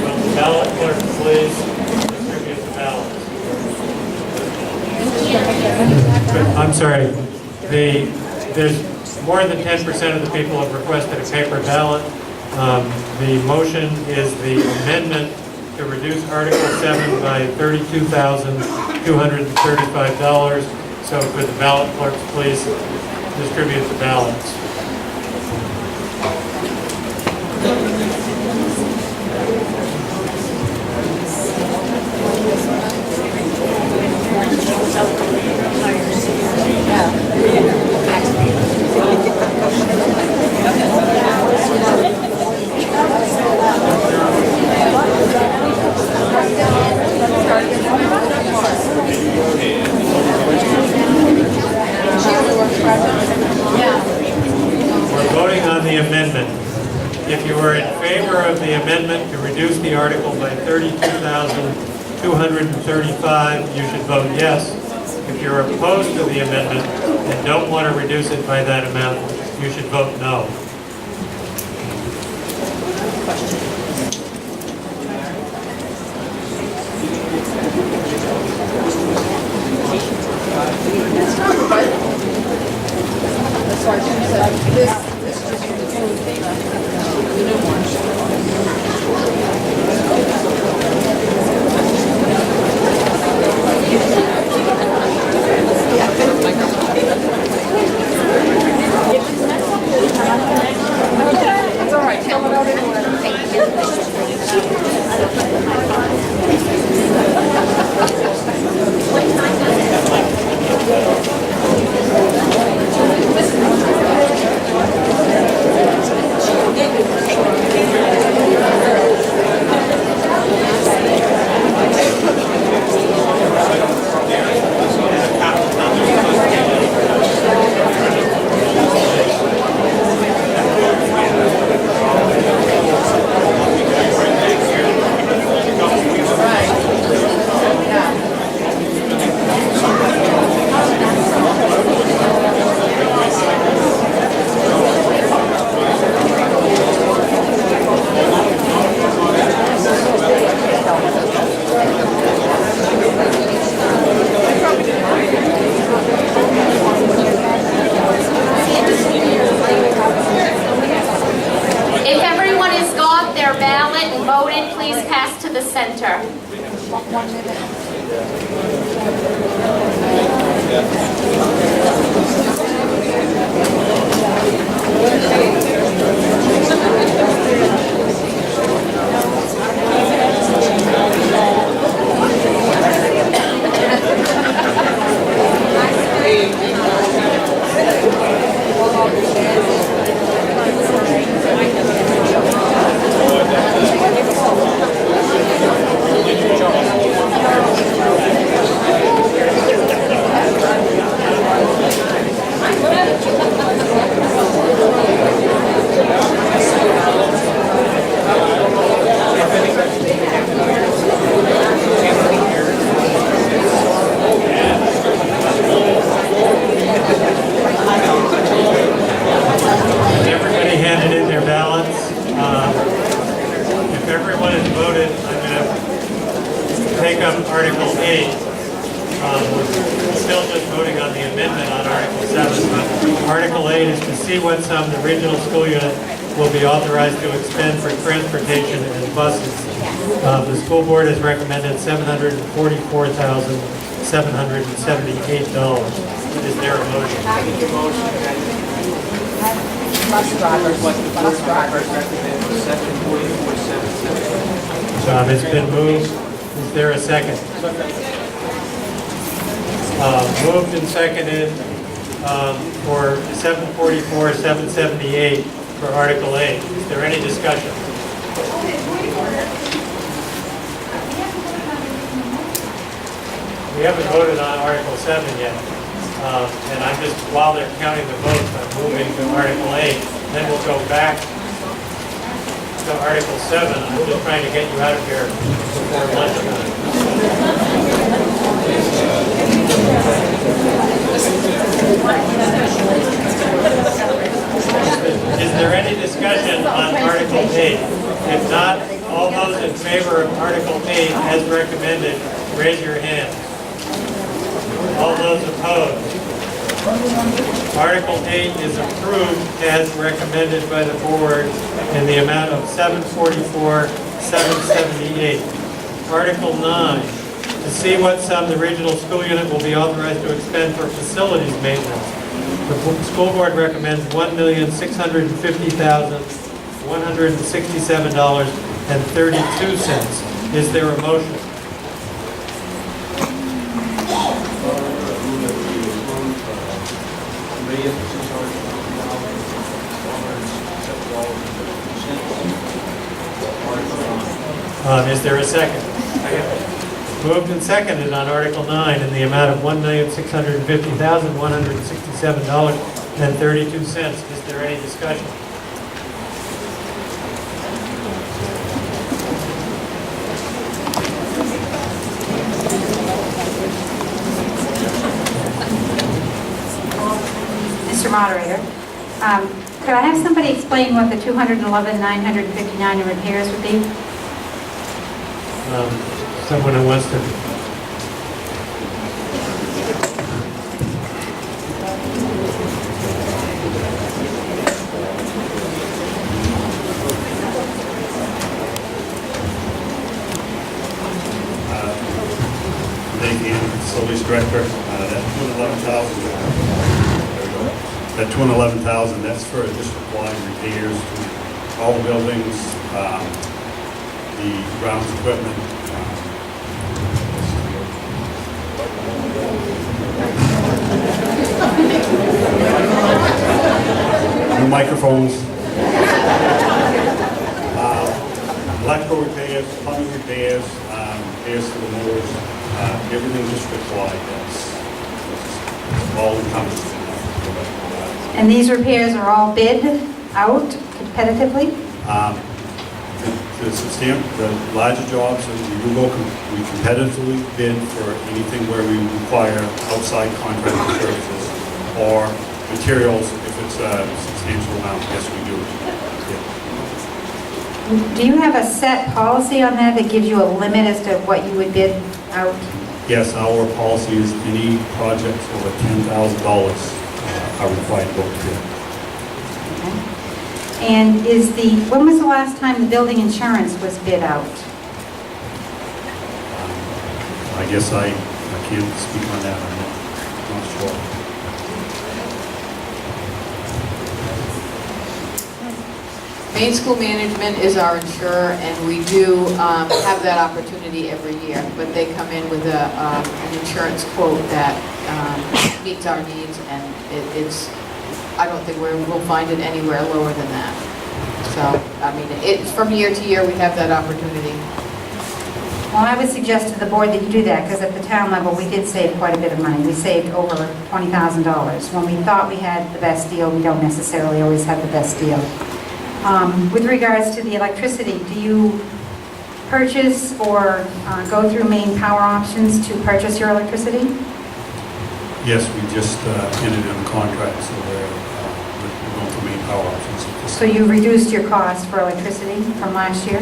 Will the ballot clerk please distribute the ballots? I'm sorry. There's more than 10% of the people have requested a paper ballot. The motion is the amendment to to reduce Article 7 by $32,235. So could the ballot clerks please distribute the ballots? We're voting on the amendment. If you are in favor of the amendment to reduce the article by $32,235, you should vote yes. If you're opposed to the amendment and don't want to reduce it by that amount, you should vote no. The school board has recommended $744,778. Is there a motion?
Bus drivers recommend $744,778.
It's been moved. Is there a second? Moved and seconded for $744,778 for Article 8. Is there any discussion? We haven't voted on Article 7 yet, and I'm just, while they're counting the votes, I'm moving to Article 8, then we'll go back to Article 7. I'm just trying to get you out of here before lunchtime. Is there any discussion on Article 8? If not, all those in favor of Article 8 as recommended, raise your hand. All those opposed? Article 8 is approved as recommended by the board in the amount of $744,778. Article 9, to see what sum the regional school unit will be authorized to expend for facilities maintenance. The school board recommends $1,650,167.32. Is there a motion? Is there a second? Moved and seconded on Article 9 in the amount of $1,650,167.32. Is there any discussion?
Mr. Moderator, could I have somebody explain what the $211,959 in repairs would be?
Someone who wants to.
Thank you, Facilities Director. That $211,000, that's for district-wide repairs to all the buildings, the grounds equipment. New microphones. Electrical repairs, plumbing repairs, repairs to the motors, everything district-wide. That's all encompassed.
And these repairs are all bid out competitively?
The larger jobs, we competitively bid for anything where we require outside contractor services or materials if it's a substantial amount. Yes, we do. Yeah.
Do you have a set policy on that gives you a limit as to what you would bid out?
Yes, our policy is any projects over $10,000 are required to go to bid.
And when was the last time the building insurance was bid out?
I guess I can't speak on that. I'm not sure.
Maine School Management is our insurer, and we do have that opportunity every year, but they come in with an insurance quote that meets our needs, and I don't think we'll find it anywhere lower than that. So, I mean, from year to year, we have that opportunity.
Well, I would suggest to the board that you do that, because at the town level, we did save quite a bit of money. We saved over $20,000. When we thought we had the best deal, we don't necessarily always have the best deal. With regards to the electricity, do you purchase or go through Maine Power Options to purchase your electricity?
Yes, we just entered in a contract, so we're going to Maine Power Options.
So you reduced your cost for electricity from last year?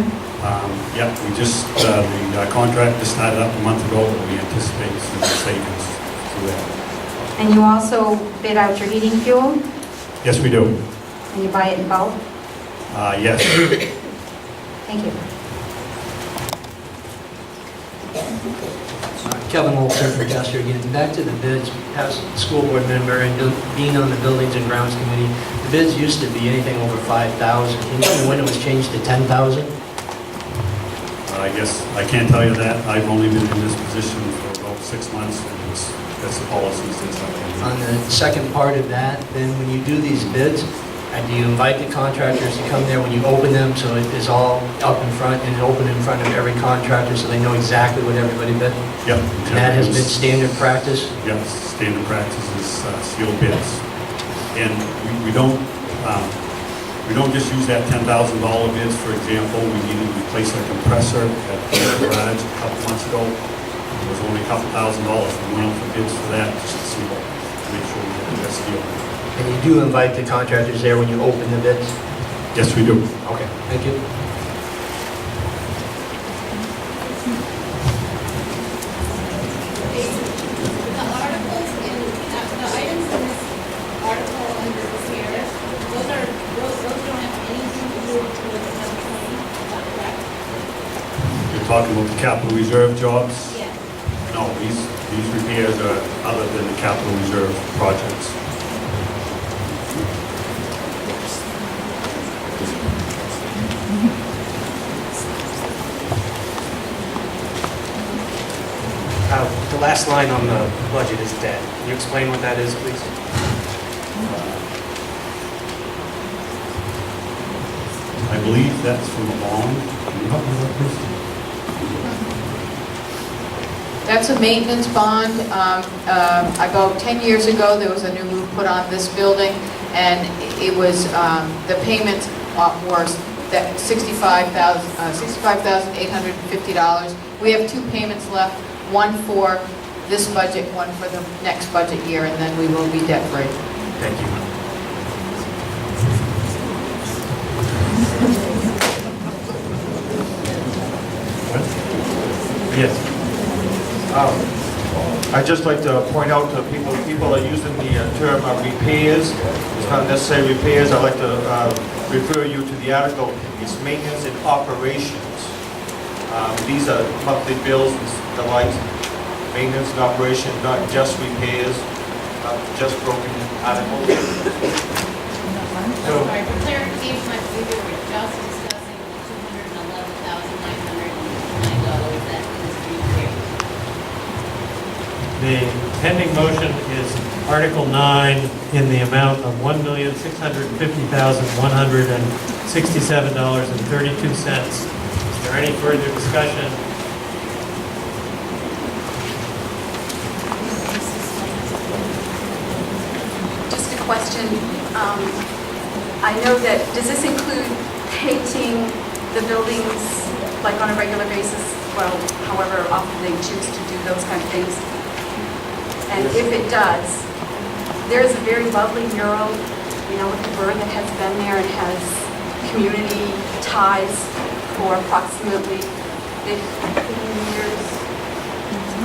Yeah, we just, the contract just started up a month ago, but we anticipate some savings through that.
And you also bid out your heating fuel?
Yes, we do.
And you buy it in bulk?
Yes.
Thank you.
Kevin Olson from Chester again. Back to the bids, as a school board member and being on the Buildings and Grounds Committee, the bids used to be anything over $5,000. Can you tell me when it was changed to $10,000?
I guess I can't tell you that. I've only been in this position for about 6 months, and that's the policies that's happening.
On the second part of that, then when you do these bids, do you invite the contractors to come there when you open them, so it is all up in front and open in front of every contractor so they know exactly what everybody bid?
Yep.
And that has been standard practice?
Yes, standard practice is sealed bids. And we don't just use that $10,000 bids. For example, we needed to replace a compressor at the garage a couple months ago. It was only a couple $1,000. We went out for bids for that just to see to make sure we get the best deal.
And you do invite the contractors there when you open the bids?
Yes, we do.
Okay, thank you.
The articles the items in this article under repairs, those don't have anything to do with the 2020, is that correct?
You're talking about the capital reserve jobs?
Yeah.
No, these repairs are other than the capital reserve projects.
The last line on the budget is debt. Can you explain what that is, please?
I believe that's from a bond. Can you help me with this?
That's a maintenance bond. About 10 years ago, there was a new roof put on this building, and it was, the payments were that $65,850. We have 2 payments left, one for this budget, one for the next budget year, and then we will be debt-free.
Thank you.
Yes.
I'd just like to point out to people are using the term repairs. It's not necessarily repairs. I'd like to refer you to the article. It's maintenance and operations. These are monthly bills and the like. Maintenance and operation, not just repairs, not just broken articles.
Sorry, for clarification, I believe we were just discussing the $211,909 that is repaired.
The pending motion is Article 9 in the amount of $1,650,167.32. Is there any further discussion?
Just a question. I know that, does this include painting the buildings like on a regular basis? Well, however often they choose to do those kind of things. And if it does, there is a very lovely mural, with the bird that has been there and has community ties for approximately 15 years.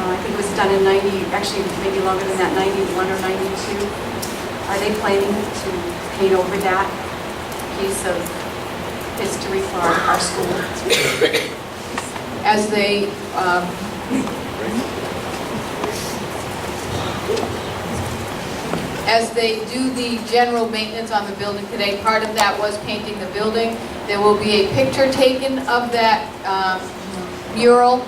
I think it was done in 90, actually maybe longer than that, 91 or 92. Are they planning to paint over that piece of history for our school?
As they, as they do the general maintenance on the building today, part of that was painting the building. There will be a picture taken of that mural.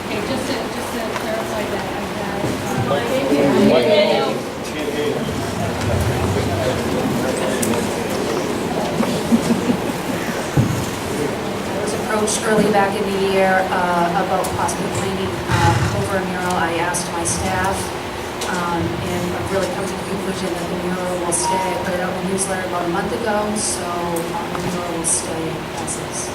Okay, just to clarify that,
I was approached early back in the year about possibly painting over a mural. I asked my staff, and I've really come to the conclusion that the mural will stay. I put it out in the newsletter about a month ago, so the mural will stay as is.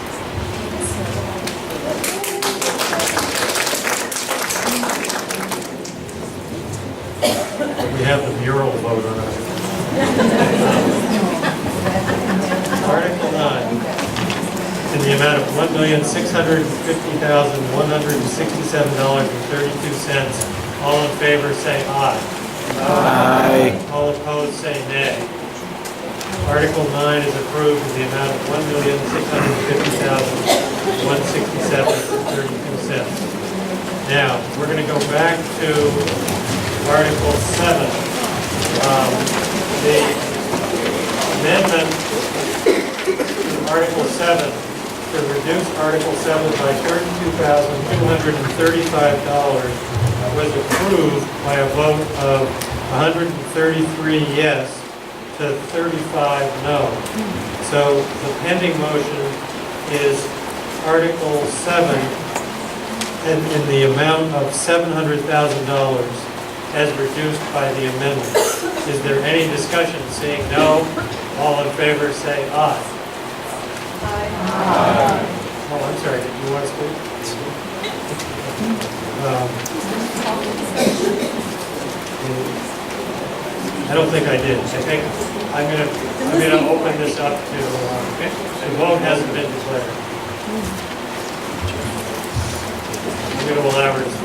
We have the mural vote on it. Article 9, in the amount of $1,650,167.32. All in favor, say aye.
Aye.
All opposed, say nay. Article 9 is approved in the amount of $1,650,167.32. Now, we're going to go back to Article 7. The amendment to Article 7 to reduce Article 7 by $32,235 was approved by a vote of 133 yes to 35 no. So the pending motion is Article 7 in the amount of $700,000 as reduced by the amendment. Is there any discussion? Seeing no, all in favor say aye. Aye. Oh, I'm sorry, did you want to speak? I don't think I did. I think I'm gonna open this up to, the vote hasn't been declared. I'm gonna allow her to speak.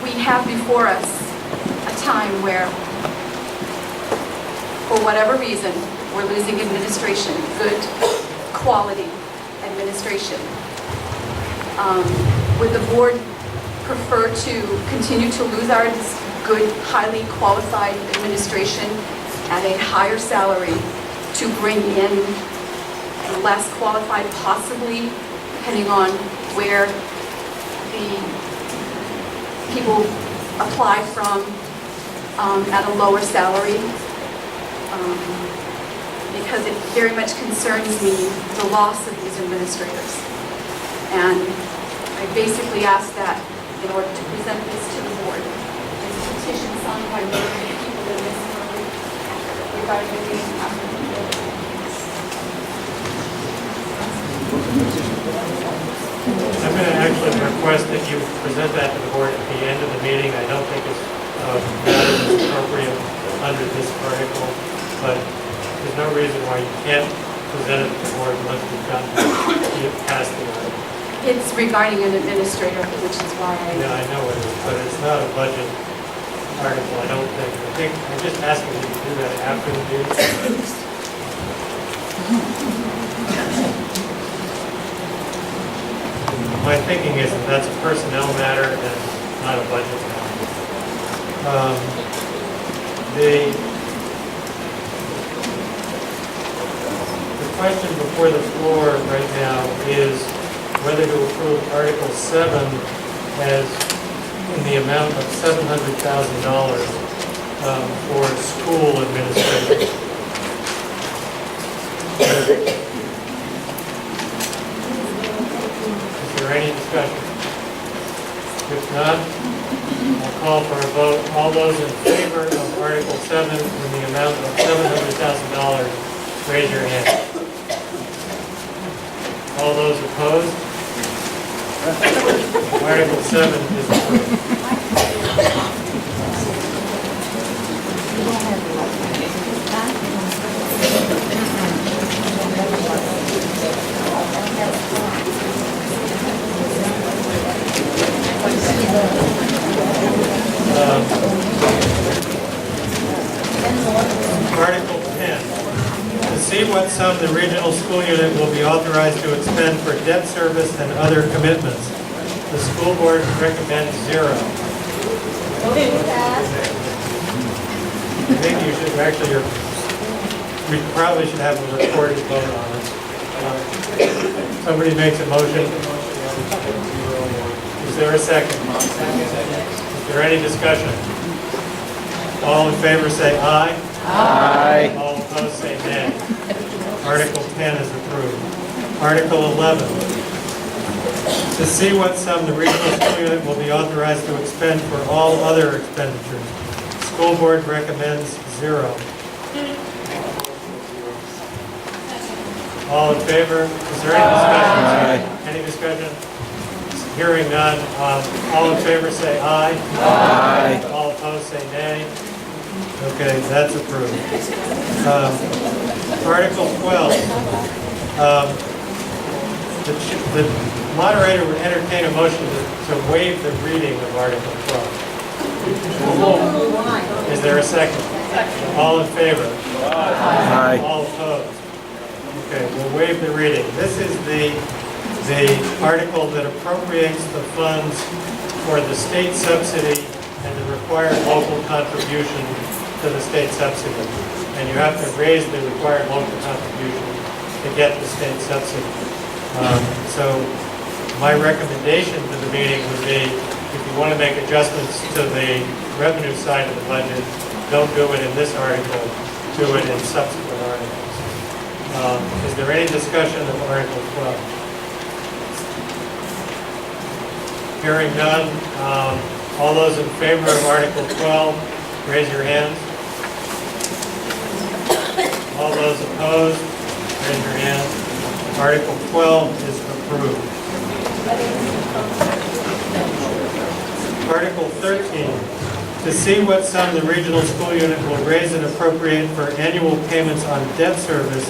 We have before us a time where for whatever reason, we're losing administration, good quality administration, would the board prefer to continue to lose our good, highly qualified administration at a higher salary to bring in less qualified, possibly, depending on where the people apply from, at a lower salary? Because it very much concerns me, the loss of these administrators. And I basically asked that in order to present this to the board. It's a petition signed by many people in this room regarding the reason after the building.
I'm going to actually request that you present that to the board at the end of the meeting. I don't think it's that is appropriate under this article, but there's no reason why you can't present it to the board once we've gotten past the article.
It's regarding an administrator, which is why
Yeah, I know it is, but it's not a budget article, I don't think. I think I'm just asking you to do that after the meeting. My thinking is that that's a personnel matter and not a budget matter. The question before the floor right now is whether to approve Article 7 as in the amount of $700,000 for school administration. Is there any discussion? If not, I'll call for a vote. All those in favor of Article 7 in the amount of $700,000, raise your hand. All those opposed? Article 7 is approved. Article 10, to see what sum the regional school unit will be authorized to expend for debt service and other commitments. The school board recommends zero. I think you should actually, we probably should have a recorded vote on it. Somebody makes a motion. Is there a second? Is there any discussion? All in favor say aye.
Aye.
All opposed say nay. Article 10 is approved. Article 11, to see what sum the regional school unit will be authorized to expend for all other expenditures. School board recommends zero. All in favor? Is there any discussion? Any discussion? Hearing none. All in favor say aye.
Aye.
All opposed say nay. Okay, that's approved. Article 12. The moderator would entertain a motion to waive the reading of Article 12. Is there a second? All in favor?
Aye.
All opposed? Okay, we'll waive the reading. This is the article that appropriates the funds for the state subsidy and the required local contribution to the state subsidy. And you have to raise the required local contribution to get the state subsidy. So my recommendation to the meeting would be, if you want to make adjustments to the revenue side of the budget, don't do it in this article, do it in subsequent articles. Is there any discussion of Article 12? Hearing none, all those in favor of Article 12, raise your hands. All those opposed, raise your hands. Article 12 is approved. Article 13, to see what sum the regional school unit will raise and appropriate for annual payments on debt service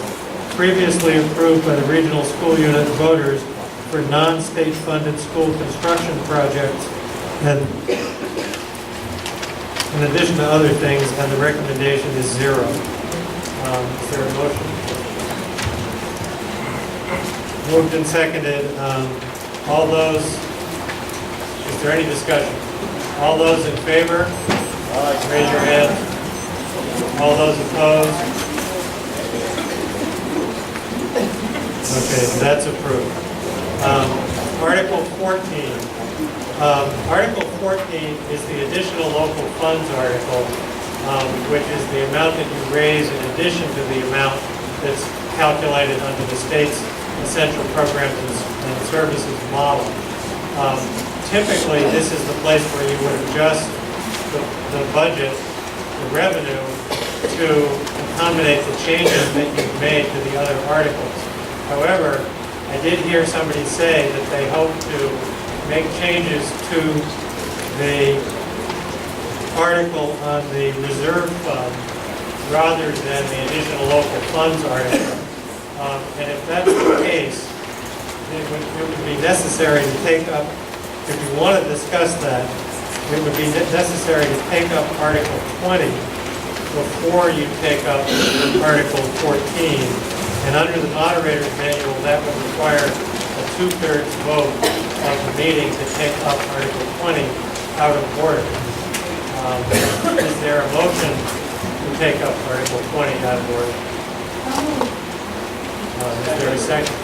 previously approved by the regional school unit voters for non-state funded school construction projects, and in addition to other things, and the recommendation is zero. Is there a motion? Moved and seconded. All those, is there any discussion? All those in favor? Raise your hand. All those opposed? Okay, that's approved. Article 14. Article 14 is the additional local funds article, which is the amount that you raise in addition to the amount that's calculated under the state's essential programs and services model. Typically, this is the place where you would adjust the budget, the revenue, to accommodate the changes that you've made to the other articles. However, I did hear somebody say that they hope to make changes to the article on the reserve fund rather than the additional local funds article. And if that's the case, it would be necessary to take up, if you want to discuss that, it would be necessary to take up Article 20 before you take up Article 14. And under the moderator's manual, that would require a 2/3 vote of the meeting to take up Article 20 out of order. Is there a motion to take up Article 20 out of order? Is there a second?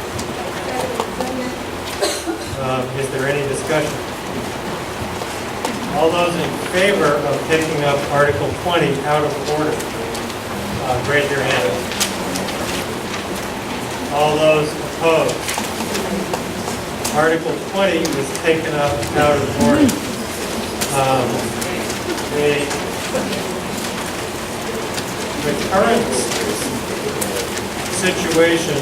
Is there any discussion? All those in favor of taking up Article 20 out of order, raise your hand. All those opposed? Article 20 is taken up out of order. The current situation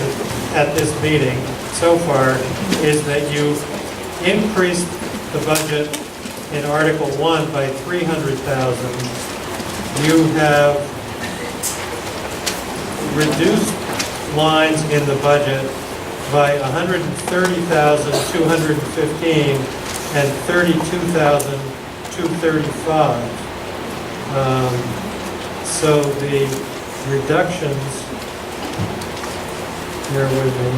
at this meeting so far is that you increased the budget in Article 1 by $300,000. You have reduced lines in the budget by $130,215 and $32,235. So the reductions, bear with me.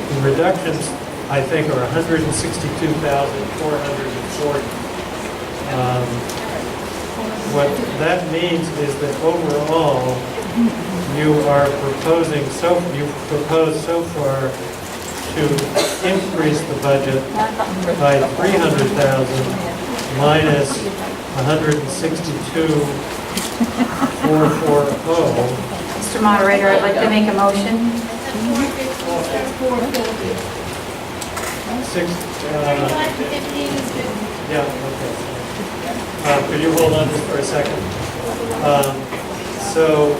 The reductions, I think, are $162,440. What that means is that overall, you've proposed so far to increase the budget by $300,000 minus $162,440.
Mr. Moderator, I'd like to make a motion.
Yeah, okay. Could you hold on just for a second? So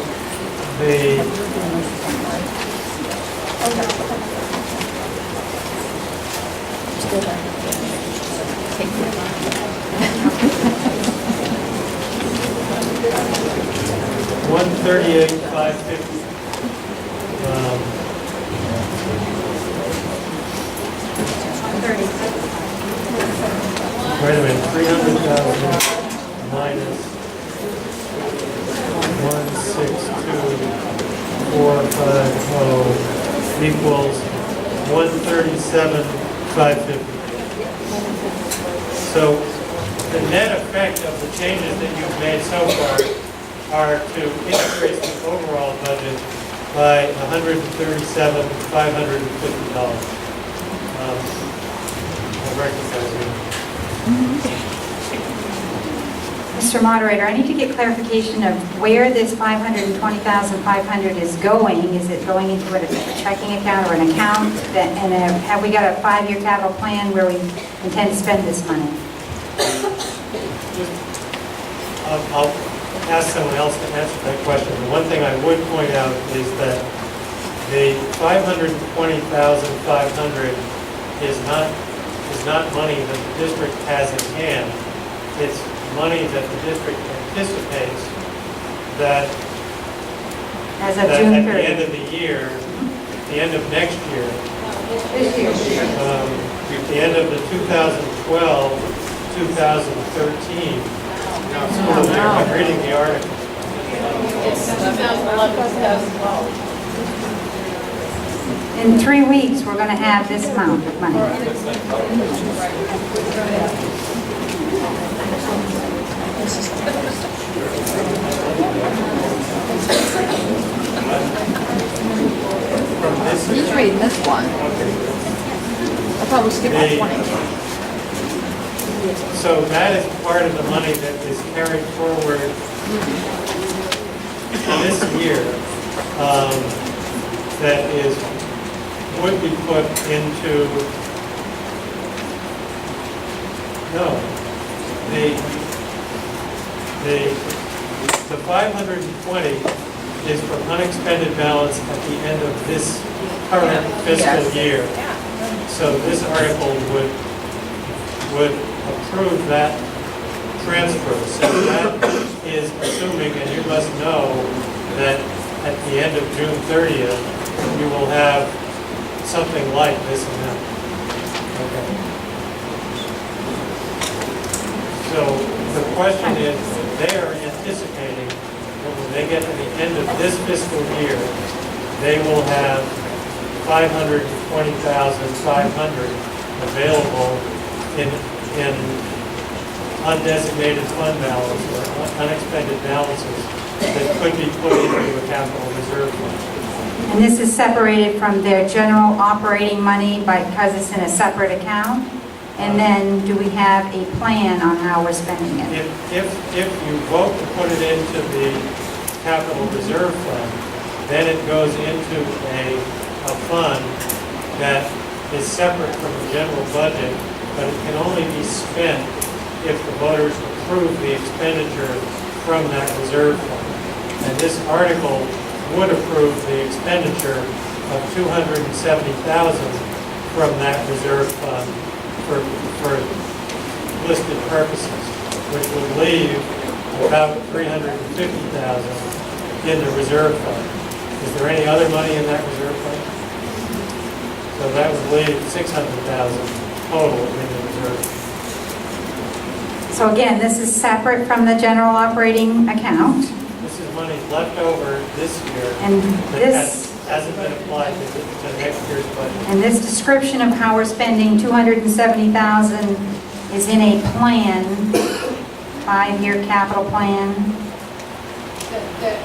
the $138,550. Wait a minute, 300,000 minus 162,450 equals 137,550. So the net effect of the changes that you've made so far are to increase the overall budget by $137,550. I'll recognize you.
Mr. Moderator, I need to get clarification of where this $520,500 is going. Is it going into a checking account or an account? And have we got a 5-year capital plan where we intend to spend this money?
I'll ask someone else to answer that question. The one thing I would point out is that the $520,500 is not money that the district has in hand. It's money that the district anticipates that
As of
that
June
at the
30th.
end of the year, the end of next year,
This year.
at the end of the 2012, 2013 school year, I'm reading the article.
It's 2011, 2012.
In 3 weeks, we're going to have this amount of money.
He's reading this one. I probably skipped like 20.
So that is part of the money that is carried forward this year, that would be put into, the 520 is for unexpended balance at the end of this current fiscal year. So this article would approve that transfer. So that is assuming, and you must know, that at the end of June 30th, you will have something like this amount. Okay. So the question is, they are anticipating that when they get to the end of this fiscal year, they will have $520,500 available in undesignated fund balance or unexpended balances that could be put into a capital reserve fund.
And this is separated from their general operating money because it's in a separate account? And then do we have a plan on how we're spending it?
If you vote to put it into the capital reserve fund, then it goes into a fund that is separate from the general budget, but it can only be spent if the voters approve the expenditure from that reserve fund. And this article would approve the expenditure of $270,000 from that reserve fund for listed purposes, which would leave about $350,000 in the reserve fund. Is there any other money in that reserve fund? So that would leave $600,000 total in the reserve.
So again, this is separate from the general operating account.
This is money left over this year
And
that
this,
hasn't been applied to next year's budget.
and this description of how we're spending $270,000 is in a plan, 5-year capital plan.
That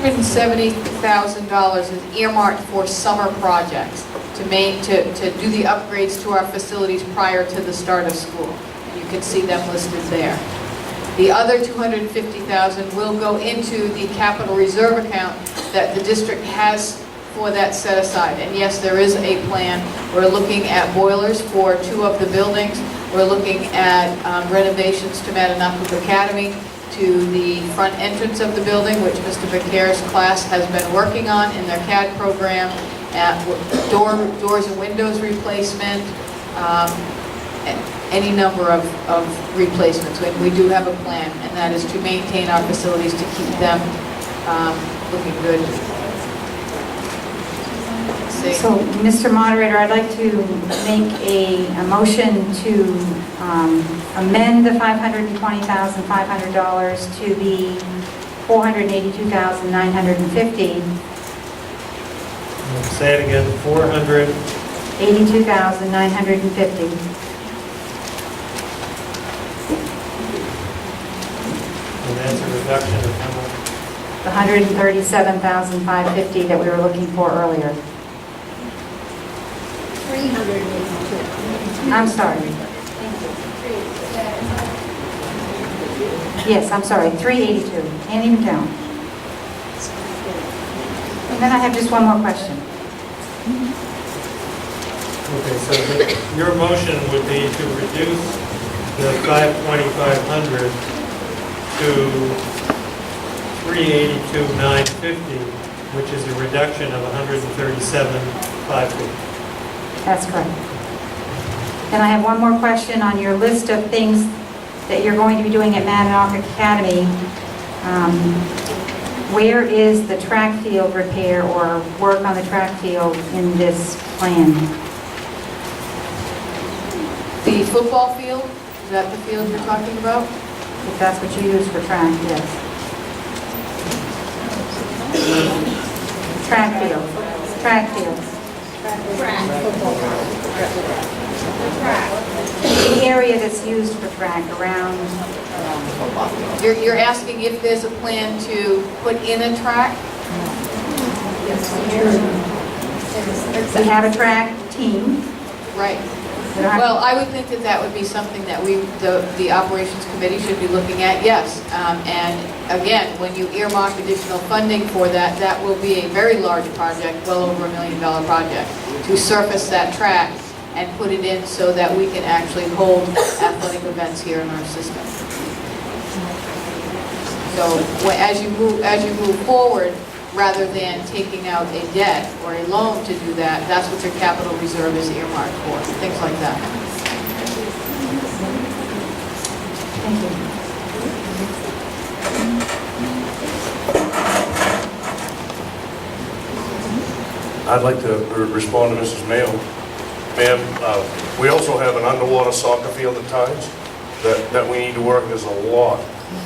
$270,000 is earmarked for summer projects to do the upgrades to our facilities prior to the start of school. And you can see them listed there. The other $250,000 will go into the capital reserve account that the district has for that set aside. And yes, there is a plan. We're looking at boilers for 2 of the buildings. We're looking at renovations to Matanock Academy, to the front entrance of the building, which Mr. Vicare's class has been working on in their CAD program, at doors and windows replacement, any number of replacements. We do have a plan, and that is to maintain our facilities to keep them looking good.
So, Mr. Moderator, I'd like to make a motion to amend the $520,500 to the $482,950.
Say it again,
82,950.
and that's a reduction of how much?
The $137,550 that we were looking for earlier.
382.
I'm sorry. Yes, I'm sorry, 382. Can't even count. And then I have just one more question.
Okay, so your motion would be to reduce the 520,500 to 382,950, which is a reduction of 137,550.
That's correct. And I have one more question on your list of things that you're going to be doing at Matanock Academy. Where is the track field repair or work on the track field in this plan?
The football field, is that the field you're talking about?
If that's what you use for track, yes. Track field, track field. The area that's used for track around.
You're asking if there's a plan to put in a track?
We have a track team.
Right. Well, I would think that that would be something that the operations committee should be looking at, yes. And again, when you earmark additional funding for that, that will be a very large project, well over $1 million project, to surface that track and put it in so that we can actually hold athletic events here in our system. So as you move forward, rather than taking out a debt or a loan to do that, that's what your capital reserve is earmarked for, things like that.
Thank you.
I'd like to respond to Mrs. Mayo. Ma'am, we also have an underwater soccer field at times that we need to work. There's a lot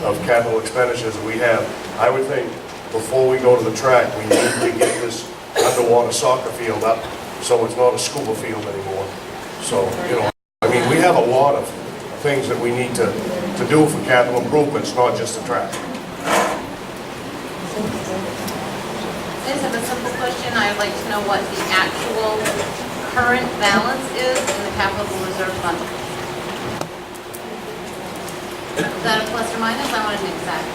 of capital expenditures that we have. I would think before we go to the track, we need to get this underwater soccer field up so it's not a scuba field anymore. So, I mean, we have a lot of things that we need to do for capital improvements, not just the track.
I just have a simple question. I'd like to know what the actual current balance is in the capital reserve fund. Is that a plus or minus? I want an exact.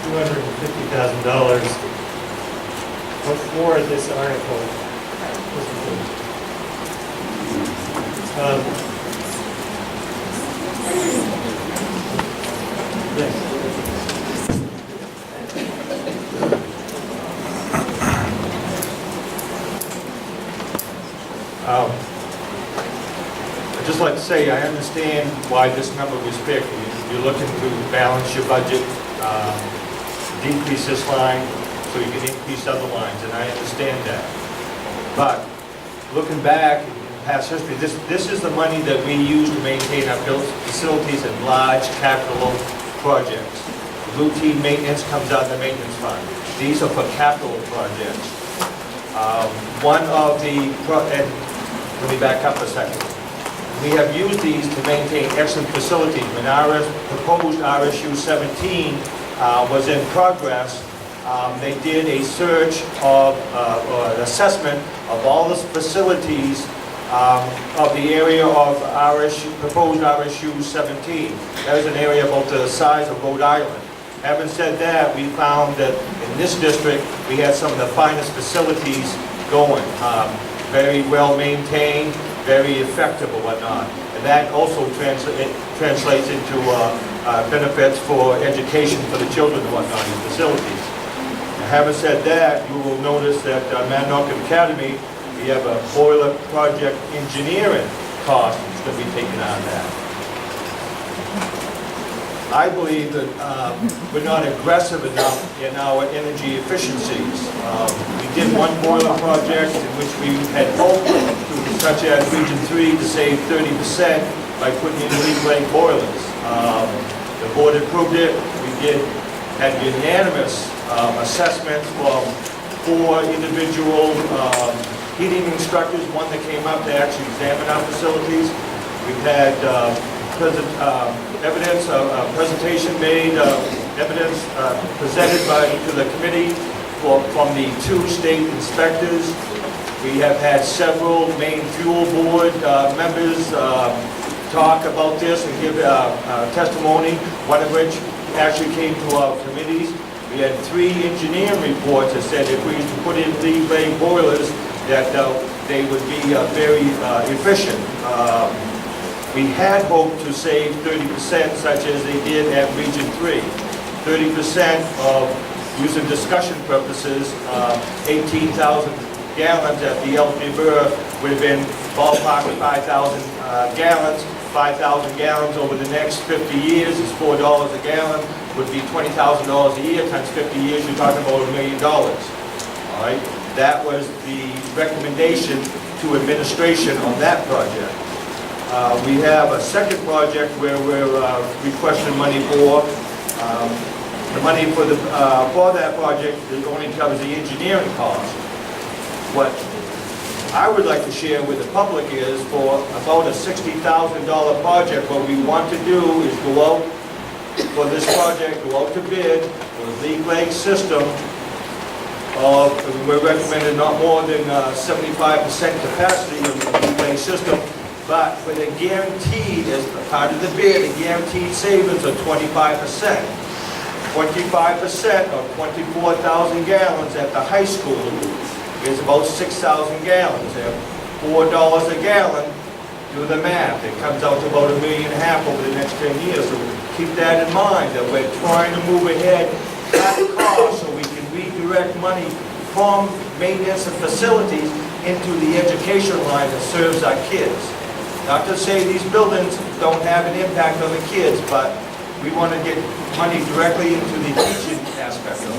$250,000 before this article. Yes.
I'd just like to say, I understand why this number was picked. You're looking to balance your budget, decrease this line, so you can increase other lines, and I understand that. But looking back in past history, this is the money that we use to maintain our built facilities and large capital projects. Routine maintenance comes out of the maintenance fund. These are for capital projects. Let me back up a second. We have used these to maintain excellent facilities. When our proposed RSU 17 was in progress, they did a search of, or an assessment of all the facilities of the area of proposed RSU 17. That was an area about the size of Rhode Island. Having said that, we found that in this district, we had some of the finest facilities going. Very well maintained, very effective and whatnot. And that also translates into benefits for education for the children and whatnot in facilities. Now, having said that, you will notice that Manock Academy, we have a boiler project engineering cost that's going to be taken out of that. I believe that we're not aggressive enough in our energy efficiencies. We did one boiler project in which we had hoped, such as Region 3, to save 30% by putting in leak-laying boilers. The board approved it. We had unanimous assessment from 4 individual heating instructors, one that came up to actually examine our facilities. We've had evidence, presentation made, evidence presented to the committee from the 2 state inspectors. We have had several main fuel board members talk about this and give testimony, one of which actually came to our committees. We had 3 engineering reports that said if we used to put in lead-laying boilers, that they would be very efficient. We had hoped to save 30%, such as they did at Region 3. 30% of, using discussion purposes, 18,000 gallons at the El River would have been ballpark 5,000 gallons. 5,000 gallons over the next 50 years is $4 a gallon, would be $20,000 a year, times 50 years, you're talking about $1 million. All right? That was the recommendation to administration on that project. We have a second project where we're requesting money for. The money for that project only covers the engineering cost. What I would like to share with the public is for about a $60,000 project, what we want to do is go out for this project, go out to bid with a leak leg system of, we're recommending not more than 75% capacity of the leak leg system, but with a guaranteed, as part of the bid, a guaranteed savings of 25%. 25% of 24,000 gallons at the high school is about 6,000 gallons. At $4 a gallon, do the math. It comes out to about $1.5 million over the next 10 years. So keep that in mind, that we're trying to move ahead, cut costs, so we can redirect money from maintenance of facilities into the education line that serves our kids. Not to say these buildings don't have an impact on the kids, but we want to get money directly into the teaching aspect of it.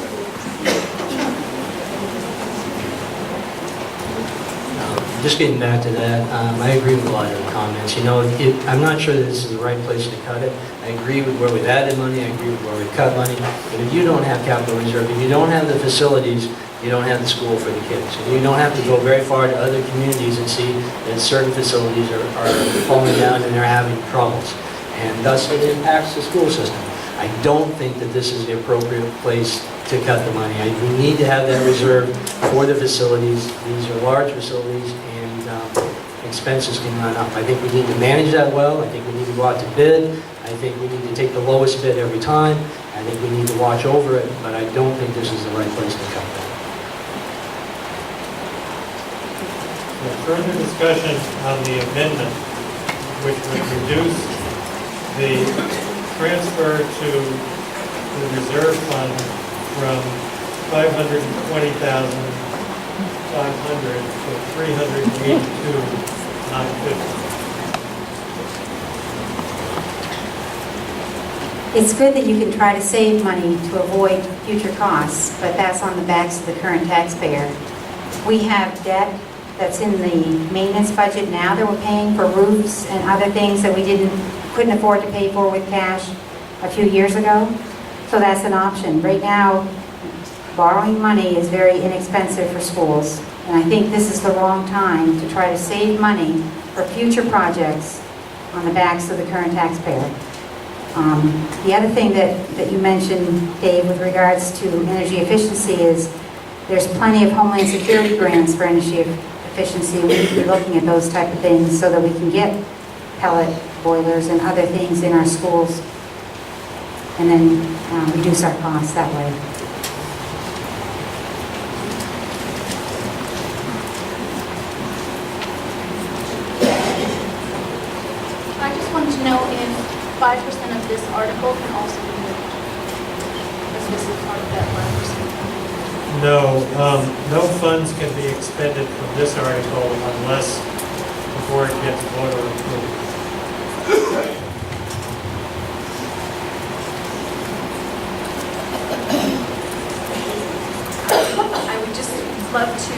Just getting back to that, I agree with a lot of the comments. You know, I'm not sure that this is the right place to cut it. I agree with where we've added money, I agree with where we've cut money, but if you don't have capital reserve, if you don't have the facilities, you don't have the school for the kids. And you don't have to go very far to other communities and see that certain facilities are falling down and they're having troubles. And thus it impacts the school system. I don't think that this is the appropriate place to cut the money. We need to have that reserve for the facilities. These are large facilities and expenses can run up. I think we need to manage that well. I think we need to go out to bid. I think we need to take the lowest bid every time. I think we need to watch over it, but I don't think this is the right place to cut that.
Further discussion on the amendment, which would reduce the transfer to the reserve fund from $520,500 to $382,950.
It's good that you can try to save money to avoid future costs, but that's on the backs of the current taxpayer. We have debt that's in the maintenance budget now that we're paying for roofs and other things that we couldn't afford to pay for with cash a few years ago. So that's an option. Right now, borrowing money is very inexpensive for schools. And I think this is the wrong time to try to save money for future projects on the backs of the current taxpayer. The other thing that you mentioned, Dave, with regards to energy efficiency is there's plenty of Homeland Security grants for energy efficiency. We need to be looking at those type of things so that we can get pellet boilers and other things in our schools and then reduce our costs that way.
I just wanted to know if 5% of this article can also be moved. If this is part of that 5%.
No, no funds can be expended from this article unless the board gets voter approval.
I would just love to,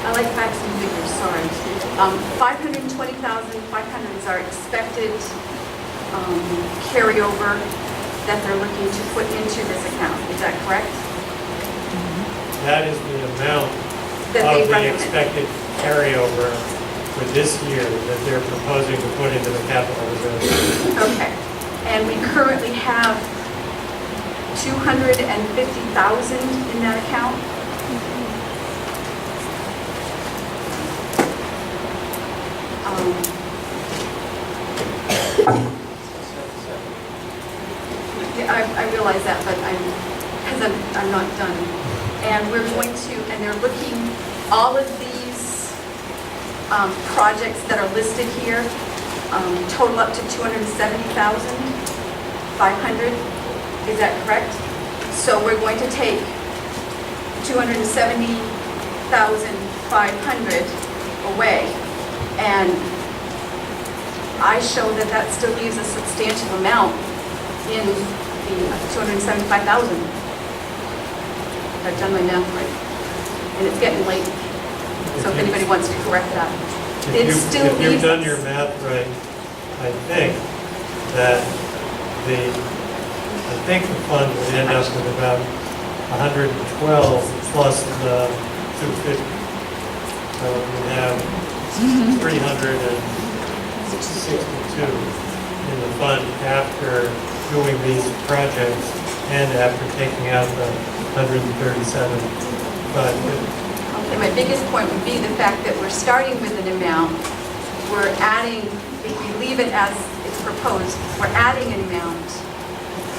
I like facts and figures, sorry. 520,500 is our expected carryover that they're looking to put into this account. Is that correct?
That is the amount
That they
of the
recommend.
expected carryover for this year that they're proposing to put into the capital reserve.
Okay. And we currently have 250,000 in that account. Yeah, I realize that, but because I'm not done. And we're going to, and they're looking, all of these projects that are listed here total up to 270,500. Is that correct? So we're going to take 270,500 away, and I show that that still leaves a substantial amount in the 275,000. I've done my math right. And it's getting late, so if anybody wants to correct that. It still
If you've
leaves
done
us.
your math right, I think that the fund would end up with about 112 plus the 250. So we have 362 in the fund after doing these projects and after taking out the 137. But
Okay, my biggest point would be the fact that we're starting with an amount, we're adding, if we leave it as it's proposed, we're adding an amount,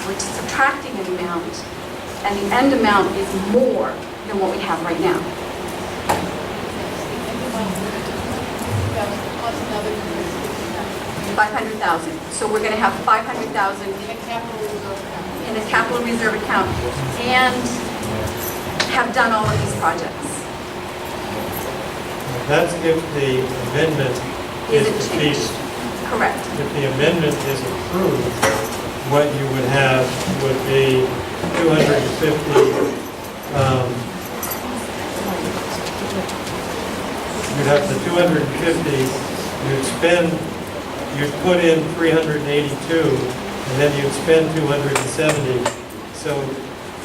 we're subtracting an amount, and the end amount is more than what we have right now.
Plus another
500,000. So we're going to have 500,000
in a capital reserve account.
in a capital reserve account and have done all of these projects.
that's if the amendment is
Isn't
defeated.
changed. Correct.
If the amendment is approved, what you would have would be 250, you'd have the 250, you'd put in 382, and then you'd spend 270. So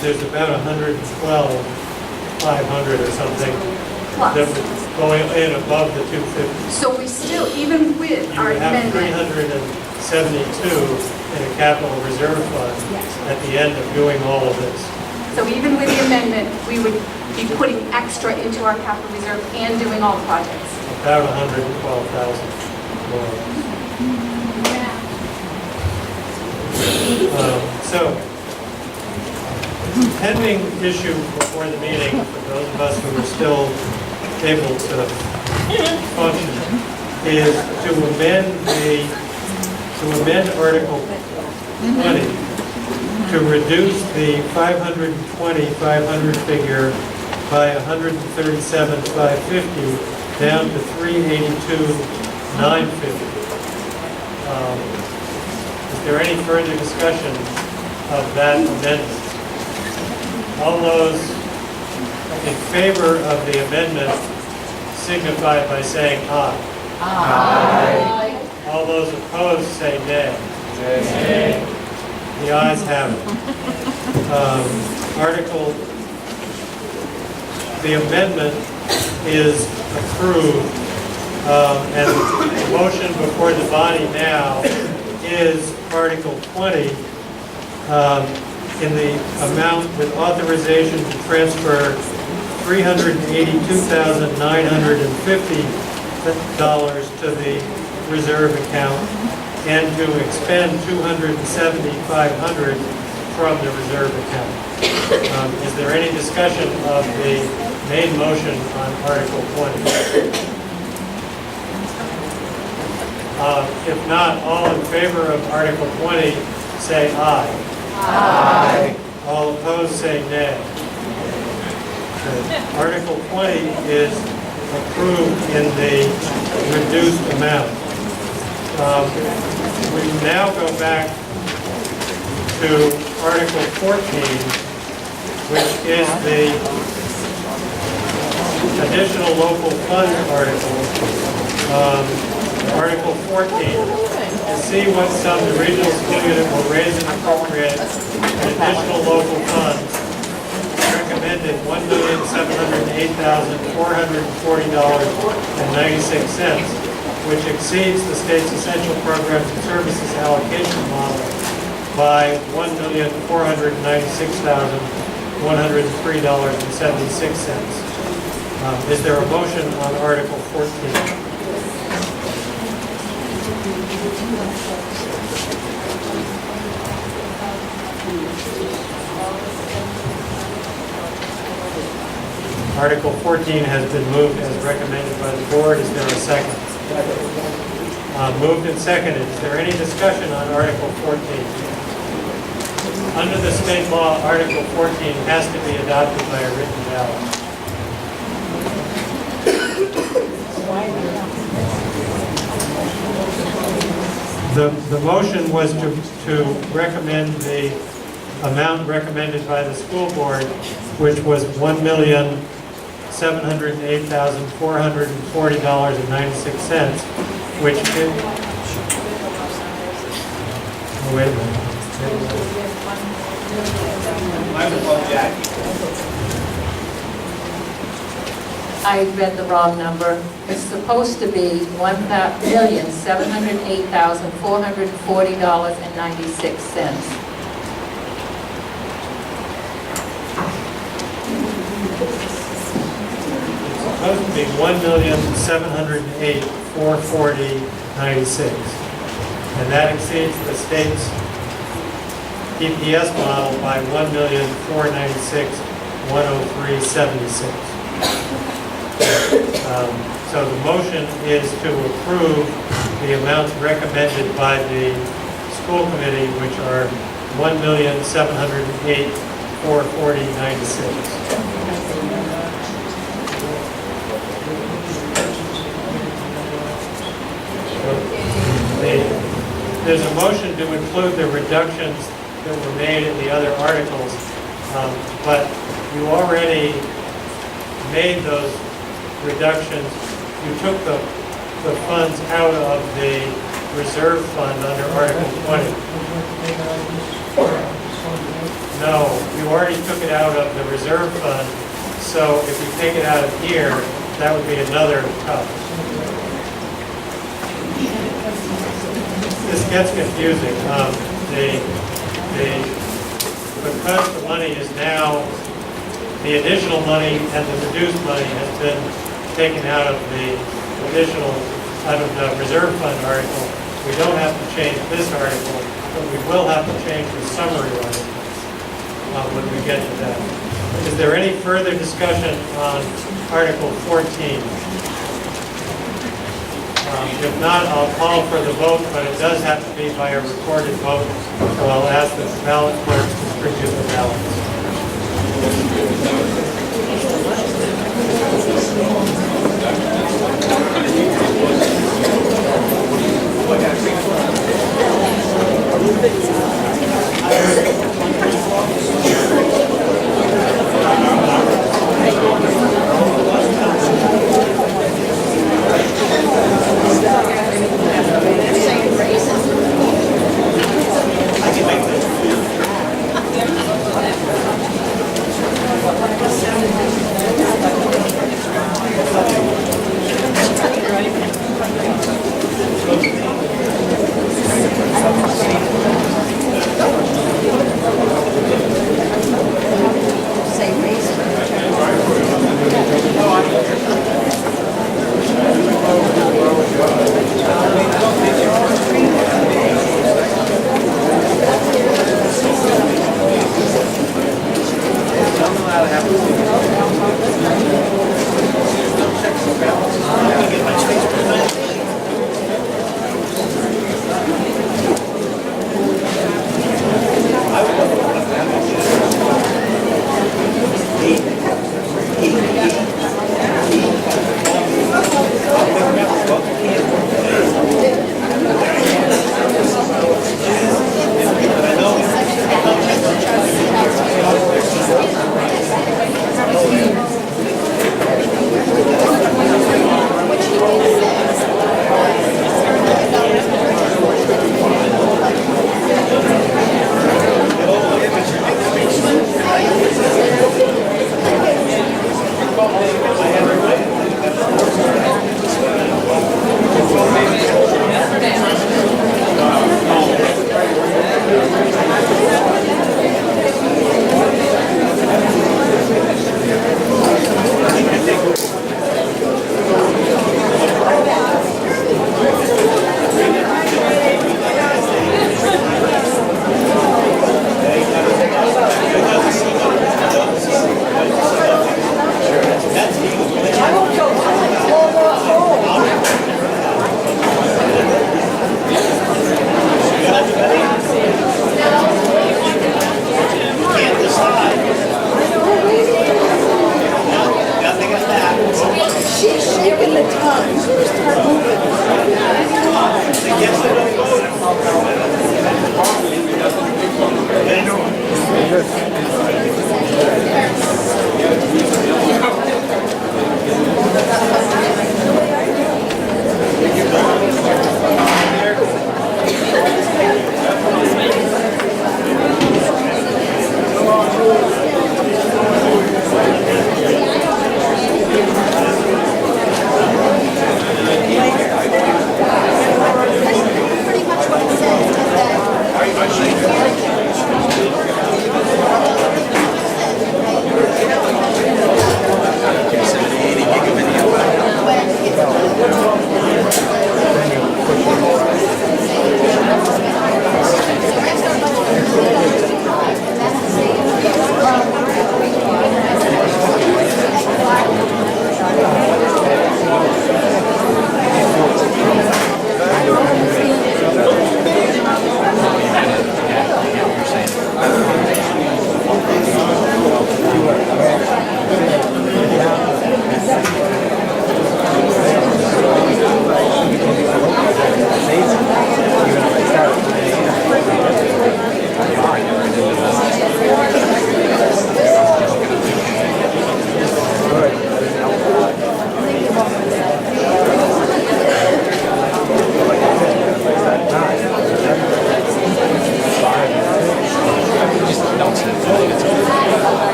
there's about 112, 500 or something
Plus.
that would go in above the 250.
So we still, even with
You
our
would have
amendment,
372 in a capital reserve fund at the end of doing all of this.
so even with the amendment, we would be putting extra into our capital reserve and doing all the projects.
About 112,000 more. So, pending issue before the meeting, for those of us who are still able to function, is to amend Article 20 to reduce the 500 figure by 137,550 down to 382,950. Is there any further discussion of that amendment? All those in favor of the amendment signify by saying aye.
Aye.
All those opposed say nay. Nay. The ayes have it. The amendment is approved, and the motion before the body now is Article 20, in the amount with authorization to transfer $382,950 to the reserve account and to expend $270,500 from the reserve account. Is there any discussion of the main motion on Article 20? If not, all in favor of Article 20, say aye. Aye. All opposed, say nay. Okay. Article 20 is approved in the reduced amount. We now go back to Article 14, which is the additional local fund article. Article 14, to see what sum the regional school unit will raise and appropriate in additional local funds, recommended $1,708,440.96, which exceeds the state's essential programs and services allocation model by $1,496,103.76. Is there a motion on Article 14? Article 14 has been moved as recommended by the board. Is there a second? Moved and seconded. Is there any discussion on Article 14? Under the state law, Article 14 has to be adopted by a written ballot. The motion was to recommend the amount recommended by the school board, which was $1,708,440.96, which is... Oh, wait a minute.
I read the wrong number. It's supposed to be $1,708,440.96.
Supposed to be $1,708,440.96, and that exceeds the state's EPS model by $1,496,103.76. So the motion is to approve the amounts recommended by the school committee, which are $1,708,440.96. There's a motion to include the reductions that were made in the other articles, but you already made those reductions. You took the funds out of the reserve fund under Article 20. No, you already took it out of the reserve fund, so if you take it out of here, that would be another cut. This gets confusing. Because the money is now, the additional money and the reduced money has been taken out of the reserve fund article, we don't have to change this article, but we will have to change the summary article when we get to that. Is there any further discussion on Article 14? If not, I'll call for the vote, but it does have to be by a recorded vote, so I'll ask the ballot clerk to distribute the ballots.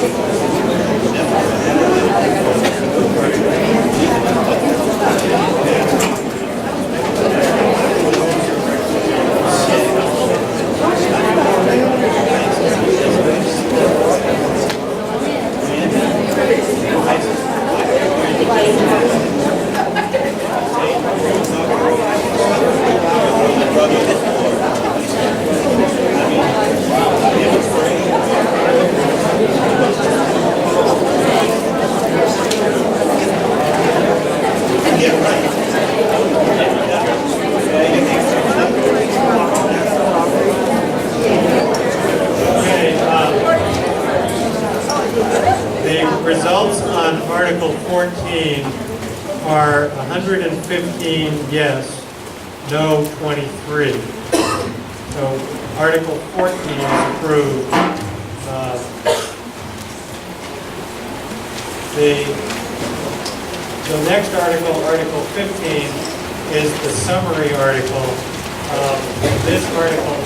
Okay, the results on Article 14 are 115 yes, no 23. So Article 14 is approved. The next article, Article 15, is the summary article. This article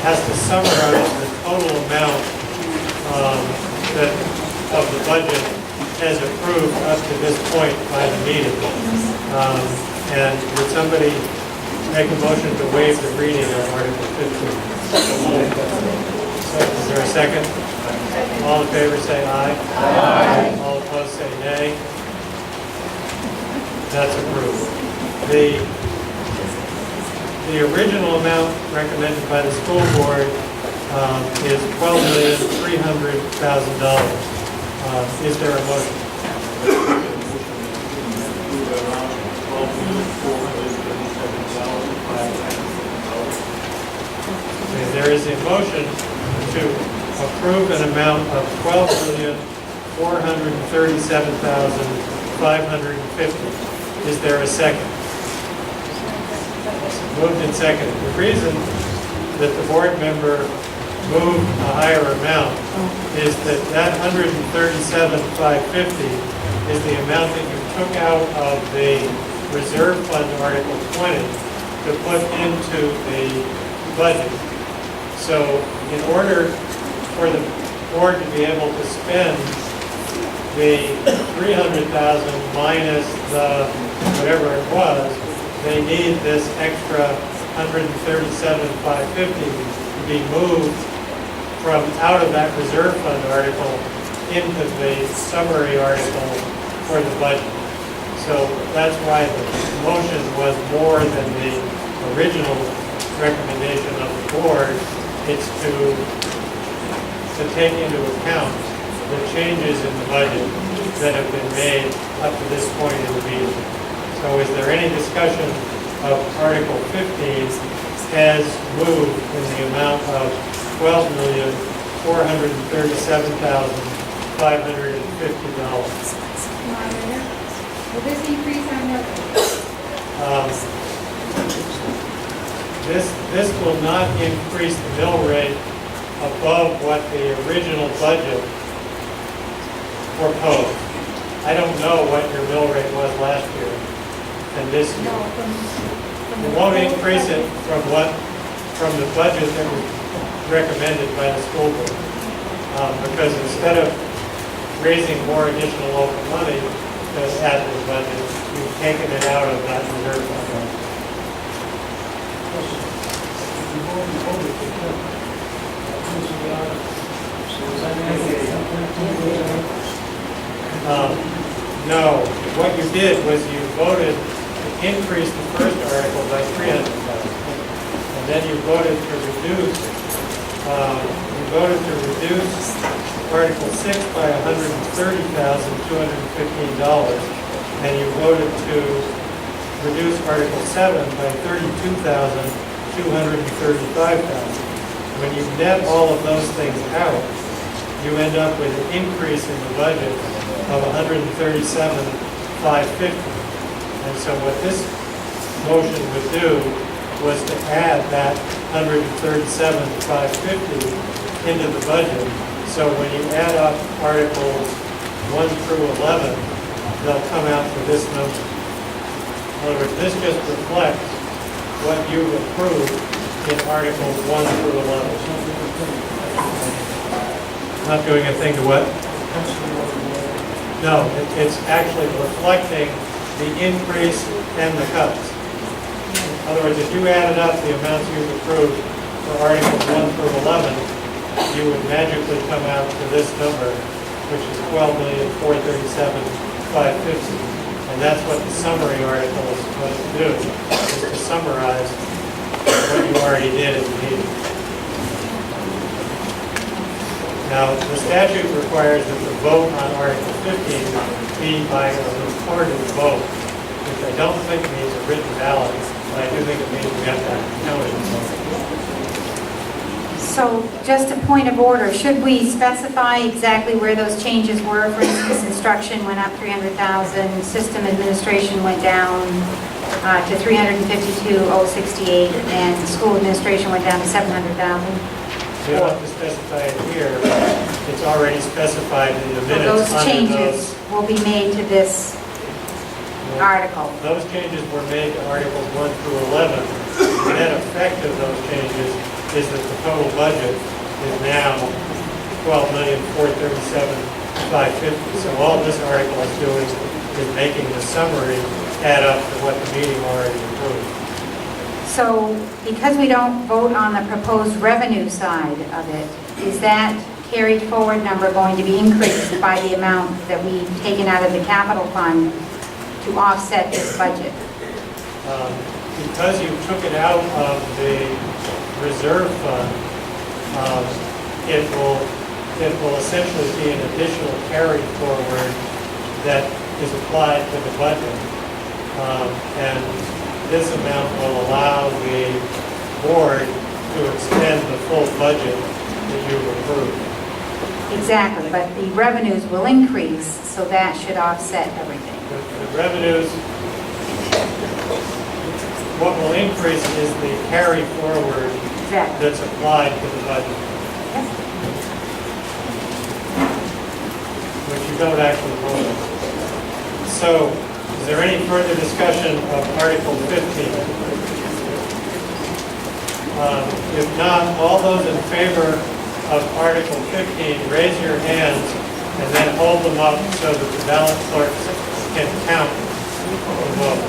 has to summarize the total amount of the budget as approved up to this point by the meeting. And would somebody make a motion to waive the reading of Article 15? Is there a second? All in favor say aye. Aye. All opposed say nay. That's approved. The original amount recommended by the school board is $12,300,000. Is there a motion? Okay, there is a motion to approve an amount of $12,437,550. Is there a second? Moved and seconded. The reason that the board member moved a higher amount is that that $137,550 is the amount that you took out of the reserve fund Article 20 to put into the budget. So in order for the board to be able to spend the $300,000 minus the whatever it was, they need this extra $137,550 to be moved from out of that reserve fund article into the summary article for the budget. So that's why the motion was more than the original recommendation of the board. It's to take into account the changes in the budget that have been made up to this point in the meeting. So is there any discussion of Article 15 as moved in the amount of $12,437,550?
Will this increase our mill rate?
This will not increase the mill rate above what the original budget proposed. I don't know what your mill rate was last year and this year. It won't increase it from the budget that was recommended by the school board. Because instead of raising more additional local money to add to the budget, you've taken it out of that reserve fund. No, what you did was you voted to increase the first article by $300,000, and then you voted to reduce. Article 6 by $130,215, and you voted to reduce Article 7 by $32,235. When you net all of those things out, you end up with an increase in the budget of $137,550. And so what this motion would do was to add that $137,550 into the budget. So when you add up Articles 1 through 11, they'll come out to this number. In other words, this just reflects what you approved in Articles 1 through 11. Not doing a thing to what? No, it's actually reflecting the increase and the cuts. In other words, if you added up the amounts you've approved for Articles 1 through 11, you would magically come out to this number, which is $12,437,550. And that's what the summary article is supposed to do, is to summarize what you already did at the meeting. Now, the statute requires that the vote on Article 15 be by a recorded vote, which I don't think means a written ballot, but I do think it means we have to count it.
So just a point of order, should we specify exactly where those changes were? For instance, instruction went up 300,000, system administration went down to 352,068, and school administration went down to 700,000.
You don't have to specify it here, it's already specified in the
So
minutes.
those
under
changes will be made to this article.
Those changes were made to Articles 1 through 11. The net effect of those changes is that the total budget is now $12,437,550. So all this article is doing is making the summary add up to what the meeting already approved.
So because we don't vote on the proposed revenue side of it, is that carried forward number going to be increased by the amount that we've taken out of the capital fund to offset this budget?
Because you took it out of the reserve fund, it will essentially be an additional carry forward that is applied to the budget. And this amount will allow the board to expend the full budget that you've approved.
Exactly, but the revenues will increase, so that should offset everything.
The revenues, what will increase is the carry forward that's applied to the budget. Which you don't actually vote on. So, is there any further discussion of Article 15? If not, all those in favor of Article 15, raise your hands and then hold them up so that the ballot clerks can count the vote.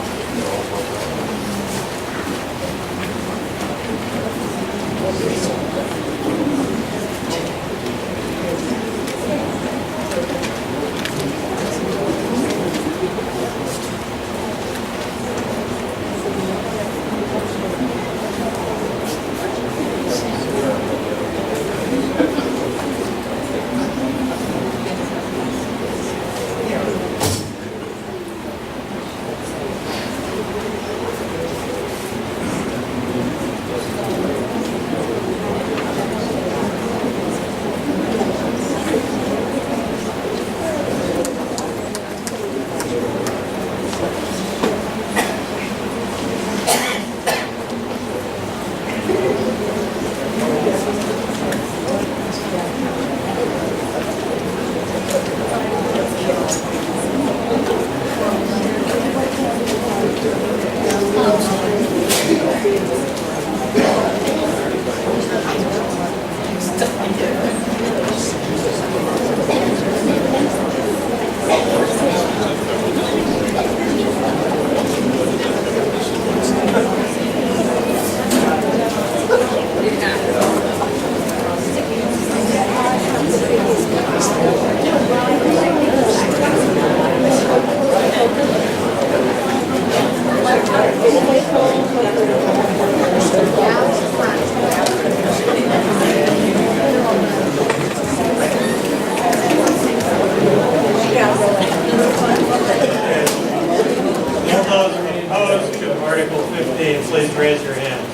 Please raise your hand.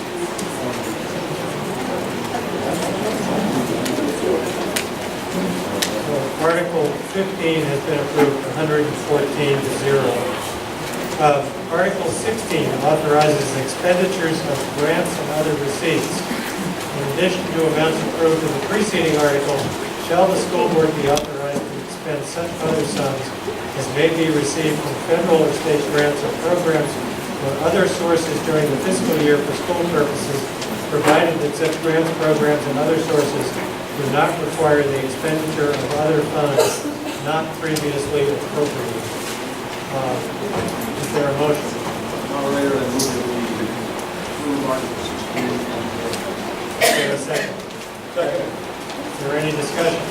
Article 15 has been approved 114 to 0. Article 16 authorizes expenditures of grants and other receipts. In addition to amounts approved in the preceding article, shall the school board be authorized to expend such other sums as may be received from federal or state grants or programs or other sources during the fiscal year for school purposes, provided that such grants, programs, and other sources do not require the expenditure of other funds not previously appropriated. Is there a motion?
Moderator, I move that we approve Article 16 as written.
Is there a second? Second. Is there any discussion?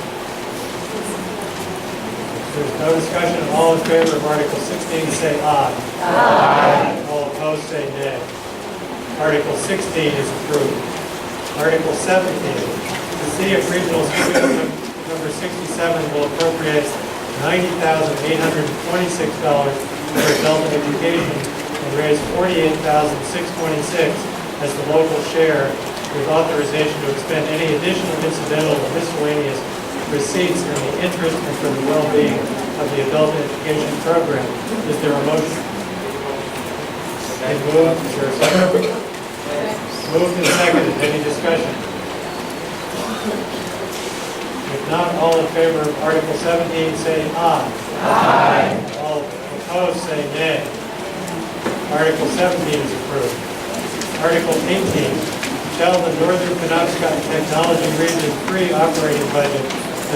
If there's no discussion, all in favor of Article 16, say aye. Aye. All opposed, say nay. Article 16 is approved. Article 17, the City of Regional School number 67 will appropriate $90,826 for adult education and raise $48,626 as the local share, with authorization to expend any additional incidental or miscellaneous receipts in the interest and for the well-being of the adult education program. Is there a motion? Moved. Is there a second? Moved and seconded. Any discussion? If not, all in favor of Article 17, say aye. Aye. All opposed, say nay. Article 17 is approved. Article 18, shall the Northern Penobscot Technology Region 3 operating budget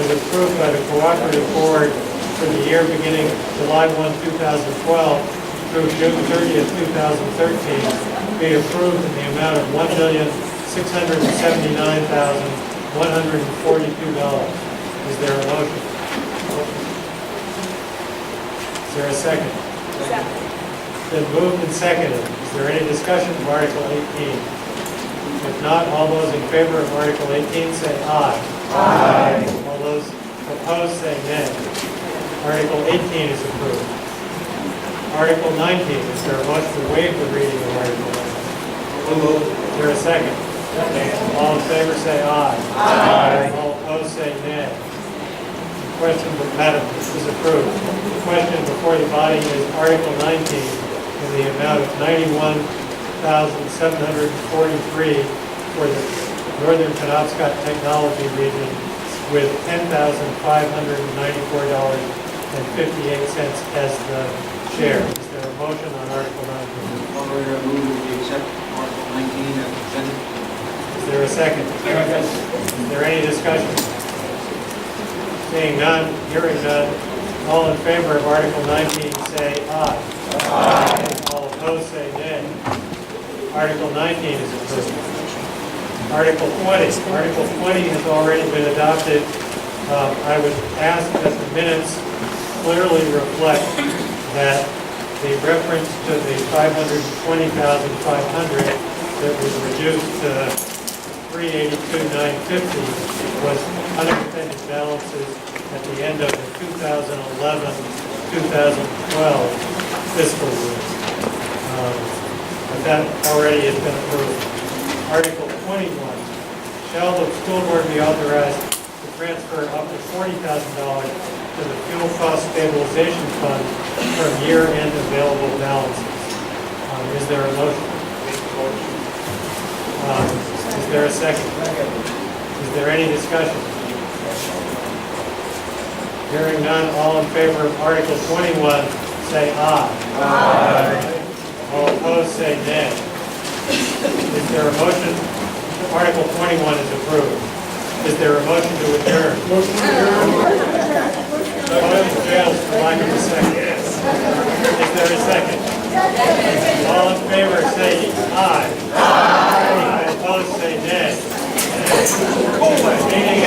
as approved by the Cooperative Board for the year beginning July 1, 2012 through June 30th, 2013 be approved in the amount of $1,679,142. Is there a motion? Is there a second? Second. Been moved and seconded. Is there any discussion of Article 18? If not, all those in favor of Article 18 say aye. Aye. All those opposed say nay. Article 18 is approved. Article 19, is there a motion to waive the reading of Article 19? Is there a second? Second. All in favor say aye. Aye. All opposed say nay. The question, Madam, is approved. The question before the body is Article 19 in the amount of $91,743 for the Northern Penobscot Technology Region with $10,594.58 as the share. Is there a motion on Article 19?
Moderator, I move that we accept Article 19 as presented.
Is there a second? Second. Is there any discussion? Seeing none, hearing none, all in favor of Article 19 say aye. Aye. All opposed say nay. Article 19 is approved. Article 20. Article 20 has already been adopted. I would ask that the minutes clearly reflect that the reference to the $520,500 that was reduced to $382,950 was unexpended balances at the end of the 2011-2012 fiscal year. But that already has been approved. Article 21, shall the school board be authorized to transfer up to $40,000 to the fuel cost stabilization fund from year-end available balances. Is there a motion? Is there a second? Is there any discussion? Hearing none, all in favor of Article 21, say aye. Aye. All opposed, say nay. Is there a motion? Article 21 is approved. Is there a motion to adjourn? Motion to adjourn. Motion fails for lack of a second. Is there a second? All in favor say aye. Aye. Opposed say nay. Meeting